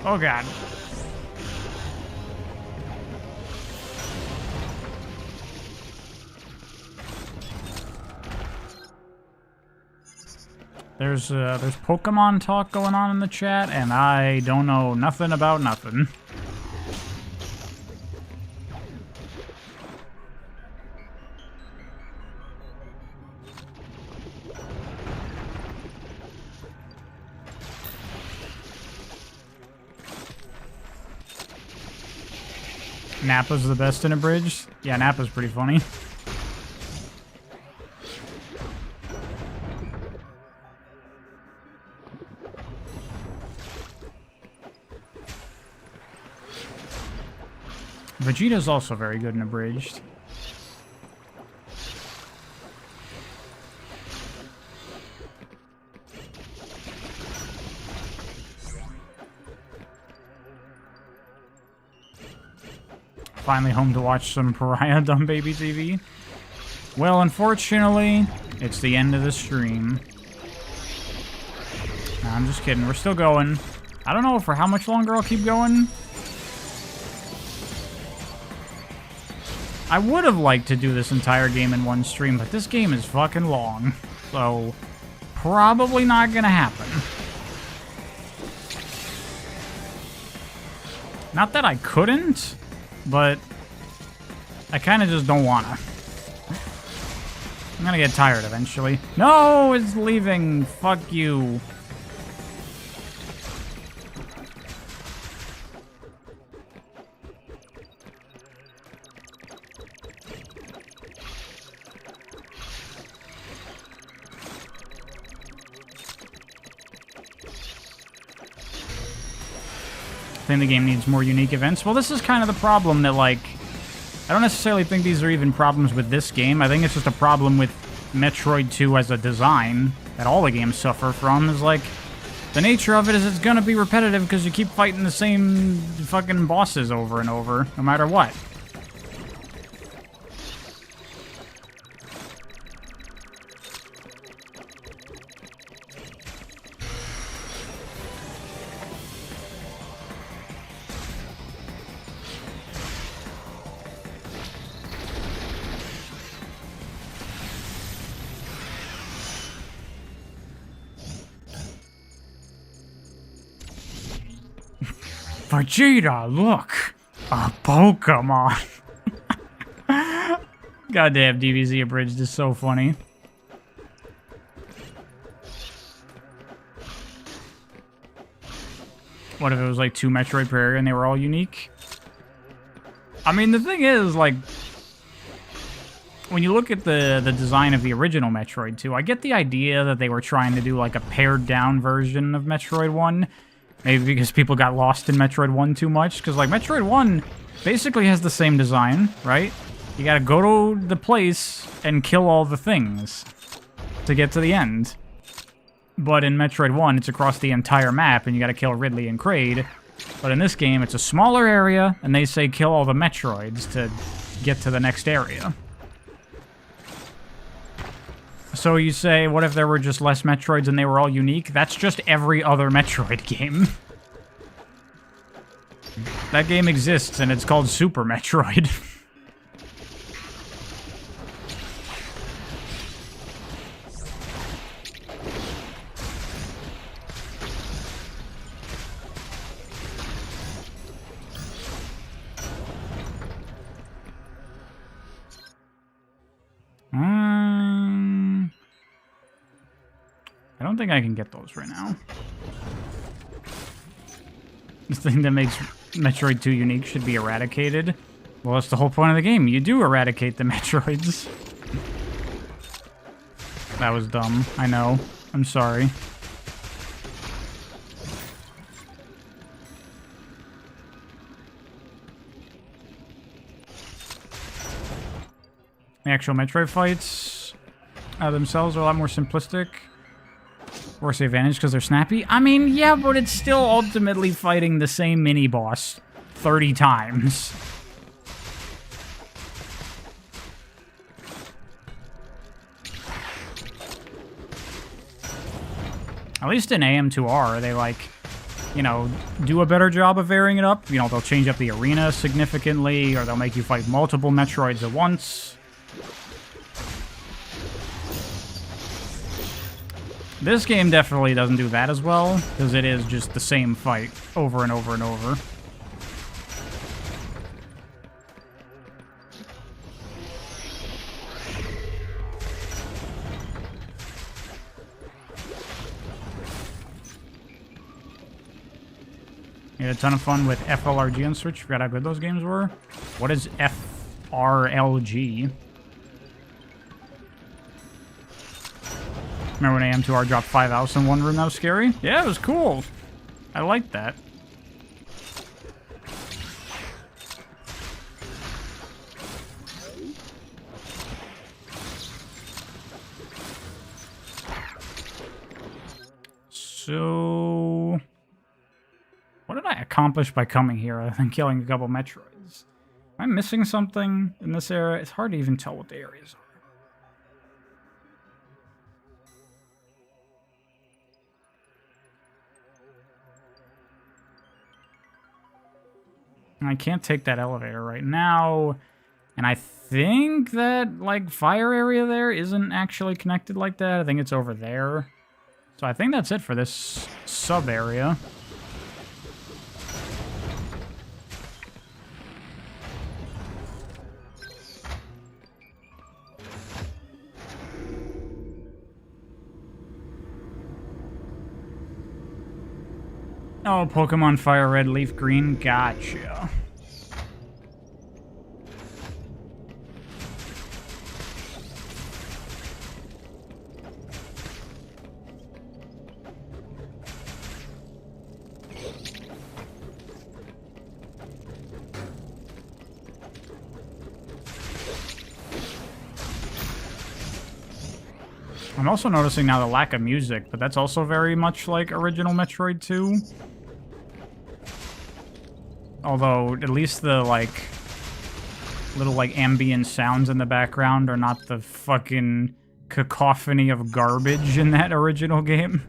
Oh god. There's Pokemon talk going on in the chat, and I don't know nothing about nothing. Nappa's the best in Abridged? Yeah, Nappa's pretty funny. Vegeta's also very good in Abridged. Finally home to watch some Pariah Dumb Baby TV. Well, unfortunately, it's the end of the stream. Nah, I'm just kidding. We're still going. I don't know for how much longer I'll keep going. I would have liked to do this entire game in one stream, but this game is fucking long. So, probably not gonna happen. Not that I couldn't, but I kind of just don't wanna. I'm gonna get tired eventually. No, it's leaving. Fuck you. I think the game needs more unique events. Well, this is kind of the problem that, like, I don't necessarily think these are even problems with this game. I think it's just a problem with Metroid 2 as a design that all the games suffer from. Is like, the nature of it is it's gonna be repetitive because you keep fighting the same fucking bosses over and over, no matter what. Vegeta, look! A Pokemon! Goddamn, DBZ Abridged is so funny. What if it was like 2 Metroid per area and they were all unique? I mean, the thing is, like, when you look at the design of the original Metroid 2, I get the idea that they were trying to do like a pared down version of Metroid 1. Maybe because people got lost in Metroid 1 too much. Because, like, Metroid 1 basically has the same design, right? You gotta go to the place and kill all the things to get to the end. But in Metroid 1, it's across the entire map, and you gotta kill Ridley and Kraid. But in this game, it's a smaller area, and they say kill all the Metroids to get to the next area. So you say, what if there were just less Metroids and they were all unique? That's just every other Metroid game. That game exists, and it's called Super Metroid. I don't think I can get those right now. The thing that makes Metroid 2 unique should be eradicated. Well, that's the whole point of the game. You do eradicate the Metroids. That was dumb. I know. I'm sorry. The actual Metroid fights themselves are a lot more simplistic. Worse the advantage because they're snappy. I mean, yeah, but it's still ultimately fighting the same mini-boss 30 times. At least in AM2R, they, like, you know, do a better job of varying it up. You know, they'll change up the arena significantly, or they'll make you fight multiple Metroids at once. This game definitely doesn't do that as well, because it is just the same fight over and over and over. You had a ton of fun with FLRG on Switch. Forgot how good those games were. What is FRLG? Remember when AM2R dropped 5 house in one room? That was scary? Yeah, it was cool. I liked that. So, what did I accomplish by coming here other than killing a couple Metroids? Am I missing something in this area? It's hard to even tell what the areas are. I can't take that elevator right now. And I think that, like, fire area there isn't actually connected like that. I think it's over there. So I think that's it for this sub-area. Oh, Pokemon Fire Red, Leaf Green. Gotcha. I'm also noticing now the lack of music, but that's also very much like original Metroid 2. Although, at least the, like, little, like, ambient sounds in the background are not the fucking cacophony of garbage in that original game.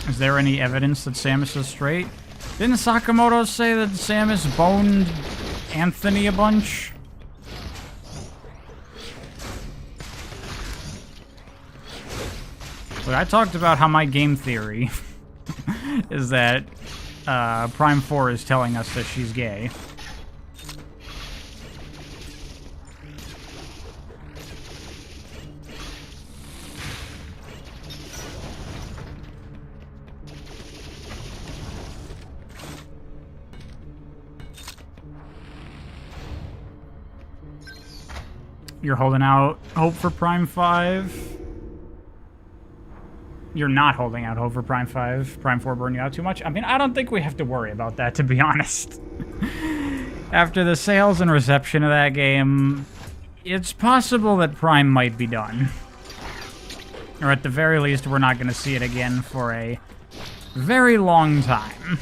Is there any evidence that Samus is straight? Didn't Sakamoto say that Samus boned Anthony a bunch? Look, I talked about how my game theory is that Prime 4 is telling us that she's gay. You're holding out hope for Prime 5? You're not holding out hope for Prime 5. Prime 4 burned you out too much? I mean, I don't think we have to worry about that, to be honest. After the sales and reception of that game, it's possible that Prime might be done. Or at the very least, we're not going to see it again for a very long time.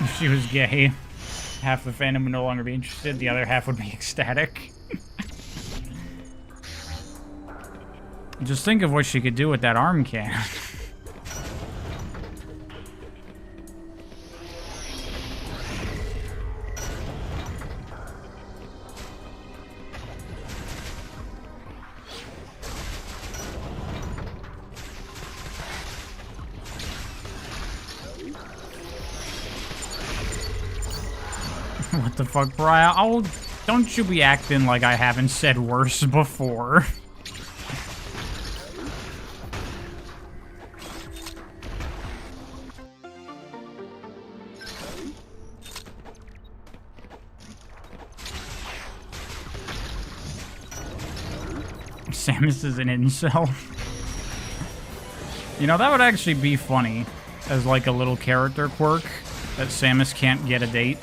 If she was gay, half the fandom would no longer be interested, the other half would be ecstatic. Just think of what she could do with that arm cannon. What the fuck, Brian? Oh, don't you be acting like I haven't said worse before. Samus is an incel. You know, that would actually be funny as like a little character quirk, that Samus can't get a date.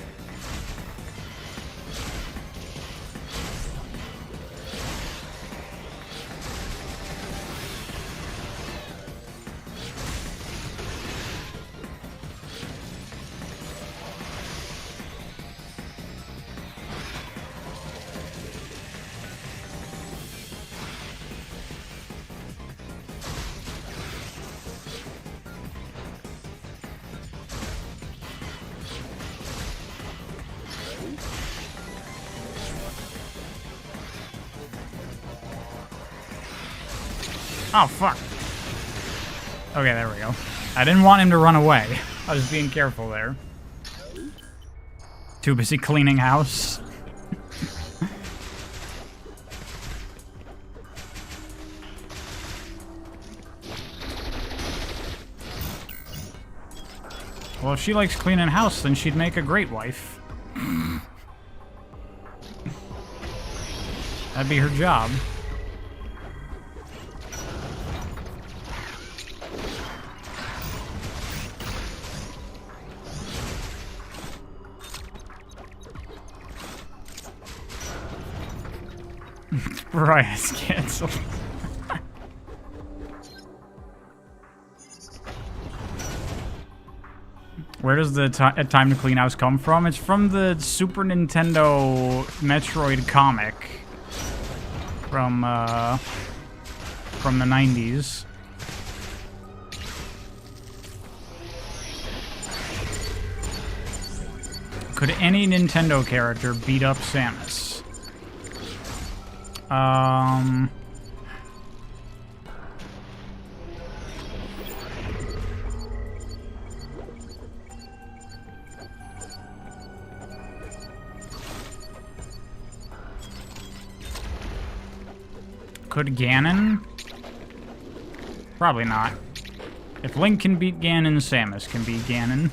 Oh, fuck. Okay, there we go. I didn't want him to run away. I was being careful there. Too busy cleaning house. Well, if she likes cleaning house, then she'd make a great wife. That'd be her job. Right, it's canceled. Where does the time to clean house come from? It's from the Super Nintendo Metroid comic from the 90s. Could any Nintendo character beat up Samus? Could Ganon? Probably not. If Link can beat Ganon, Samus can beat Ganon.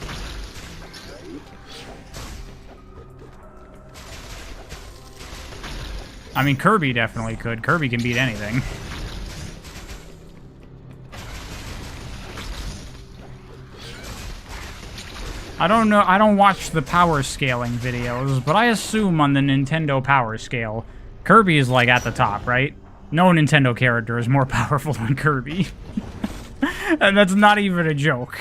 I mean, Kirby definitely could. Kirby can beat anything. I don't know. I don't watch the power scaling videos, but I assume on the Nintendo power scale, Kirby is like at the top, right? No Nintendo character is more powerful than Kirby. And that's not even a joke.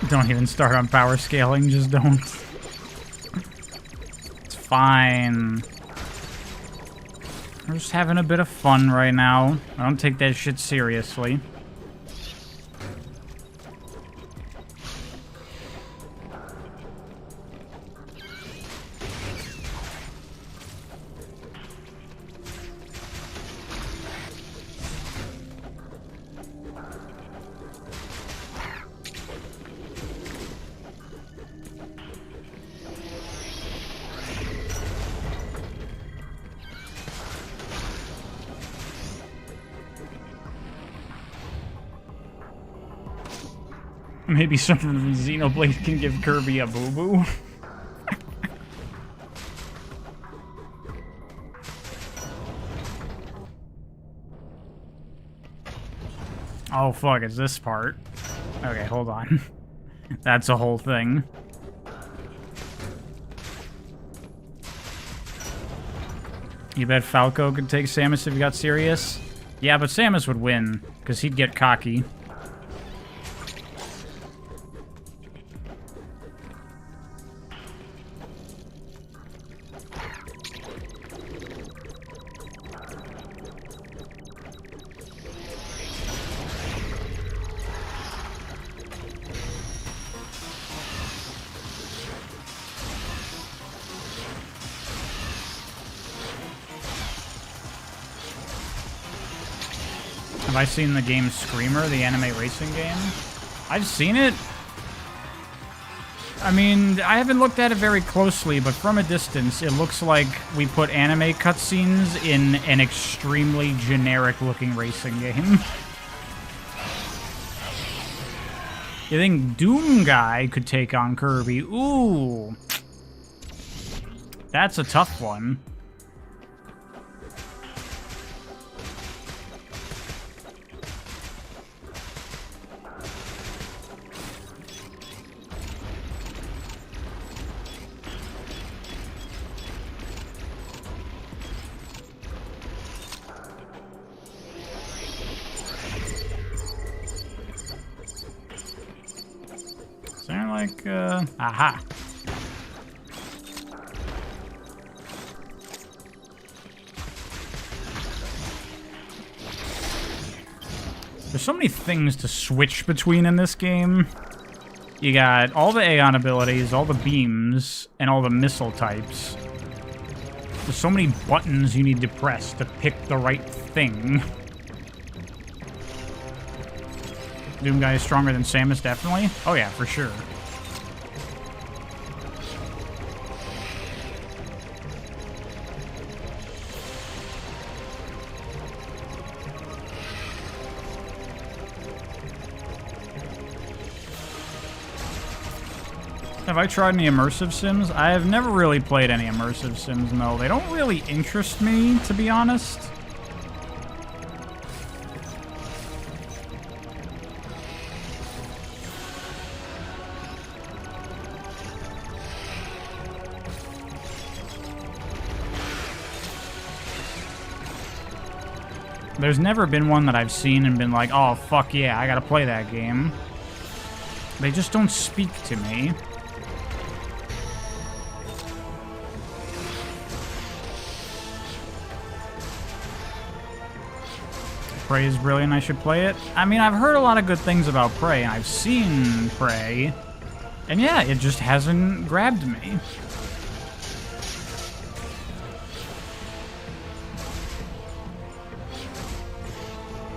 Don't even start on power scaling, just don't. It's fine. We're just having a bit of fun right now. I don't take that shit seriously. Maybe something from Xenoblade can give Kirby a boo-boo. Oh, fuck, it's this part. Okay, hold on. That's a whole thing. You bet Falco could take Samus if he got serious? Yeah, but Samus would win, because he'd get cocky. Have I seen the game Screamer, the anime racing game? I've seen it. I mean, I haven't looked at it very closely, but from a distance, it looks like we put anime cutscenes in an extremely generic-looking racing game. You think Doom Guy could take on Kirby? Ooh. That's a tough one. Aha. There's so many things to switch between in this game. You got all the A-eion abilities, all the beams, and all the missile types. There's so many buttons you need to press to pick the right thing. Doom guy is stronger than Samus, definitely. Oh yeah, for sure. Have I tried any immersive sims? I have never really played any immersive sims, no. They don't really interest me, to be honest. There's never been one that I've seen and been like, oh, fuck yeah, I gotta play that game. They just don't speak to me. Prey is brilliant, I should play it. I mean, I've heard a lot of good things about Prey, and I've seen Prey, and yeah, it just hasn't grabbed me.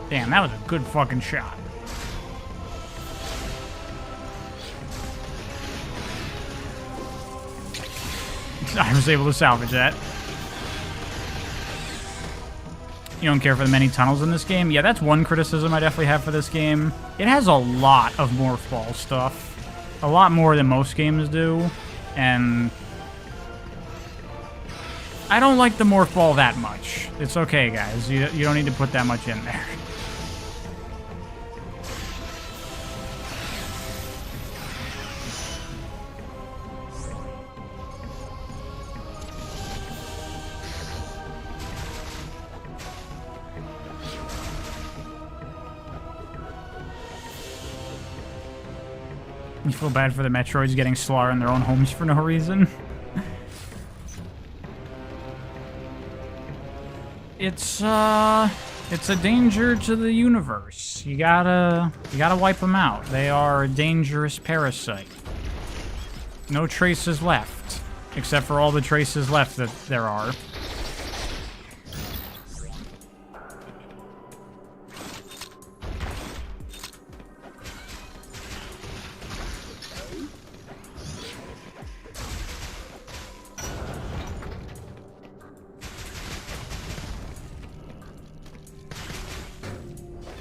Damn, that was a good fucking shot. I was able to salvage that. You don't care for the many tunnels in this game? Yeah, that's one criticism I definitely have for this game. It has a lot of morph ball stuff. A lot more than most games do. And I don't like the morph ball that much. It's okay, guys. You don't need to put that much in there. You feel bad for the Metroids getting slaughtered in their own homes for no reason. It's a danger to the universe. You gotta wipe them out. They are a dangerous parasite. No traces left, except for all the traces left that there are.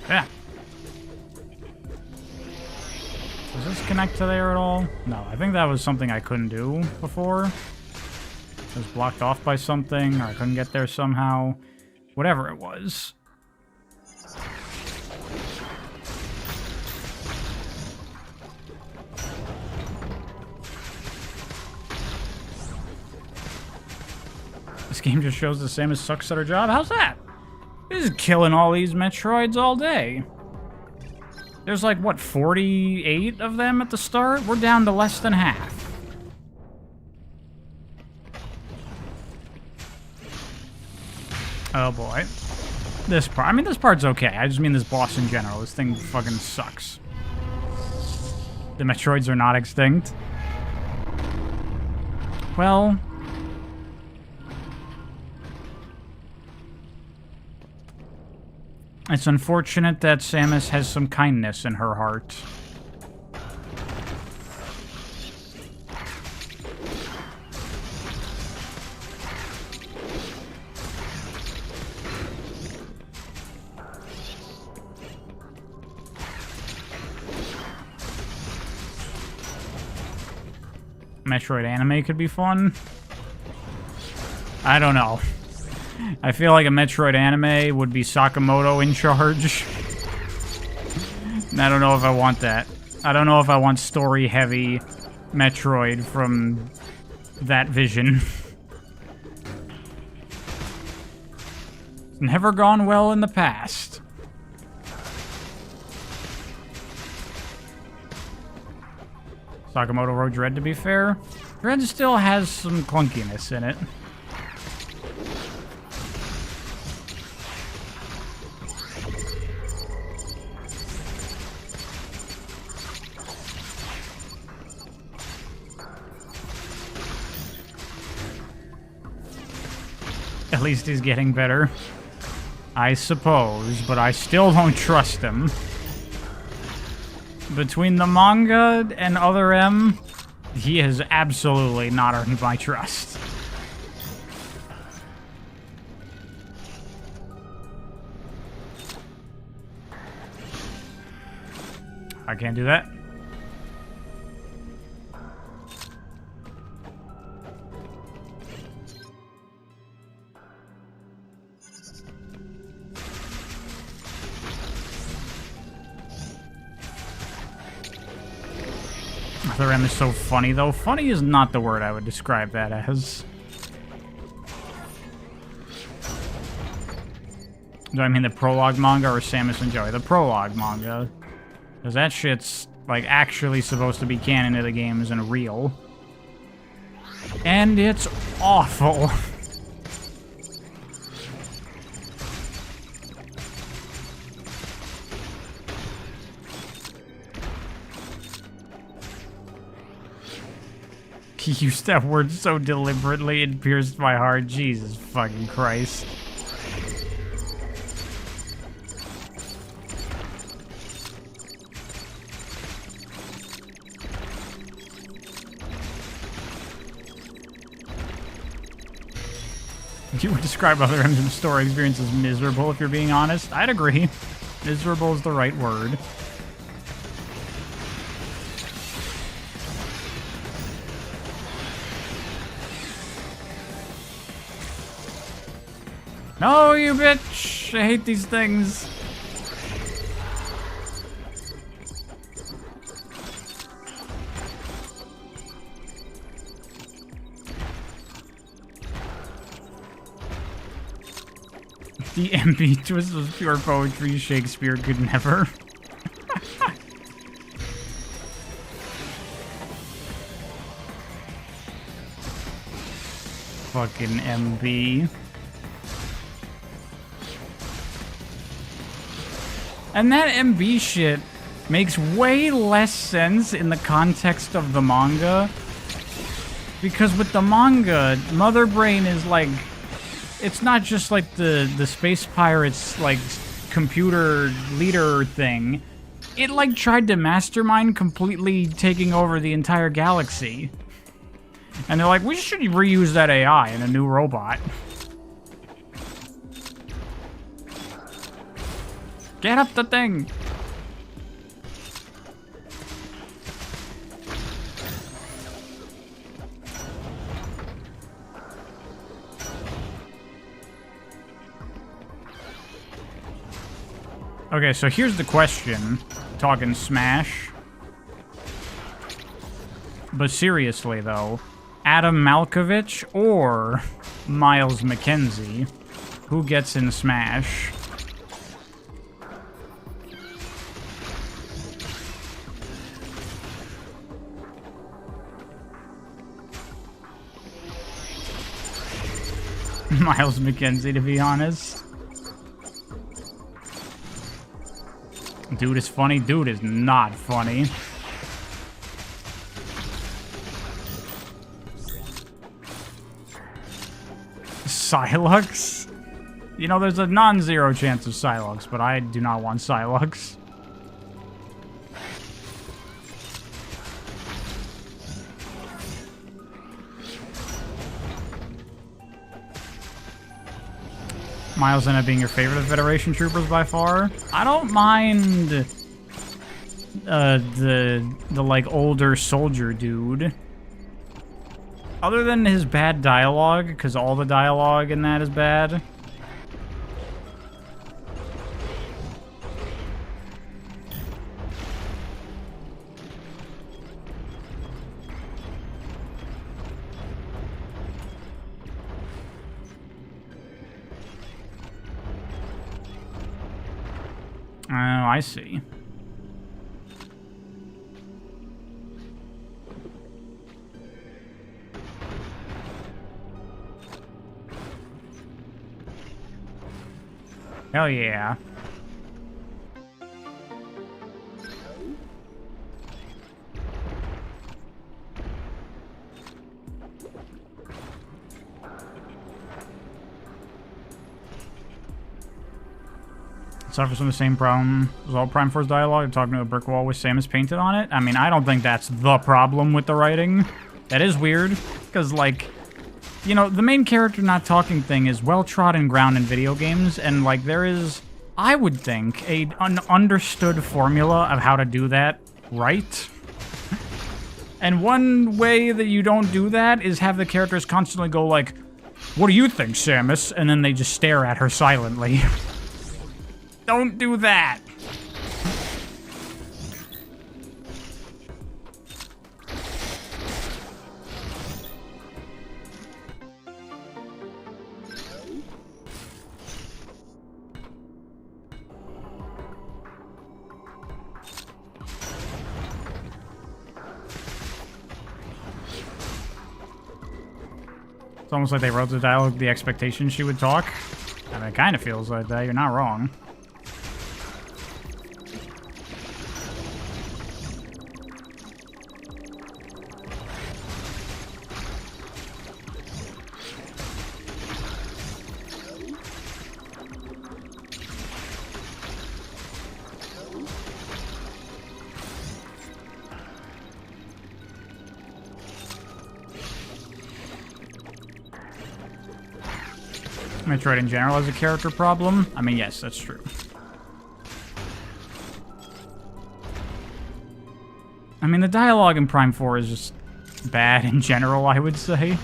Yeah. Does this connect to there at all? No, I think that was something I couldn't do before. It was blocked off by something, or I couldn't get there somehow. Whatever it was. This game just shows that Samus sucks at her job? How's that? This is killing all these Metroids all day. There's like, what, 48 of them at the start? We're down to less than half. Oh boy. This part, I mean, this part's okay. I just mean this boss in general. This thing fucking sucks. The Metroids are not extinct. Well... it's unfortunate that Samus has some kindness in her heart. Metroid anime could be fun. I don't know. I feel like a Metroid anime would be Sakamoto in charge. And I don't know if I want that. I don't know if I want story-heavy Metroid from that vision. It's never gone well in the past. Sakamoto wrote Dread, to be fair. Dread still has some clunkiness in it. At least he's getting better. I suppose, but I still don't trust him. Between the manga and Other M, he has absolutely not earned my trust. I can't do that. Other M is so funny, though. Funny is not the word I would describe that as. Do I mean the prologue manga or Samus and Joey? The prologue manga. Because that shit's, like, actually supposed to be canon of the games and real. And it's awful. He used that word so deliberately, it pierced my heart. Jesus fucking Christ. You would describe Other M's story experience as miserable, if you're being honest. I'd agree. Miserable is the right word. No, you bitch! I hate these things. The MB twist was pure poetry. Shakespeare could never. Fucking MB. And that MB shit makes way less sense in the context of the manga. Because with the manga, Mother Brain is like... It's not just like the Space Pirates, like, computer leader thing. It, like, tried to mastermind completely taking over the entire galaxy. And they're like, we should reuse that AI in a new robot. Get up the thing! Okay, so here's the question. Talking Smash. But seriously, though. Adam Malkovich or Miles McKenzie? Who gets in Smash? Miles McKenzie, to be honest. Dude is funny. Dude is not funny. Psylux? You know, there's a non-zero chance of Psylux, but I do not want Psylux. Miles ended up being your favorite of Federation Troopers by far. I don't mind the like older soldier dude. Other than his bad dialogue, because all the dialogue in that is bad. Oh, I see. Hell yeah. suffers from the same problem as all Prime 4's dialogue, talking to a brick wall with Samus painted on it. I mean, I don't think that's the problem with the writing. That is weird, because, like, you know, the main character not talking thing is well-trodden ground in video games, and, like, there is, I would think, an understood formula of how to do that right. And one way that you don't do that is have the characters constantly go, like, "What do you think, Samus?" And then they just stare at her silently. Don't do that. It's almost like they wrote the dialogue with the expectation she would talk. I mean, it kind of feels like that. You're not wrong. Metroid in general has a character problem. I mean, yes, that's true. I mean, the dialogue in Prime 4 is just bad in general, I would say.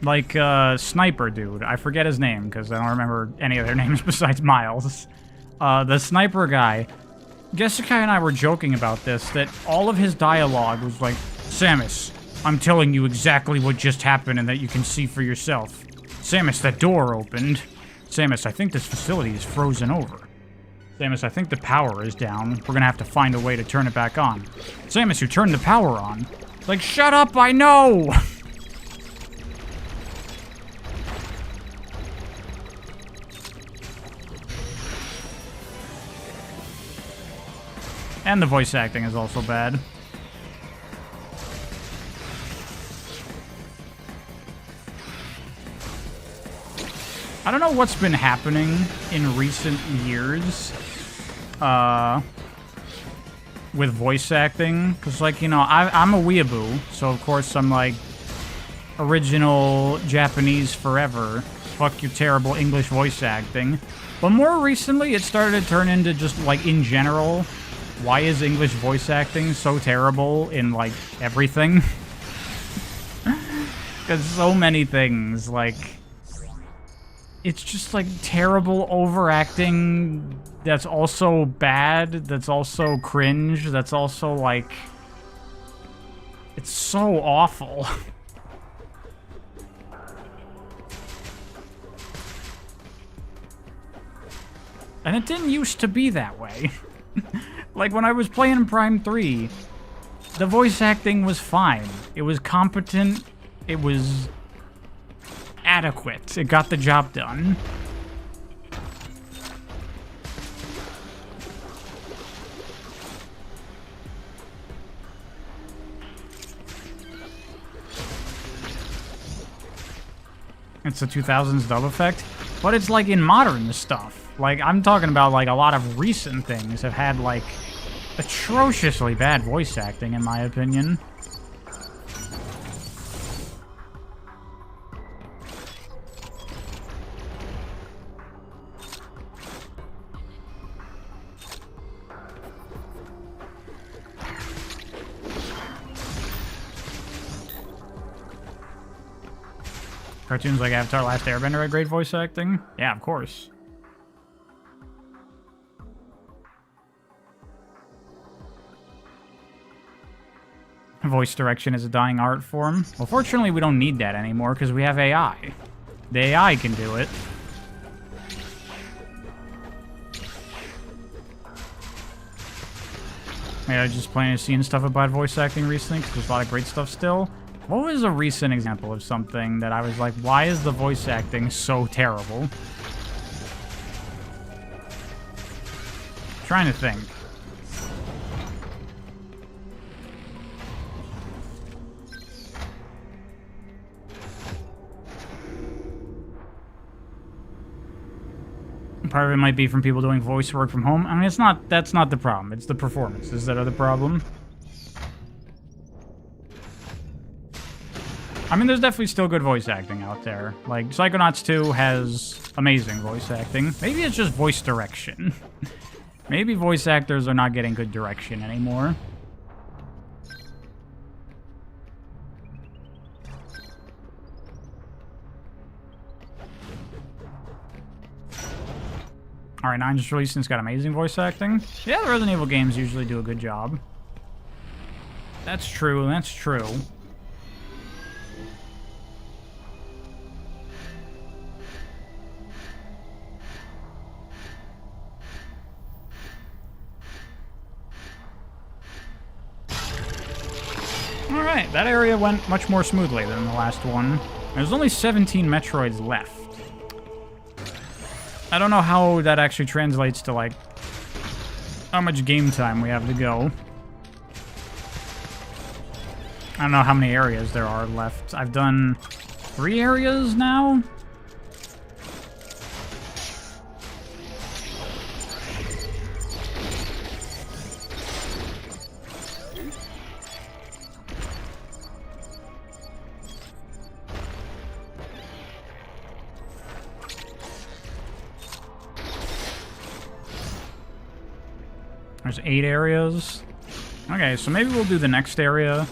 Like, Sniper dude. I forget his name, because I don't remember any of their names besides Miles. The Sniper guy. Jessica and I were joking about this, that all of his dialogue was like, "Samus, I'm telling you exactly what just happened and that you can see for yourself. Samus, that door opened. Samus, I think this facility is frozen over. Samus, I think the power is down. We're gonna have to find a way to turn it back on. Samus, you turned the power on." Like, shut up, I know! And the voice acting is also bad. I don't know what's been happening in recent years with voice acting. Because, like, you know, I'm a weeaboo, so of course I'm like, original Japanese forever. Fuck your terrible English voice acting. But more recently, it started to turn into just, like, in general, why is English voice acting so terrible in, like, everything? Because so many things, like, it's just, like, terrible overacting that's also bad, that's also cringe, that's also, like, it's so awful. And it didn't used to be that way. Like, when I was playing Prime 3, the voice acting was fine. It was competent. It was adequate. It got the job done. It's the 2000s dub effect, but it's like in modern stuff. Like, I'm talking about, like, a lot of recent things have had, like, atrociously bad voice acting, in my opinion. Cartoons like Avatar: Last Airbender had great voice acting? Yeah, of course. Voice direction is a dying art form. Well, fortunately, we don't need that anymore because we have AI. The AI can do it. Yeah, I was just planning to see stuff about voice acting recently because there's a lot of great stuff still. What was a recent example of something that I was like, why is the voice acting so terrible? Trying to think. Part of it might be from people doing voice work from home. I mean, it's not. That's not the problem. It's the performances that are the problem. I mean, there's definitely still good voice acting out there. Like, Psychonauts 2 has amazing voice acting. Maybe it's just voice direction. Maybe voice actors are not getting good direction anymore. Alright, 9 just released and it's got amazing voice acting. Yeah, the Resident Evil games usually do a good job. That's true, that's true. Alright, that area went much more smoothly than the last one. There's only 17 Metroids left. I don't know how that actually translates to, like, how much game time we have to go. I don't know how many areas there are left. I've done 3 areas now? There's 8 areas. Okay, so maybe we'll do the next area.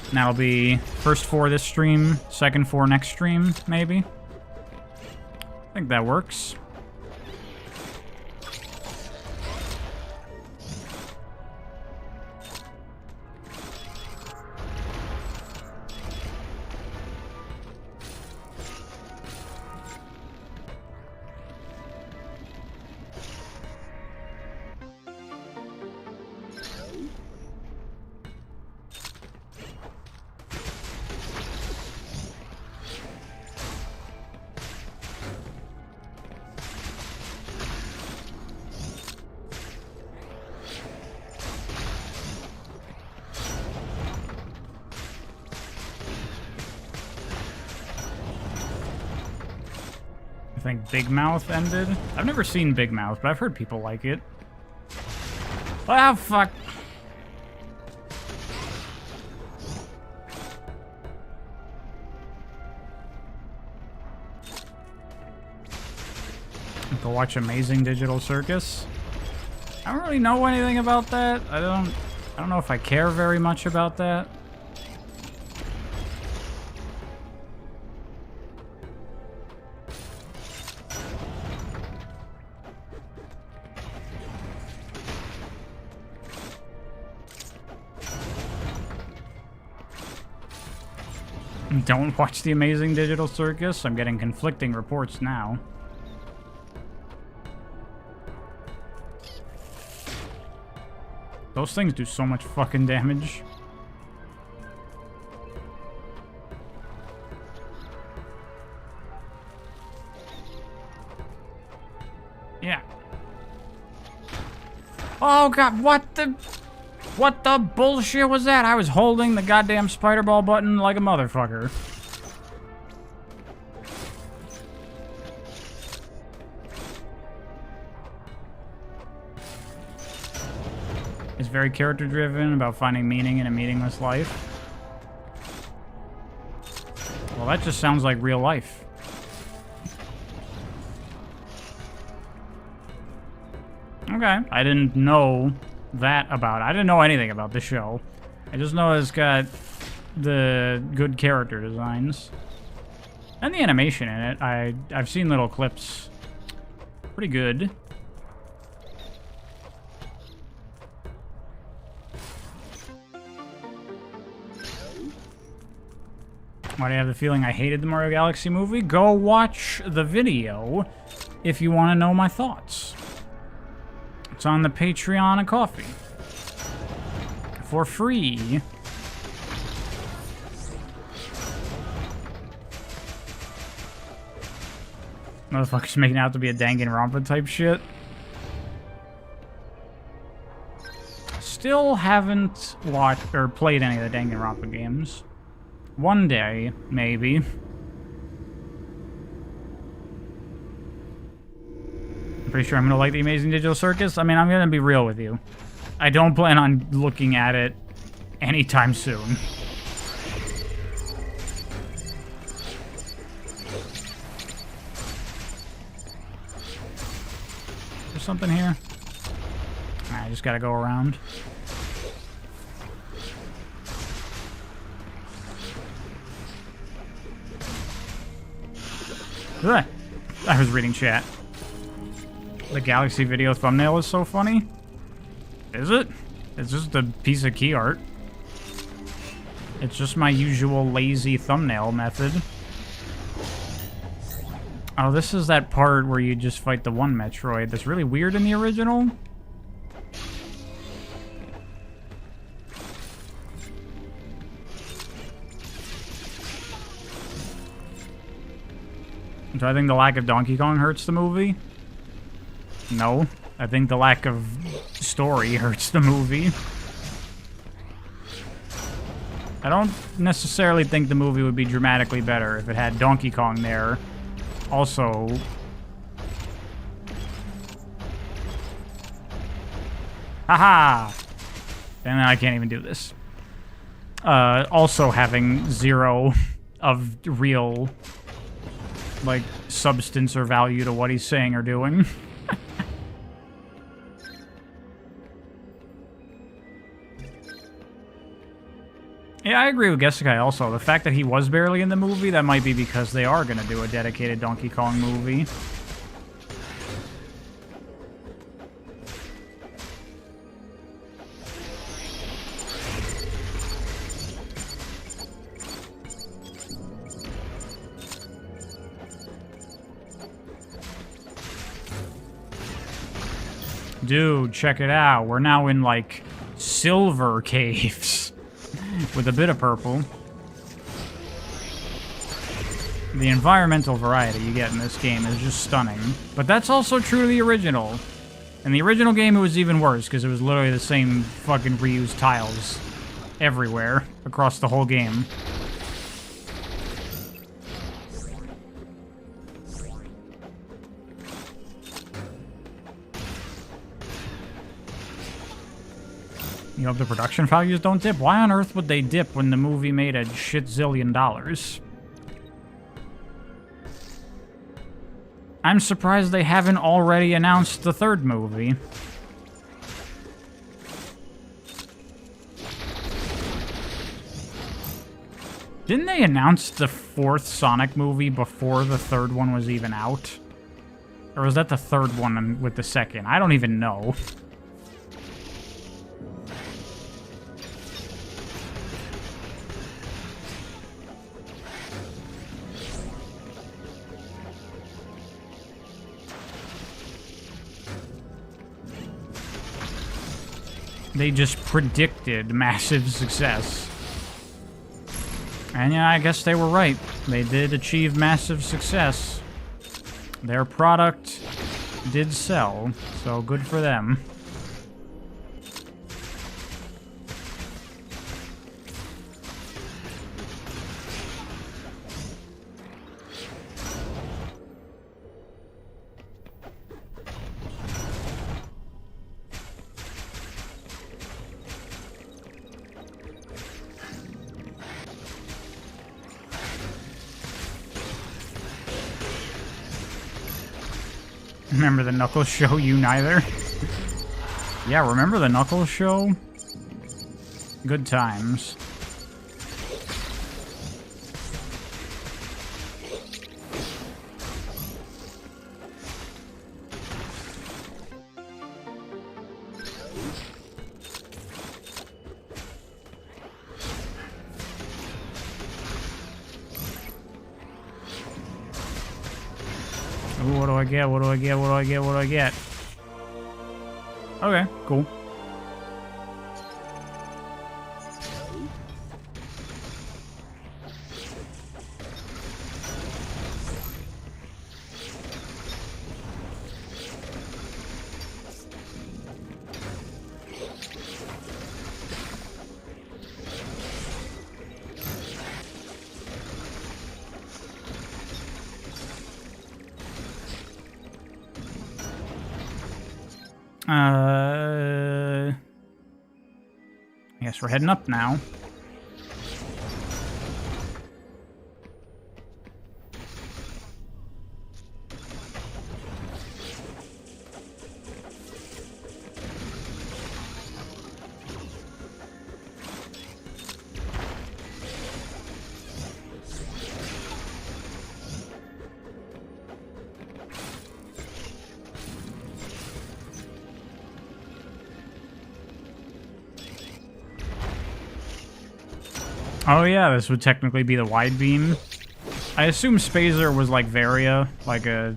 And that'll be first 4 this stream, second 4 next stream, maybe. I think that works. I think Big Mouth ended. I've never seen Big Mouth, but I've heard people like it. Ah, fuck. Go watch Amazing Digital Circus. I don't really know anything about that. I don't know if I care very much about that. Don't watch the Amazing Digital Circus. I'm getting conflicting reports now. Those things do so much fucking damage. Yeah. Oh god, what the bullshit was that? I was holding the goddamn spider ball button like a motherfucker. It's very character driven, about finding meaning in a meaningless life. Well, that just sounds like real life. Okay, I didn't know that about it. I didn't know anything about the show. I just know it's got the good character designs. And the animation in it. I've seen little clips. Pretty good. Why do I have the feeling I hated the Mario Galaxy movie? Go watch the video if you want to know my thoughts. It's on the Patreon and Coffee. For free. Motherfucker's making out to be a Danganronpa type shit. still haven't watched or played any of the Danganronpa games. One day, maybe. I'm pretty sure I'm gonna like the Amazing Digital Circus. I mean, I'm gonna be real with you. I don't plan on looking at it anytime soon. There's something here. I just gotta go around. Ugh. I was reading chat. The Galaxy video thumbnail is so funny. Is it? It's just a piece of key art. It's just my usual lazy thumbnail method. Oh, this is that part where you just fight the one Metroid that's really weird in the original. Do I think the lack of Donkey Kong hurts the movie? No. I think the lack of story hurts the movie. I don't necessarily think the movie would be dramatically better if it had Donkey Kong there. Also... Haha! And I can't even do this. Also having zero of real... like, substance or value to what he's saying or doing. Yeah, I agree with Gesekai also. The fact that he was barely in the movie, that might be because they are going to do a dedicated Donkey Kong movie. Dude, check it out. We're now in, like, silver caves. With a bit of purple. The environmental variety you get in this game is just stunning. But that's also true to the original. In the original game, it was even worse, because it was literally the same fucking reused tiles everywhere across the whole game. You hope the production values don't dip? Why on earth would they dip when the movie made a shit zillion dollars? I'm surprised they haven't already announced the third movie. Didn't they announce the fourth Sonic movie before the third one was even out? Or was that the third one with the second? I don't even know. They just predicted massive success. And yeah, I guess they were right. They did achieve massive success. Their product did sell, so good for them. Remember the Knuckles show? You neither? Yeah, remember the Knuckles show? Good times. Ooh, what do I get? What do I get? What do I get? What do I get? Okay, cool. I guess we're heading up now. Oh yeah, this would technically be the wide beam. I assume Spazer was like Varia, like a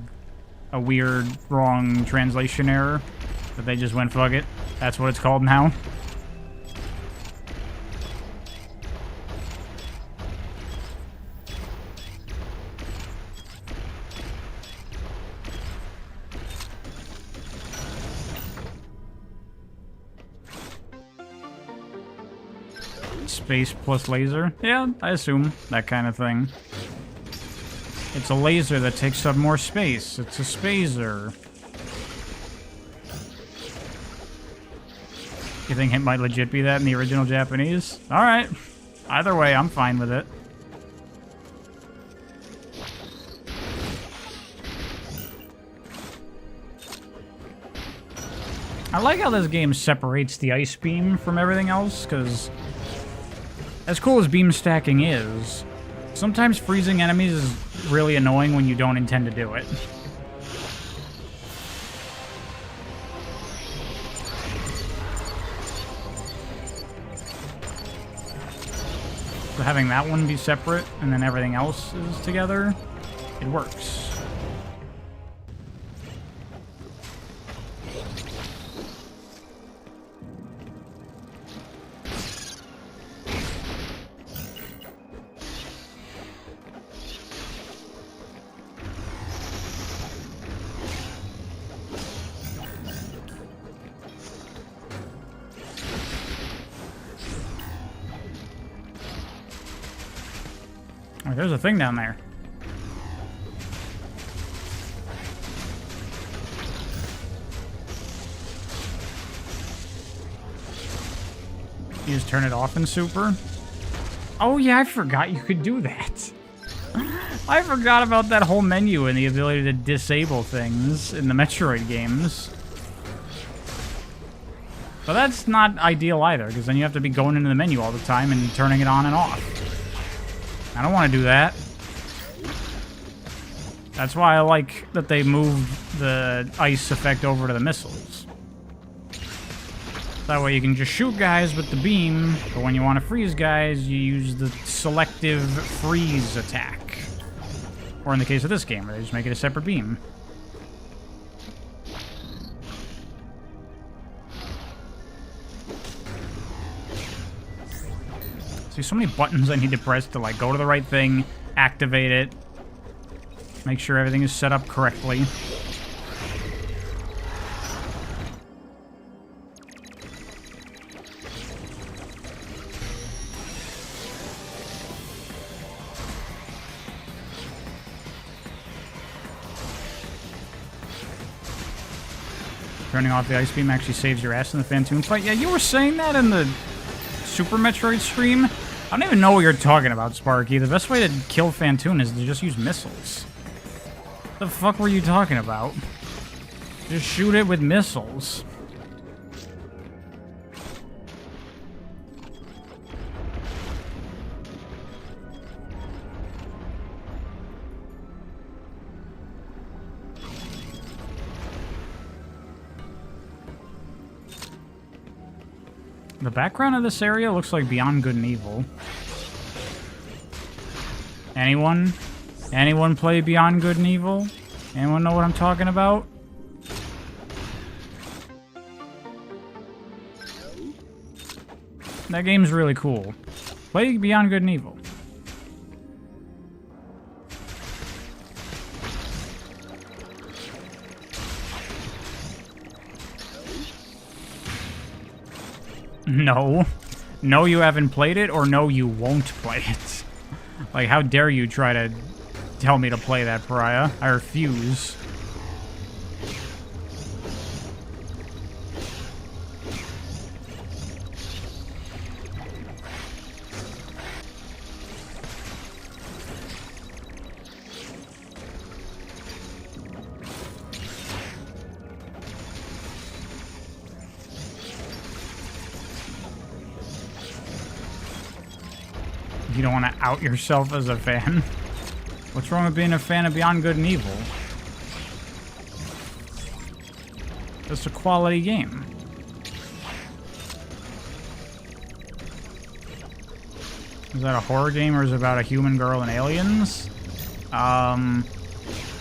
weird, wrong translation error. But they just went, fuck it. That's what it's called now. Space plus laser? Yeah, I assume. That kind of thing. It's a laser that takes up more space. It's a spazer. You think it might legit be that in the original Japanese? Alright. Either way, I'm fine with it. I like how this game separates the ice beam from everything else, because as cool as beam stacking is, sometimes freezing enemies is really annoying when you don't intend to do it. So having that one be separate and then everything else is together, it works. Oh, there's a thing down there. You just turn it off in Super? Oh yeah, I forgot you could do that. I forgot about that whole menu and the ability to disable things in the Metroid games. But that's not ideal either, because then you have to be going into the menu all the time and turning it on and off. I don't want to do that. That's why I like that they moved the ice effect over to the missiles. That way you can just shoot guys with the beam, but when you want to freeze guys, you use the selective freeze attack. Or in the case of this game, where they just make it a separate beam. See, so many buttons I need to press to, like, go to the right thing, activate it, make sure everything is set up correctly. Turning off the ice beam actually saves your ass in the Phantoon fight. Yeah, you were saying that in the Super Metroid stream. I don't even know what you're talking about, Sparky. The best way to kill Phantoon is to just use missiles. What the fuck were you talking about? Just shoot it with missiles. The background of this area looks like Beyond Good and Evil. Anyone? Anyone play Beyond Good and Evil? Anyone know what I'm talking about? That game's really cool. Play Beyond Good and Evil. No. No, you haven't played it, or no, you won't play it. Like, how dare you try to tell me to play that, Pariah? I refuse. You don't want to out yourself as a fan? What's wrong with being a fan of Beyond Good and Evil? It's a quality game. Is that a horror game or is it about a human girl and aliens? Well,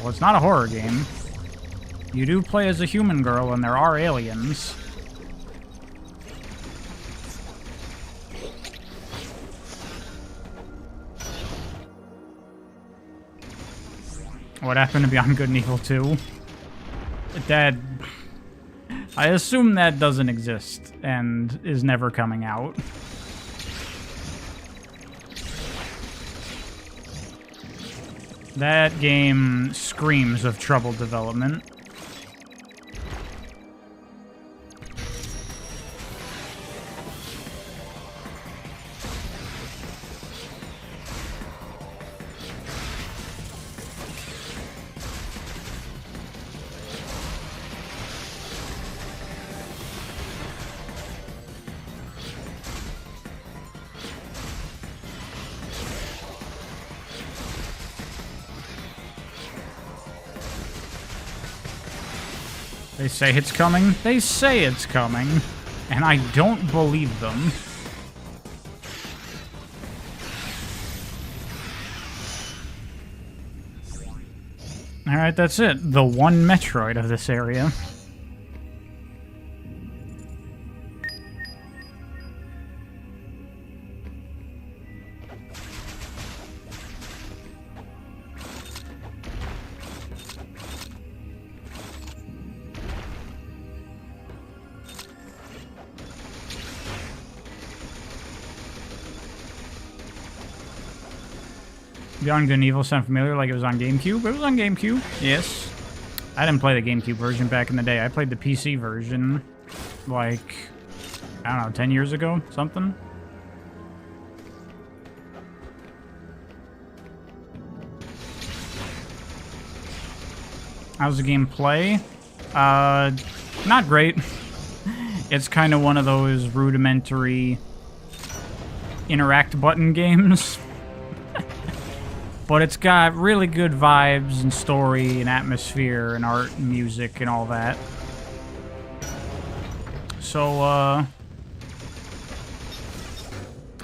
it's not a horror game. You do play as a human girl and there are aliens. What happened to Beyond Good and Evil 2? That... I assume that doesn't exist and is never coming out. That game screams of troubled development. They say it's coming. They say it's coming. And I don't believe them. Alright, that's it. The one Metroid of this area. Beyond Good and Evil sound familiar, like it was on GameCube? It was on GameCube, yes. I didn't play the GameCube version back in the day. I played the PC version, like, I don't know, 10 years ago? Something? How's the game play? Not great. It's kind of one of those rudimentary interact button games. But it's got really good vibes and story and atmosphere and art and music and all that. So,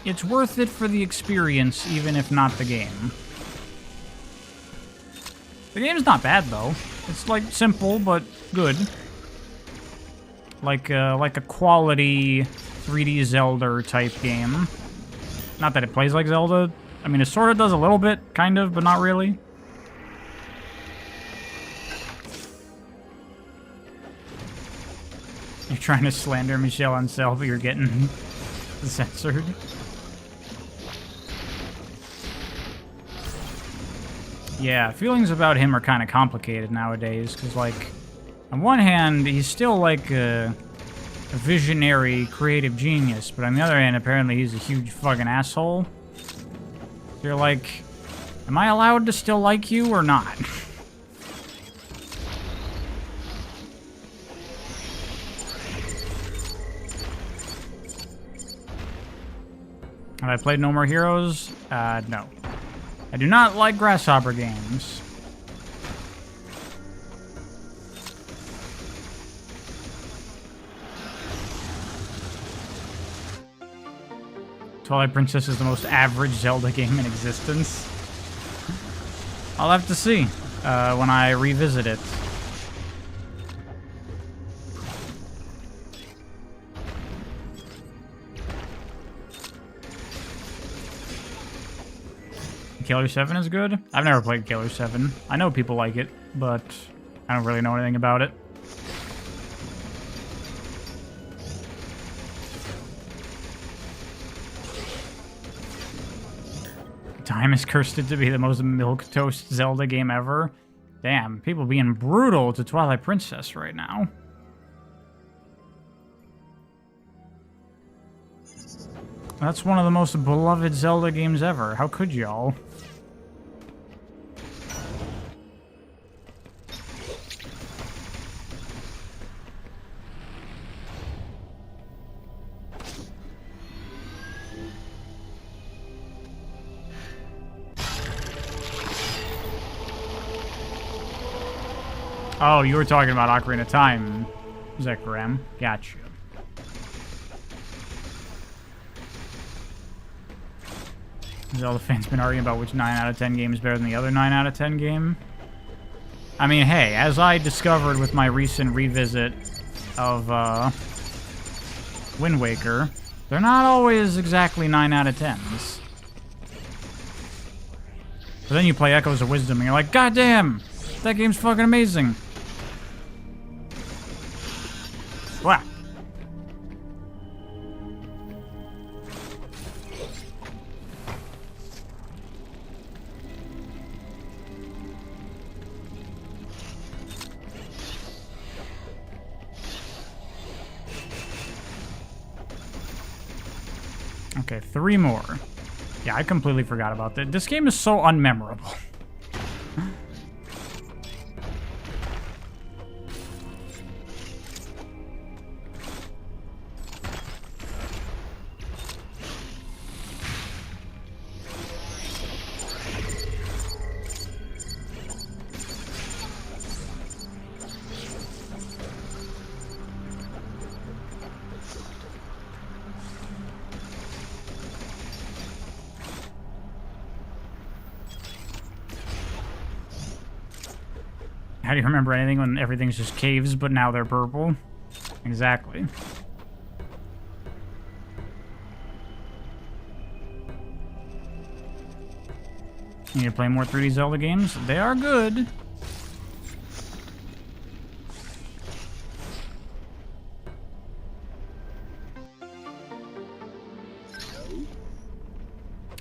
it's worth it for the experience, even if not the game. The game's not bad, though. It's, like, simple, but good. Like a quality 3D Zelda type game. Not that it plays like Zelda. I mean, it sort of does a little bit, kind of, but not really. You're trying to slander Michelle Ancel, but you're getting censored. Yeah, feelings about him are kind of complicated nowadays, because, like, on one hand, he's still, like, a visionary, creative genius, but on the other hand, apparently he's a huge fucking asshole. You're like, am I allowed to still like you or not? Have I played No More Heroes? No. I do not like Grasshopper games. Twilight Princess is the most average Zelda game in existence. I'll have to see when I revisit it. Killer 7 is good? I've never played Killer 7. I know people like it, but I don't really know anything about it. Time has cursed it to be the most milquetoast Zelda game ever. Damn, people being brutal to Twilight Princess right now. That's one of the most beloved Zelda games ever. How could y'all? Oh, you were talking about Ocarina of Time, Zekram. Gotcha. Zelda fans been arguing about which 9 out of 10 game is better than the other 9 out of 10 game. I mean, hey, as I discovered with my recent revisit of Wind Waker, they're not always exactly 9 out of 10s. But then you play Echoes of Wisdom and you're like, God damn, that game's fucking amazing. Wow. Okay, 3 more. Yeah, I completely forgot about that. This game is so unmemorable. How do you remember anything when everything's just caves, but now they're purple? Exactly. You need to play more 3D Zelda games? They are good.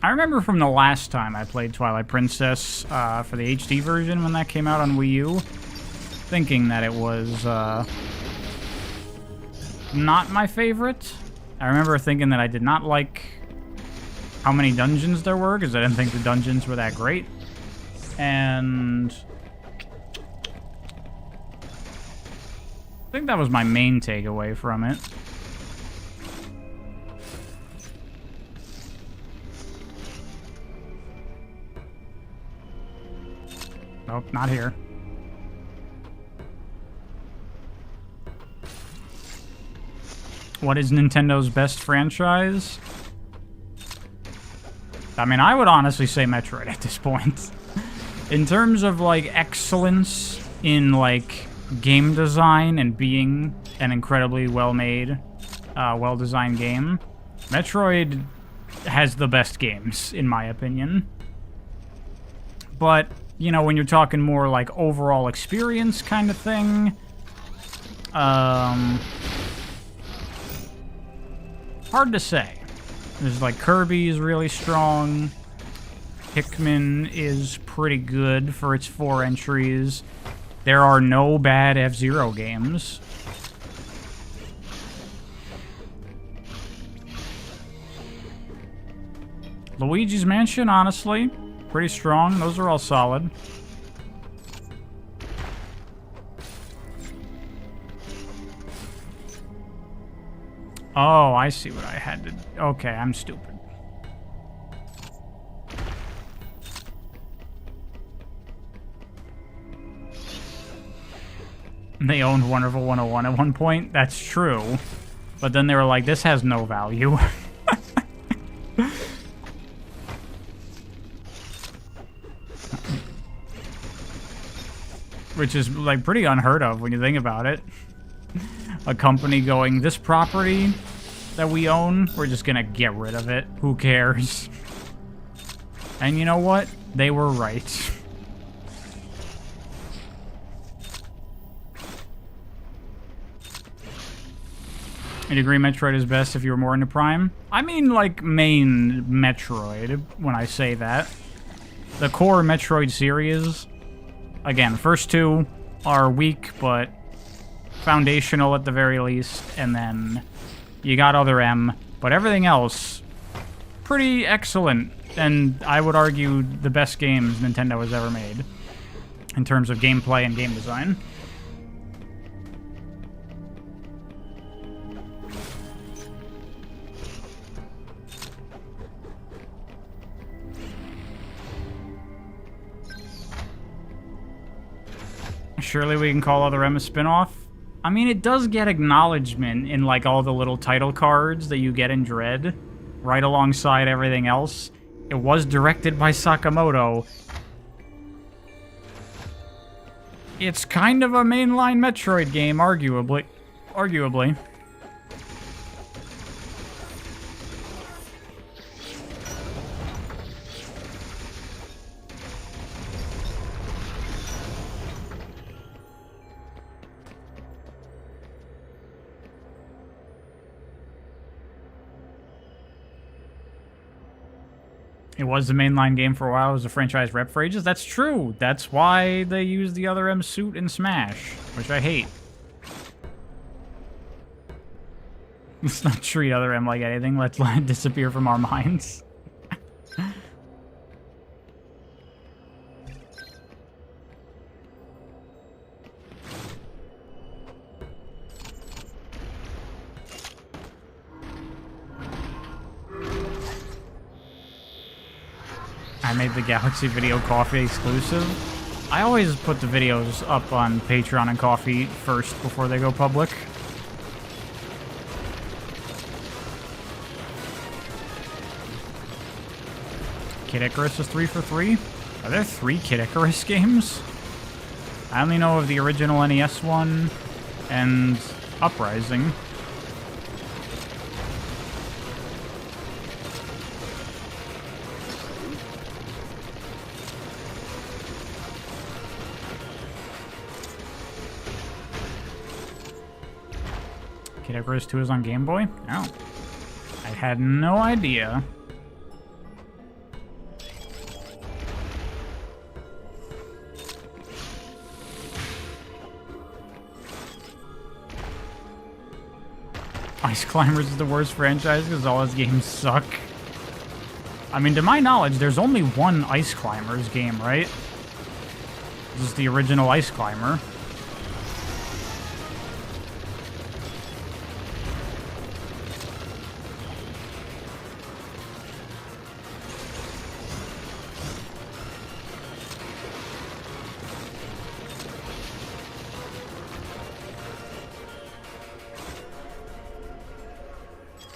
I remember from the last time I played Twilight Princess for the HD version when that came out on Wii U, thinking that it was not my favorite. I remember thinking that I did not like how many dungeons there were, because I didn't think the dungeons were that great. And I think that was my main takeaway from it. Nope, not here. What is Nintendo's best franchise? I mean, I would honestly say Metroid at this point. In terms of, like, excellence in, like, game design and being an incredibly well-made, well-designed game, Metroid has the best games, in my opinion. But, you know, when you're talking more, like, overall experience kind of thing, hard to say. There's, like, Kirby is really strong. Pikmin is pretty good for its 4 entries. There are no bad F-Zero games. Luigi's Mansion, honestly, pretty strong. Those are all solid. Oh, I see what I had to... Okay, I'm stupid. They owned Wonderful 101 at one point. That's true. But then they were like, this has no value. Which is, like, pretty unheard of when you think about it. A company going, this property that we own, we're just gonna get rid of it. Who cares? And you know what? They were right. You'd agree Metroid is best if you were more into Prime? I mean, like, main Metroid, when I say that. The core Metroid series, again, first 2 are weak, but foundational at the very least, and then you got other M, but everything else, pretty excellent, and I would argue the best games Nintendo has ever made, in terms of gameplay and game design. Surely we can call Other M a spin-off? I mean, it does get acknowledgement in, like, all the little title cards that you get in Dread, right alongside everything else. It was directed by Sakamoto. It's kind of a mainline Metroid game, arguably. It was the mainline game for a while. It was a franchise rep for ages. That's true. That's why they use the Other M suit in Smash, which I hate. Let's not treat Other M like anything. Let's let it disappear from our minds. I made the Galaxy Video Coffee exclusive. I always put the videos up on Patreon and Coffee first before they go public. Kid Icarus is 3 for 3? Are there 3 Kid Icarus games? I only know of the original NES one and Uprising. Kid Icarus 2 is on Game Boy? Oh. I had no idea. Ice Climbers is the worst franchise because all his games suck. I mean, to my knowledge, there's only one Ice Climbers game, right? This is the original Ice Climber.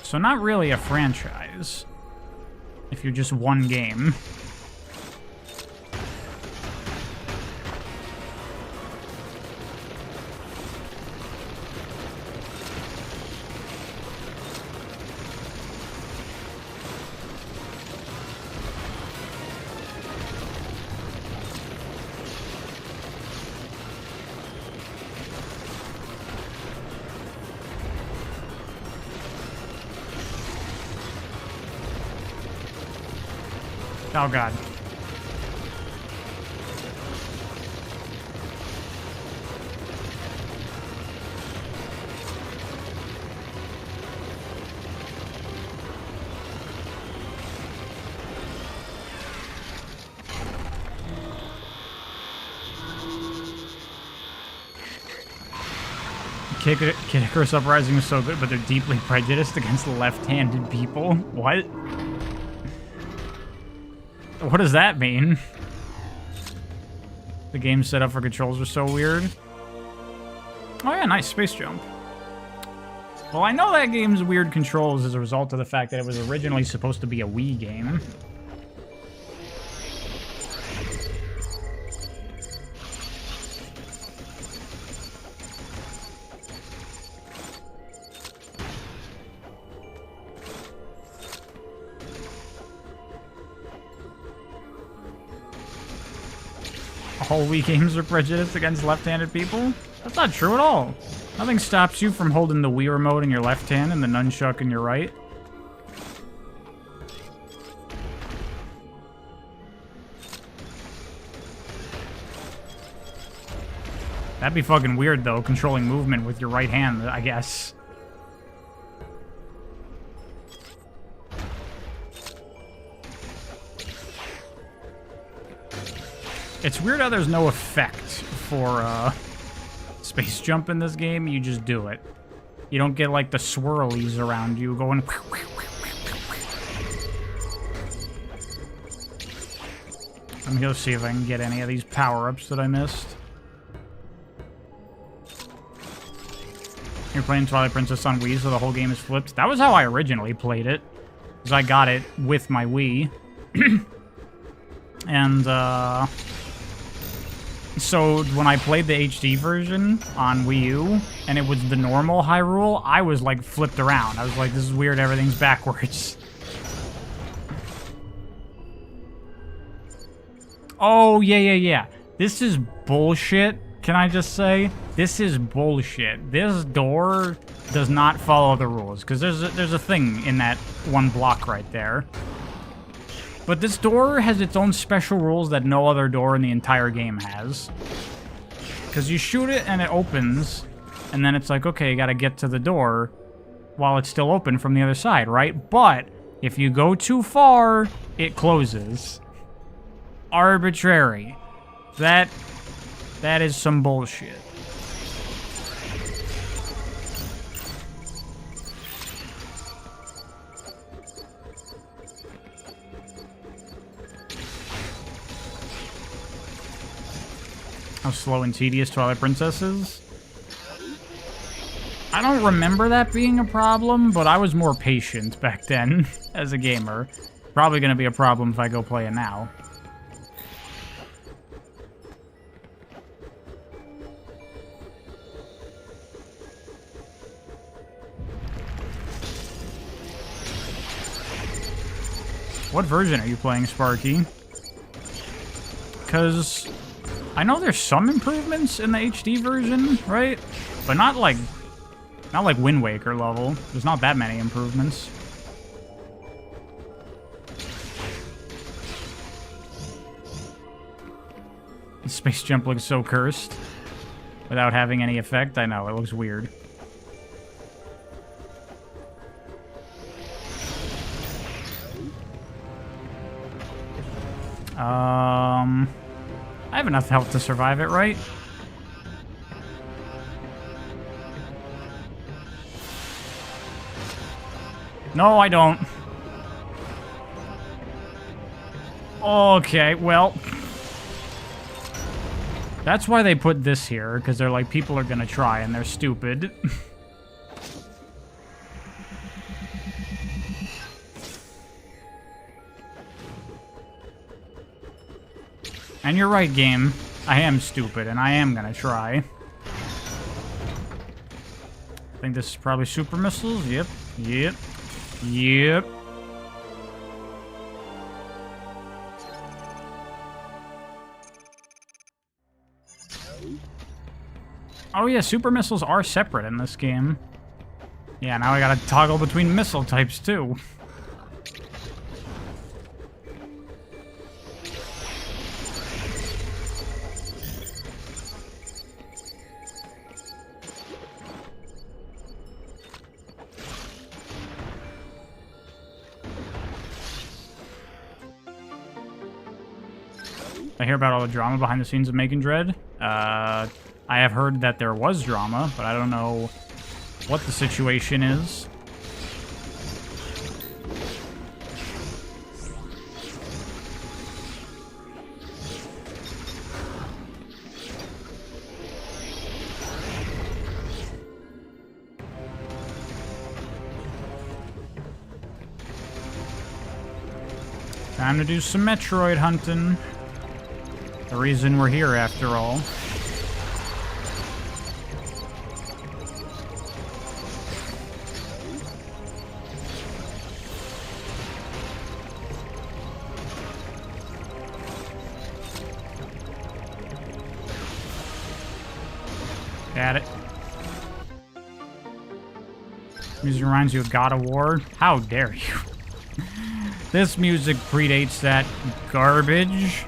So not really a franchise, if you're just one game. Oh god. Kid Icarus Uprising was so good, but they're deeply prejudiced against left-handed people. What? What does that mean? The game set up for controls are so weird. Oh yeah, nice space jump. Well, I know that game's weird controls as a result of the fact that it was originally supposed to be a Wii game. All Wii games are prejudiced against left-handed people? That's not true at all. Nothing stops you from holding the Wii remote in your left hand and the nunchuck in your right. That'd be fucking weird, though, controlling movement with your right hand, I guess. It's weird how there's no effect for space jump in this game. You just do it. You don't get like the swirlies around you going. Let me go see if I can get any of these power-ups that I missed. You're playing Twilight Princess on Wii, so the whole game is flipped. That was how I originally played it. Because I got it with my Wii. And, so when I played the HD version on Wii U, and it was the normal Hyrule, I was, like, flipped around. I was like, this is weird, everything's backwards. Oh, yeah. This is bullshit, can I just say? This is bullshit. This door does not follow the rules, because there's a thing in that one block right there. But this door has its own special rules that no other door in the entire game has. Because you shoot it and it opens, and then it's like, okay, you gotta get to the door while it's still open from the other side, right? But if you go too far, it closes. Arbitrary. That is some bullshit. How slow and tedious Twilight Princess is? I don't remember that being a problem, but I was more patient back then as a gamer. Probably gonna be a problem if I go play it now. What version are you playing, Sparky? Because I know there's some improvements in the HD version, right? But not like Wind Waker level. There's not that many improvements. The space jump looks so cursed without having any effect. I know, it looks weird. I have enough health to survive it, right? No, I don't. Okay, well. That's why they put this here, because they're like, people are gonna try, and they're stupid. And you're right, game. I am stupid, and I am gonna try. I think this is probably super missiles. Yep. Oh yeah, super missiles are separate in this game. Yeah, now I gotta toggle between missile types, too. I hear about all the drama behind the scenes of Making Dread. I have heard that there was drama, but I don't know what the situation is. Time to do some Metroid hunting. The reason we're here, after all. Got it. Music reminds you of God of War? How dare you? This music predates that garbage.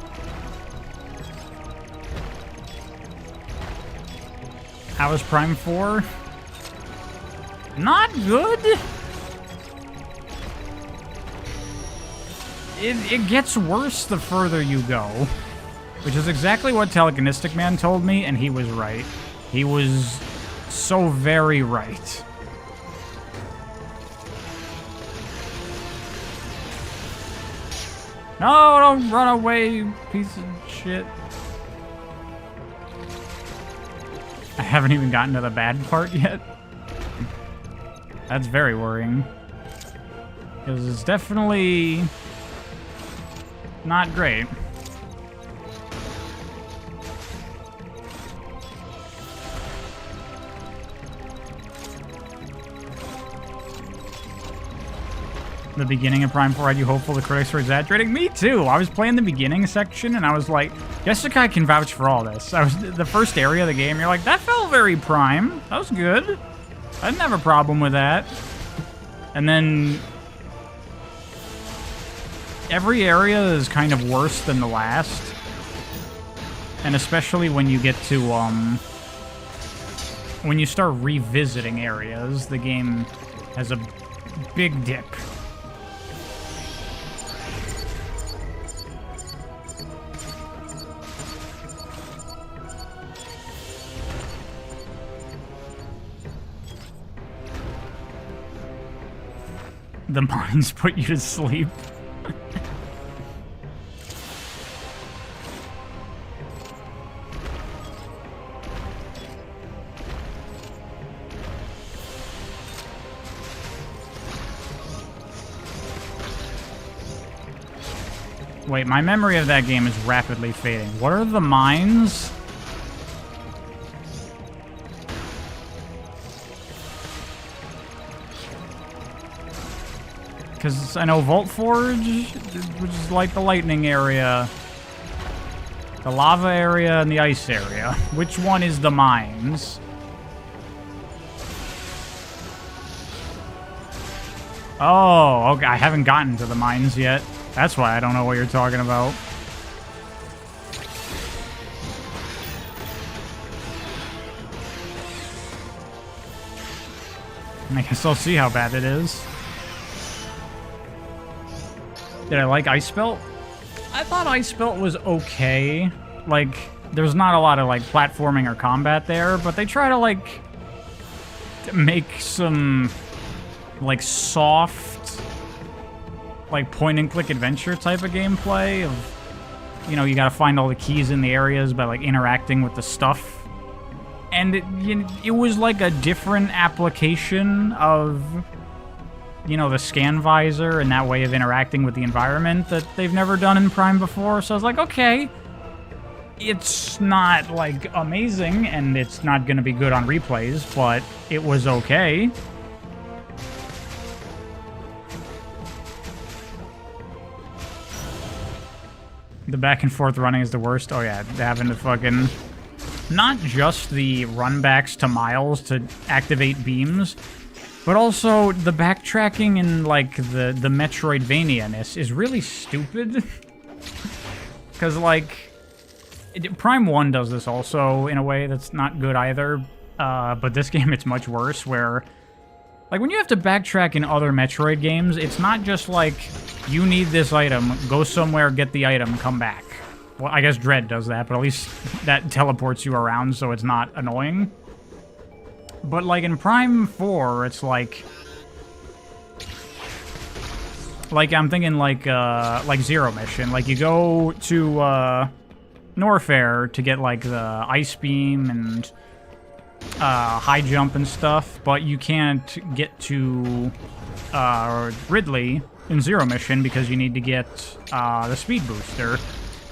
How is Prime 4? Not good? It gets worse the further you go. Which is exactly what Telekinestic Man told me, and he was right. He was so very right. No, don't run away, piece of shit. I haven't even gotten to the bad part yet. That's very worrying. Because it's definitely not great. The beginning of Prime 4 had you hopeful the critics were exaggerating? Me too! I was playing the beginning section and I was like, Jessica can vouch for all this. I was the first area of the game, you're like, that felt very Prime. That was good. I didn't have a problem with that. And then every area is kind of worse than the last. And especially when you get to, when you start revisiting areas, the game has a big dip. The mines put you to sleep. Wait, my memory of that game is rapidly fading. What are the mines? Because I know Vault Forge, which is like the lightning area, the lava area, and the ice area. Which one is the mines? Oh, okay. I haven't gotten to the mines yet. That's why I don't know what you're talking about. I guess I'll see how bad it is. Did I like Ice Belt? I thought Ice Belt was okay. Like, there's not a lot of, like, platforming or combat there, but they try to, like, make some, like, soft, like, point-and-click adventure type of gameplay of, you know, you gotta find all the keys in the areas by, like, interacting with the stuff. And it was, like, a different application of, you know, the scan visor and that way of interacting with the environment that they've never done in Prime before. So I was like, okay, it's not, like, amazing, and it's not going to be good on replays, but it was okay. The back and forth running is the worst. Oh, yeah, having to fucking... Not just the runbacks to miles to activate beams, but also, the backtracking in, like, the Metroidvania-ness is really stupid. Because, like, Prime 1 does this also in a way that's not good either. But this game, it's much worse, where, like, when you have to backtrack in other Metroid games, it's not just, like, you need this item, go somewhere, get the item, come back. Well, I guess Dread does that, but at least that teleports you around, so it's not annoying. But, like, in Prime 4, it's like... Like, I'm thinking, like Zero Mission. Like, you go to, Norfair to get, like, the Ice Beam and, High Jump and stuff, but you can't get to, Ridley in Zero Mission because you need to get, the Speed Booster.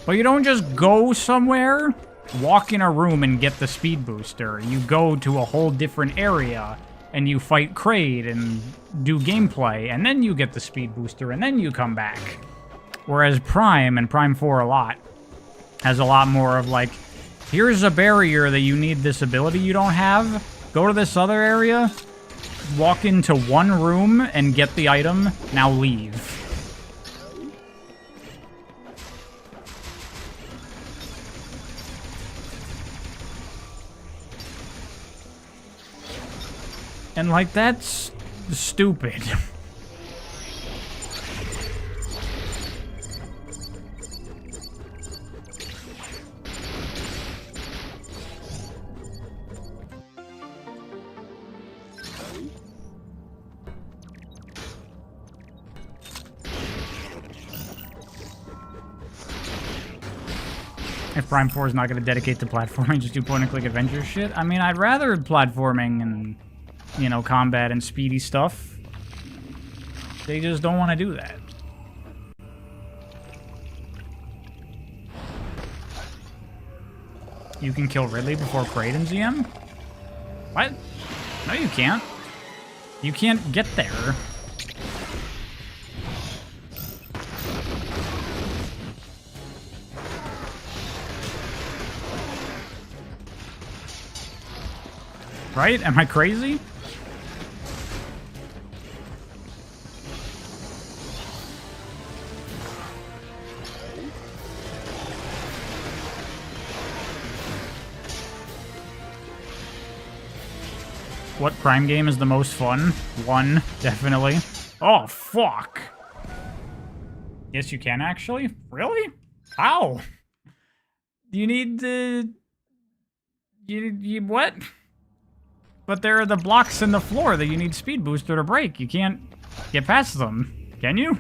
But you don't just go somewhere... walk in a room and get the speed booster. You go to a whole different area and you fight Kraid and do gameplay, and then you get the speed booster, and then you come back. Whereas Prime, and Prime 4 a lot, has a lot more of like, here's a barrier that you need this ability you don't have, go to this other area, walk into one room and get the item, now leave. And, like, that's stupid. If Prime 4 is not going to dedicate to platforming, just do point-and-click adventure shit. I mean, I'd rather platforming and you know, combat and speedy stuff. They just don't want to do that. You can kill Ridley before Kraid in ZM? What? No, you can't. You can't get there. Right? Am I crazy? What Prime game is the most fun? One, definitely. Oh, fuck. Yes, you can actually? Really? How? You need to... You what? But there are the blocks in the floor that you need speed booster to break. You can't get past them. Can you?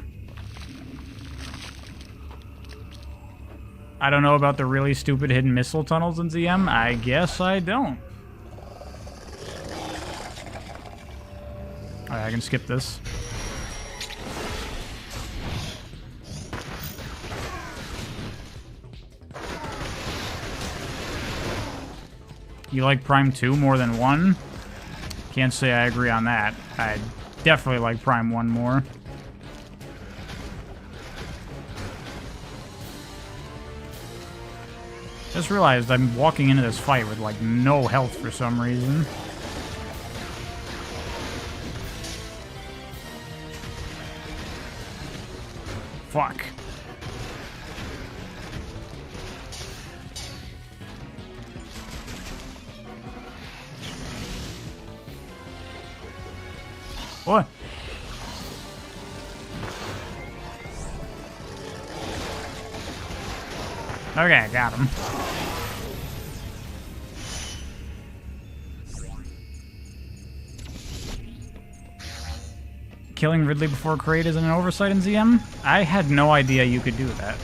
I don't know about the really stupid hidden missile tunnels in ZM. I guess I don't. Alright, I can skip this. You like Prime 2 more than 1? Can't say I agree on that. I definitely like Prime 1 more. Just realized I'm walking into this fight with, like, no health for some reason. Fuck. What? Okay, got him. Killing Ridley before Kraid isn't an oversight in ZM? I had no idea you could do that.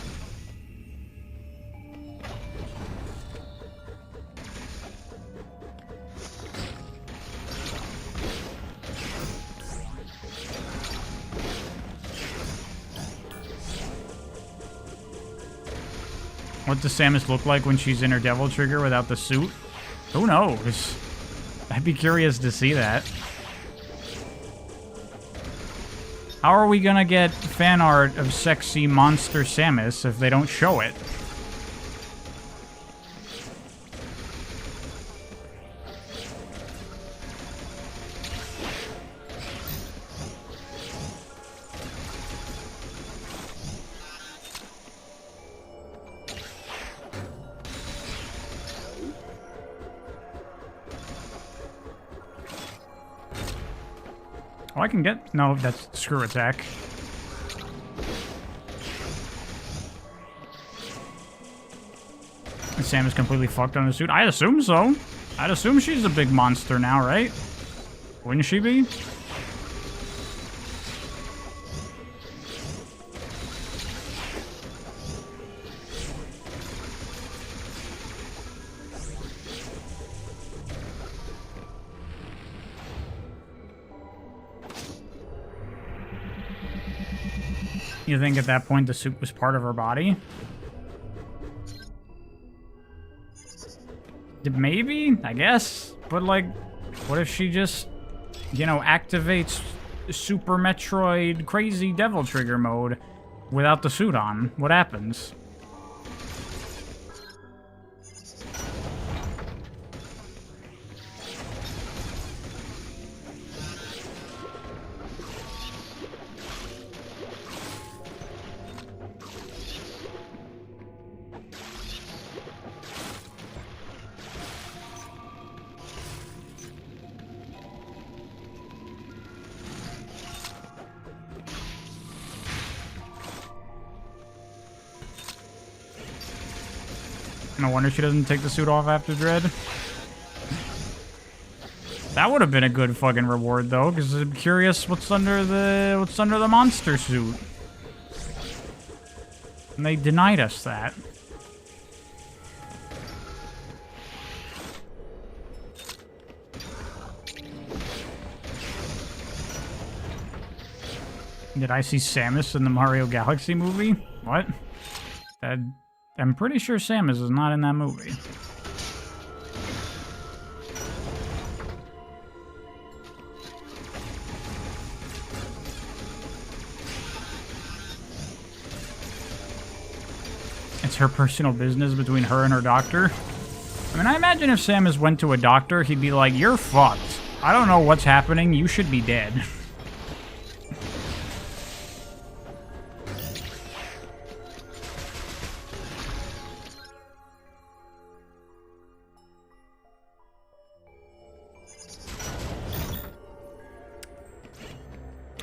What does Samus look like when she's in her Devil Trigger without the suit? Who knows? I'd be curious to see that. How are we gonna get fan art of sexy monster Samus if they don't show it? Oh, I can get... No, that's screw attack. And Sam is completely fucked on the suit. I assume so. I'd assume she's a big monster now, right? Wouldn't she be? You think at that point the suit was part of her body? Maybe, I guess. But, like, what if she just, you know, activates Super Metroid crazy Devil Trigger mode without the suit on? What happens? No wonder she doesn't take the suit off after Dread. That would have been a good fucking reward though, because I'm curious what's under the monster suit. And they denied us that. Did I see Samus in the Mario Galaxy movie? What? I'm pretty sure Samus is not in that movie. It's her personal business between her and her doctor. I mean, I imagine if Samus went to a doctor, he'd be like, "You're fucked. I don't know what's happening. You should be dead."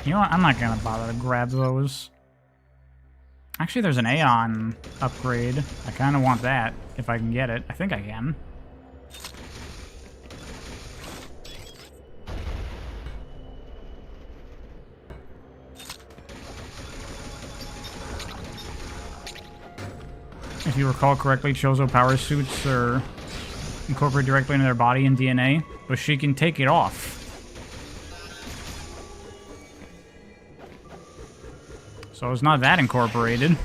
You know what? I'm not gonna bother to grab those. Actually, there's an A-eion upgrade. I kind of want that, if I can get it. I think I can. If you recall correctly, Chozo power suits are incorporated directly into their body and DNA, but she can take it off. So it's not that incorporated.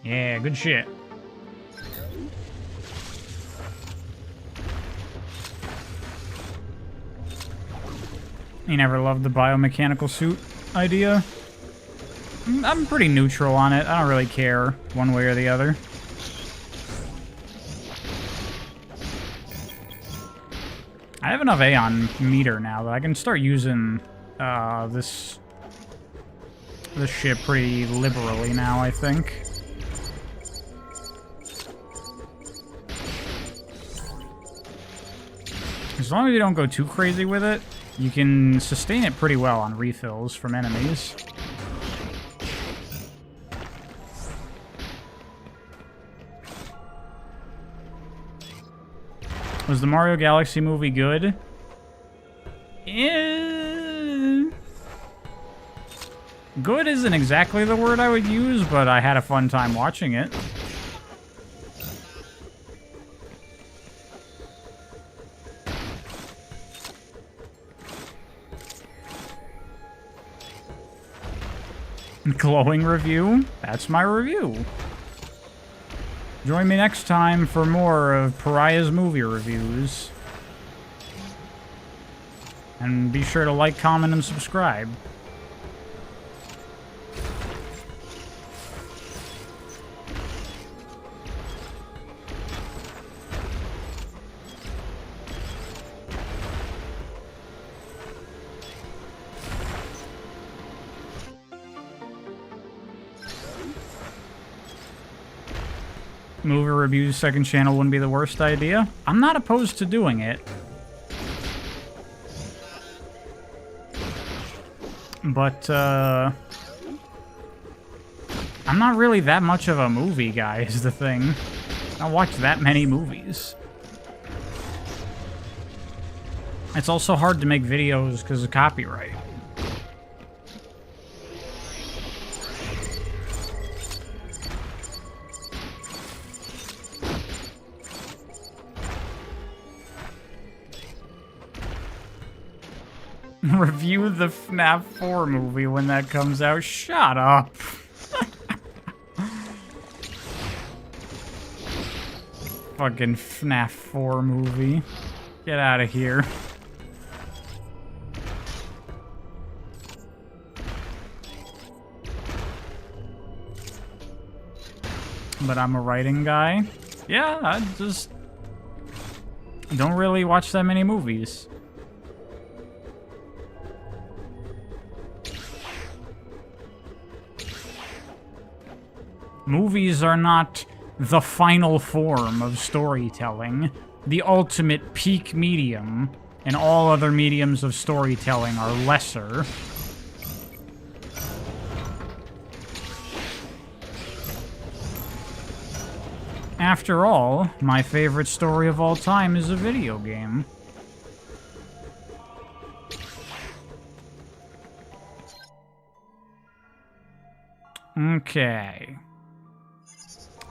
Yeah, good shit. You never loved the biomechanical suit idea? I'm pretty neutral on it. I don't really care one way or the other. I have enough A-eion meter now that I can start using this ship pretty liberally now, I think. As long as you don't go too crazy with it, you can sustain it pretty well on refills from enemies. Was the Mario Galaxy movie good? Good isn't exactly the word I would use, but I had a fun time watching it. Glowing review? That's my review. Join me next time for more of Pariah's movie reviews. And be sure to like, comment, and subscribe. Movie reviews second channel wouldn't be the worst idea. I'm not opposed to doing it. But, I'm not really that much of a movie guy, is the thing. I don't watch that many movies. It's also hard to make videos because of copyright. Review the FNAF 4 movie when that comes out. Shut up. Fucking FNAF 4 movie. Get out of here. But I'm a writing guy. Yeah, I just don't really watch that many movies. Movies are not the final form of storytelling, the ultimate peak medium, and all other mediums of storytelling are lesser. After all, my favorite story of all time is a video game. Okay.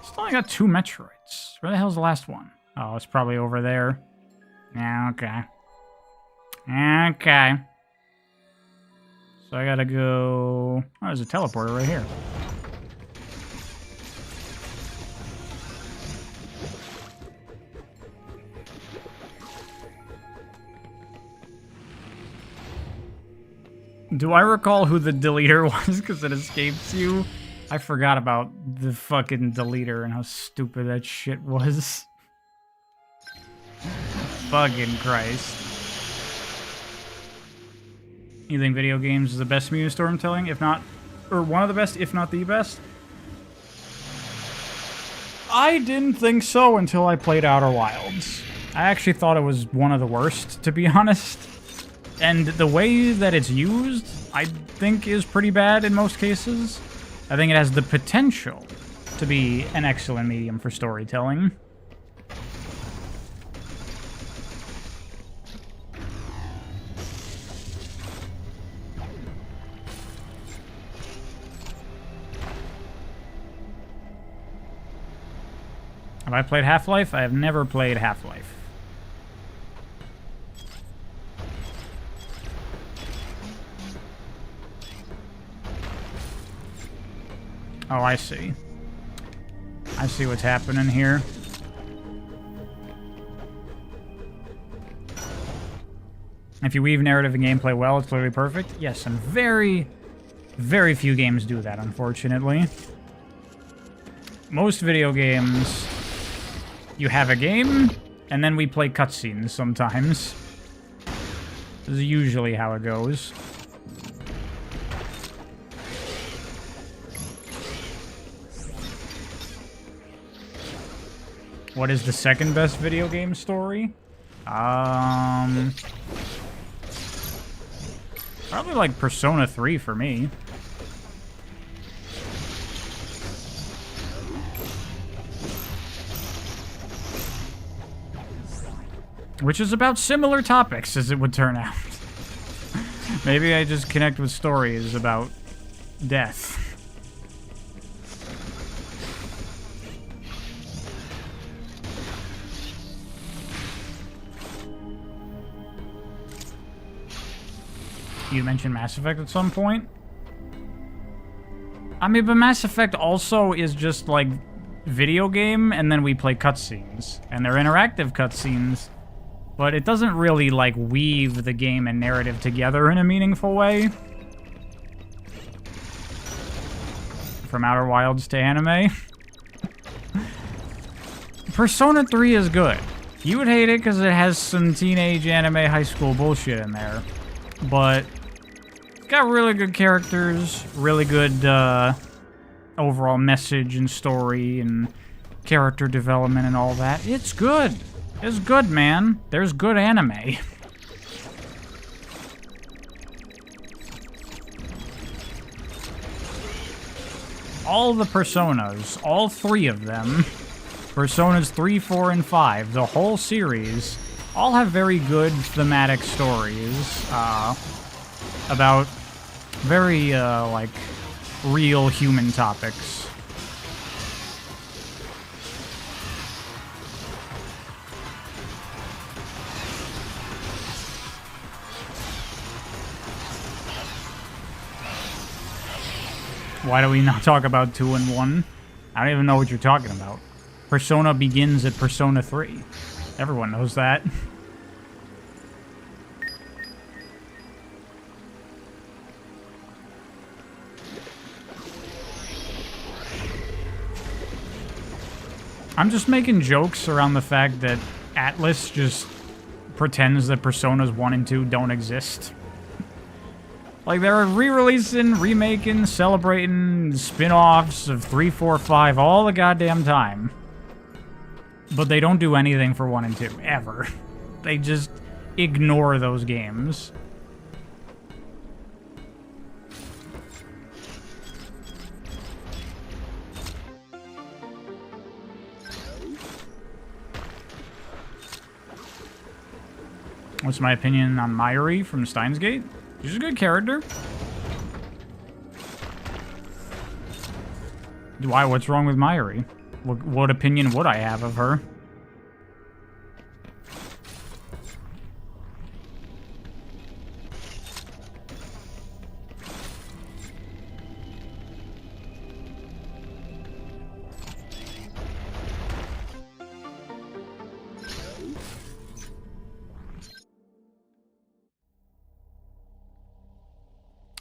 Still only got 2 Metroids. Where the hell's the last one? Oh, it's probably over there. Yeah, okay. Okay. So I gotta go... Oh, there's a teleporter right here. Do I recall who the deleter was because it escapes you? I forgot about the fucking deleter and how stupid that shit was. Fucking Christ. You think video games is the best media storytelling? If not, or one of the best, if not the best? I didn't think so until I played Outer Wilds. I actually thought it was one of the worst, to be honest. And the way that it's used, I think, is pretty bad in most cases. I think it has the potential to be an excellent medium for storytelling. Have I played Half-Life? I have never played Half-Life. Oh, I see. I see what's happening here. If you weave narrative and gameplay well, it's clearly perfect. Yes, and very, very few games do that, unfortunately. Most video games, you have a game, and then we play cutscenes sometimes. This is usually how it goes. What is the second best video game story? Probably like Persona 3 for me. Which is about similar topics, as it would turn out. Maybe I just connect with stories about death. You mentioned Mass Effect at some point? I mean, but Mass Effect also is just, like, video game, and then we play cutscenes. And they're interactive cutscenes, but it doesn't really, like, weave the game and narrative together in a meaningful way. From Outer Wilds to anime. Persona 3 is good. You would hate it because it has some teenage anime high school bullshit in there. But it's got really good characters, really good overall message and story and character development and all that. It's good. It's good, man. There's good anime. All the Personas, all 3 of them, Personas 3, 4, and 5, the whole series, all have very good thematic stories about very, like, real human topics. Why do we not talk about 2 and 1? I don't even know what you're talking about. Persona begins at Persona 3. Everyone knows that. I'm just making jokes around the fact that Atlas just pretends that Personas 1 and 2 don't exist. Like, they're re-releasing, remaking, celebrating spin-offs of 3, 4, 5 all the goddamn time. But they don't do anything for 1 and 2, ever. They just ignore those games. What's my opinion on Mayuri from Steins Gate? She's a good character. Why? What's wrong with Mayuri? What opinion would I have of her?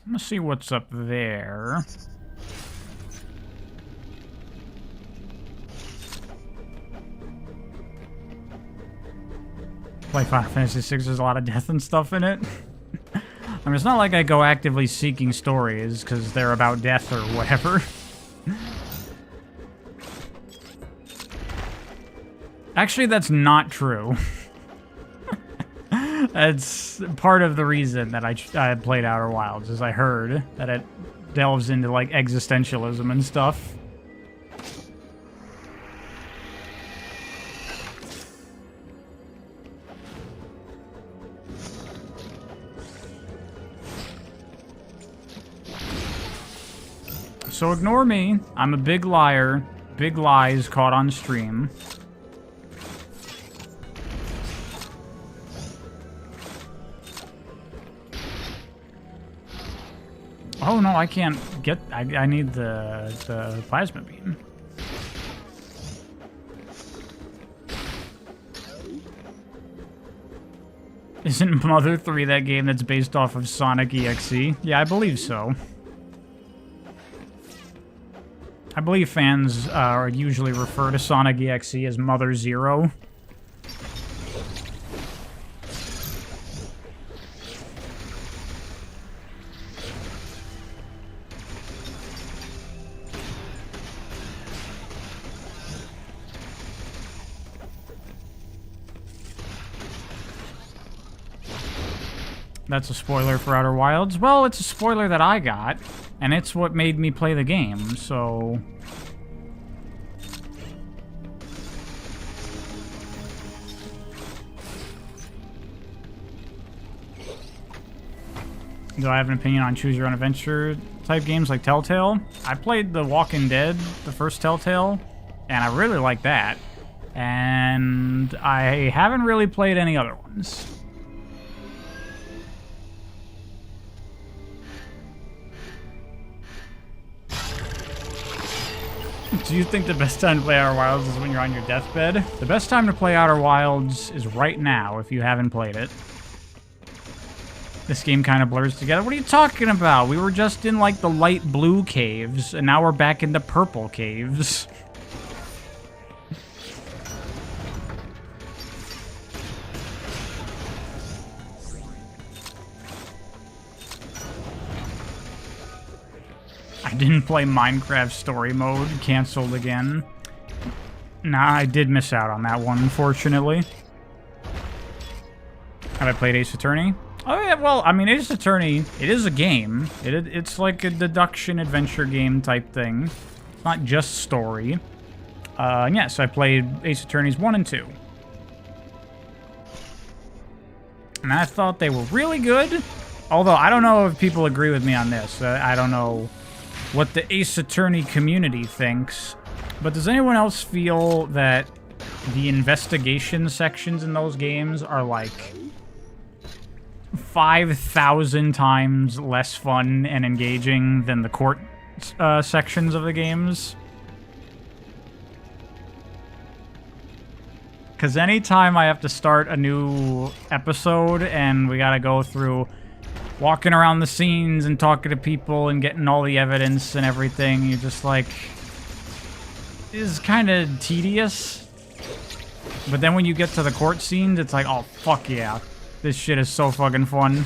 I'm gonna see what's up there. Like Final Fantasy VI, there's a lot of death and stuff in it. I mean, it's not like I go actively seeking stories because they're about death or whatever. Actually, that's not true. That's part of the reason that I played Outer Wilds, is I heard that it delves into, like, existentialism and stuff. So ignore me. I'm a big liar. Big lies caught on stream. Oh no, I can't get... I need the plasma beam. Isn't Mother 3 that game that's based off of Sonic EXE? Yeah, I believe so. I believe fans usually refer to Sonic EXE as Mother Zero. That's a spoiler for Outer Wilds. Well, it's a spoiler that I got, and it's what made me play the game, so... Do I have an opinion on choose your own adventure type games like Telltale? I played The Walking Dead, the first Telltale, and I really like that. And I haven't really played any other ones. Do you think the best time to play Outer Wilds is when you're on your deathbed? The best time to play Outer Wilds is right now, if you haven't played it. This game kind of blurs together. What are you talking about? We were just in, like, the light blue caves, and now we're back in the purple caves. I didn't play Minecraft story mode. Cancelled again. Nah, I did miss out on that one, unfortunately. Have I played Ace Attorney? Oh yeah, well, I mean, Ace Attorney, it is a game. It's like a deduction adventure game type thing. It's not just story. And yes, I played Ace Attorneys 1 and 2. And I thought they were really good. Although, I don't know if people agree with me on this. I don't know what the Ace Attorney community thinks. But does anyone else feel that the investigation sections in those games are like 5,000 times less fun and engaging than the court sections of the games? Because anytime I have to start a new episode and we gotta go through walking around the scenes and talking to people and getting all the evidence and everything, you're just like, is kind of tedious. But then when you get to the court scenes, it's like, oh, fuck yeah. This shit is so fucking fun.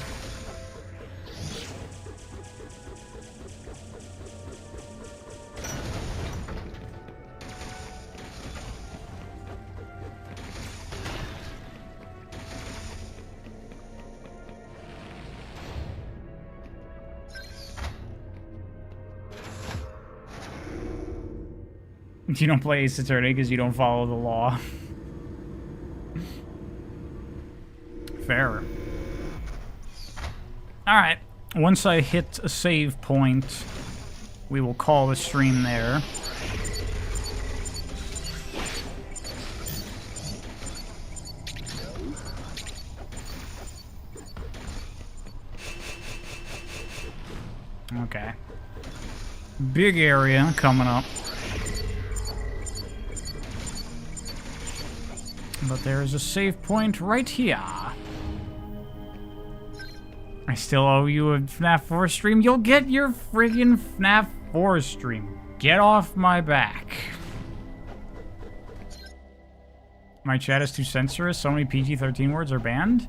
You don't play Ace Attorney because you don't follow the law. Fair. Alright. Once I hit a save point, we will call the stream there. Okay. Big area coming up. But there is a save point right here. I still owe you a FNAF 4 stream. You'll get your friggin' FNAF 4 stream. Get off my back. My chat is too censorious. So many PG-13 words are banned.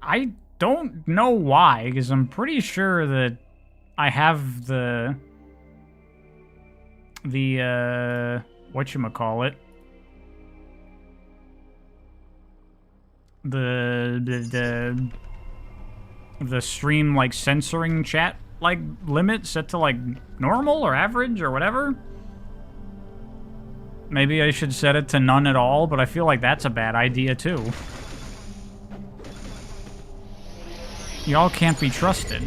I don't know why, because I'm pretty sure that I have the whatchamacallit? The stream, like, censoring chat, like, limit set to, like, normal or average or whatever. Maybe I should set it to none at all, but I feel like that's a bad idea, too. Y'all can't be trusted.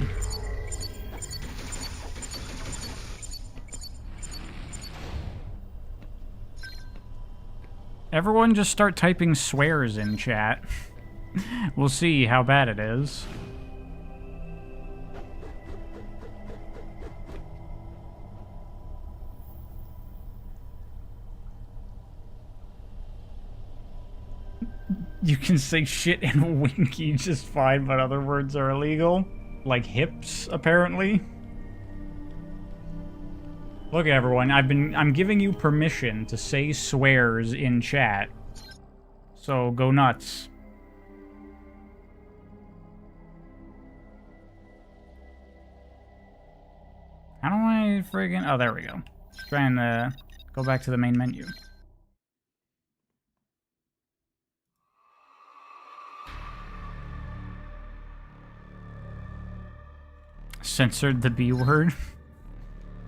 Everyone just start typing swears in chat. We'll see how bad it is. You can say shit and winky just fine, but other words are illegal. Like hips, apparently. Look, everyone, I'm giving you permission to say swears in chat. So go nuts. How do I friggin'... Oh, there we go. Trying to go back to the main menu. Censored the B word.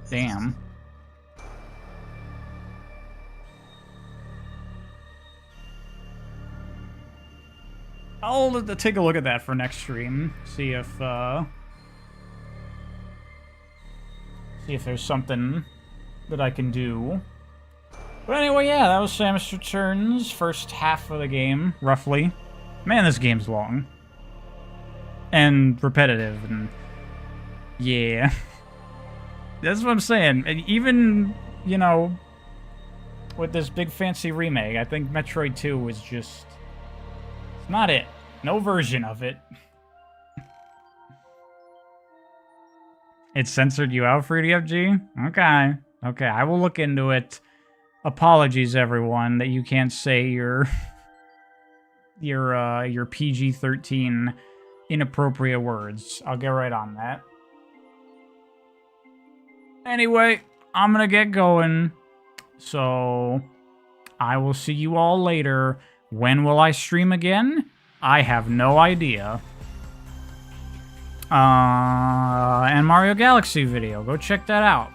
Damn. I'll take a look at that for next stream. See if there's something that I can do. But anyway, yeah, that was Samus Returns, first half of the game, roughly. Man, this game's long. And repetitive, and... yeah. That's what I'm saying. And even, you know, with this big fancy remake, I think Metroid 2 is just... it's not it. No version of it. It censored you out, FreeDFG? Okay. Okay, I will look into it. Apologies, everyone, that you can't say your PG-13 inappropriate words. I'll get right on that. Anyway, I'm gonna get going. So, I will see you all later. When will I stream again? I have no idea. And Mario Galaxy video. Go check that out.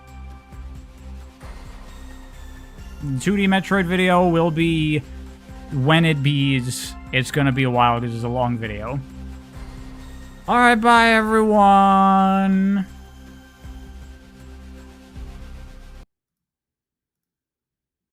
2D Metroid video will be when it bees. It's gonna be a while because it's a long video. Alright, bye everyone.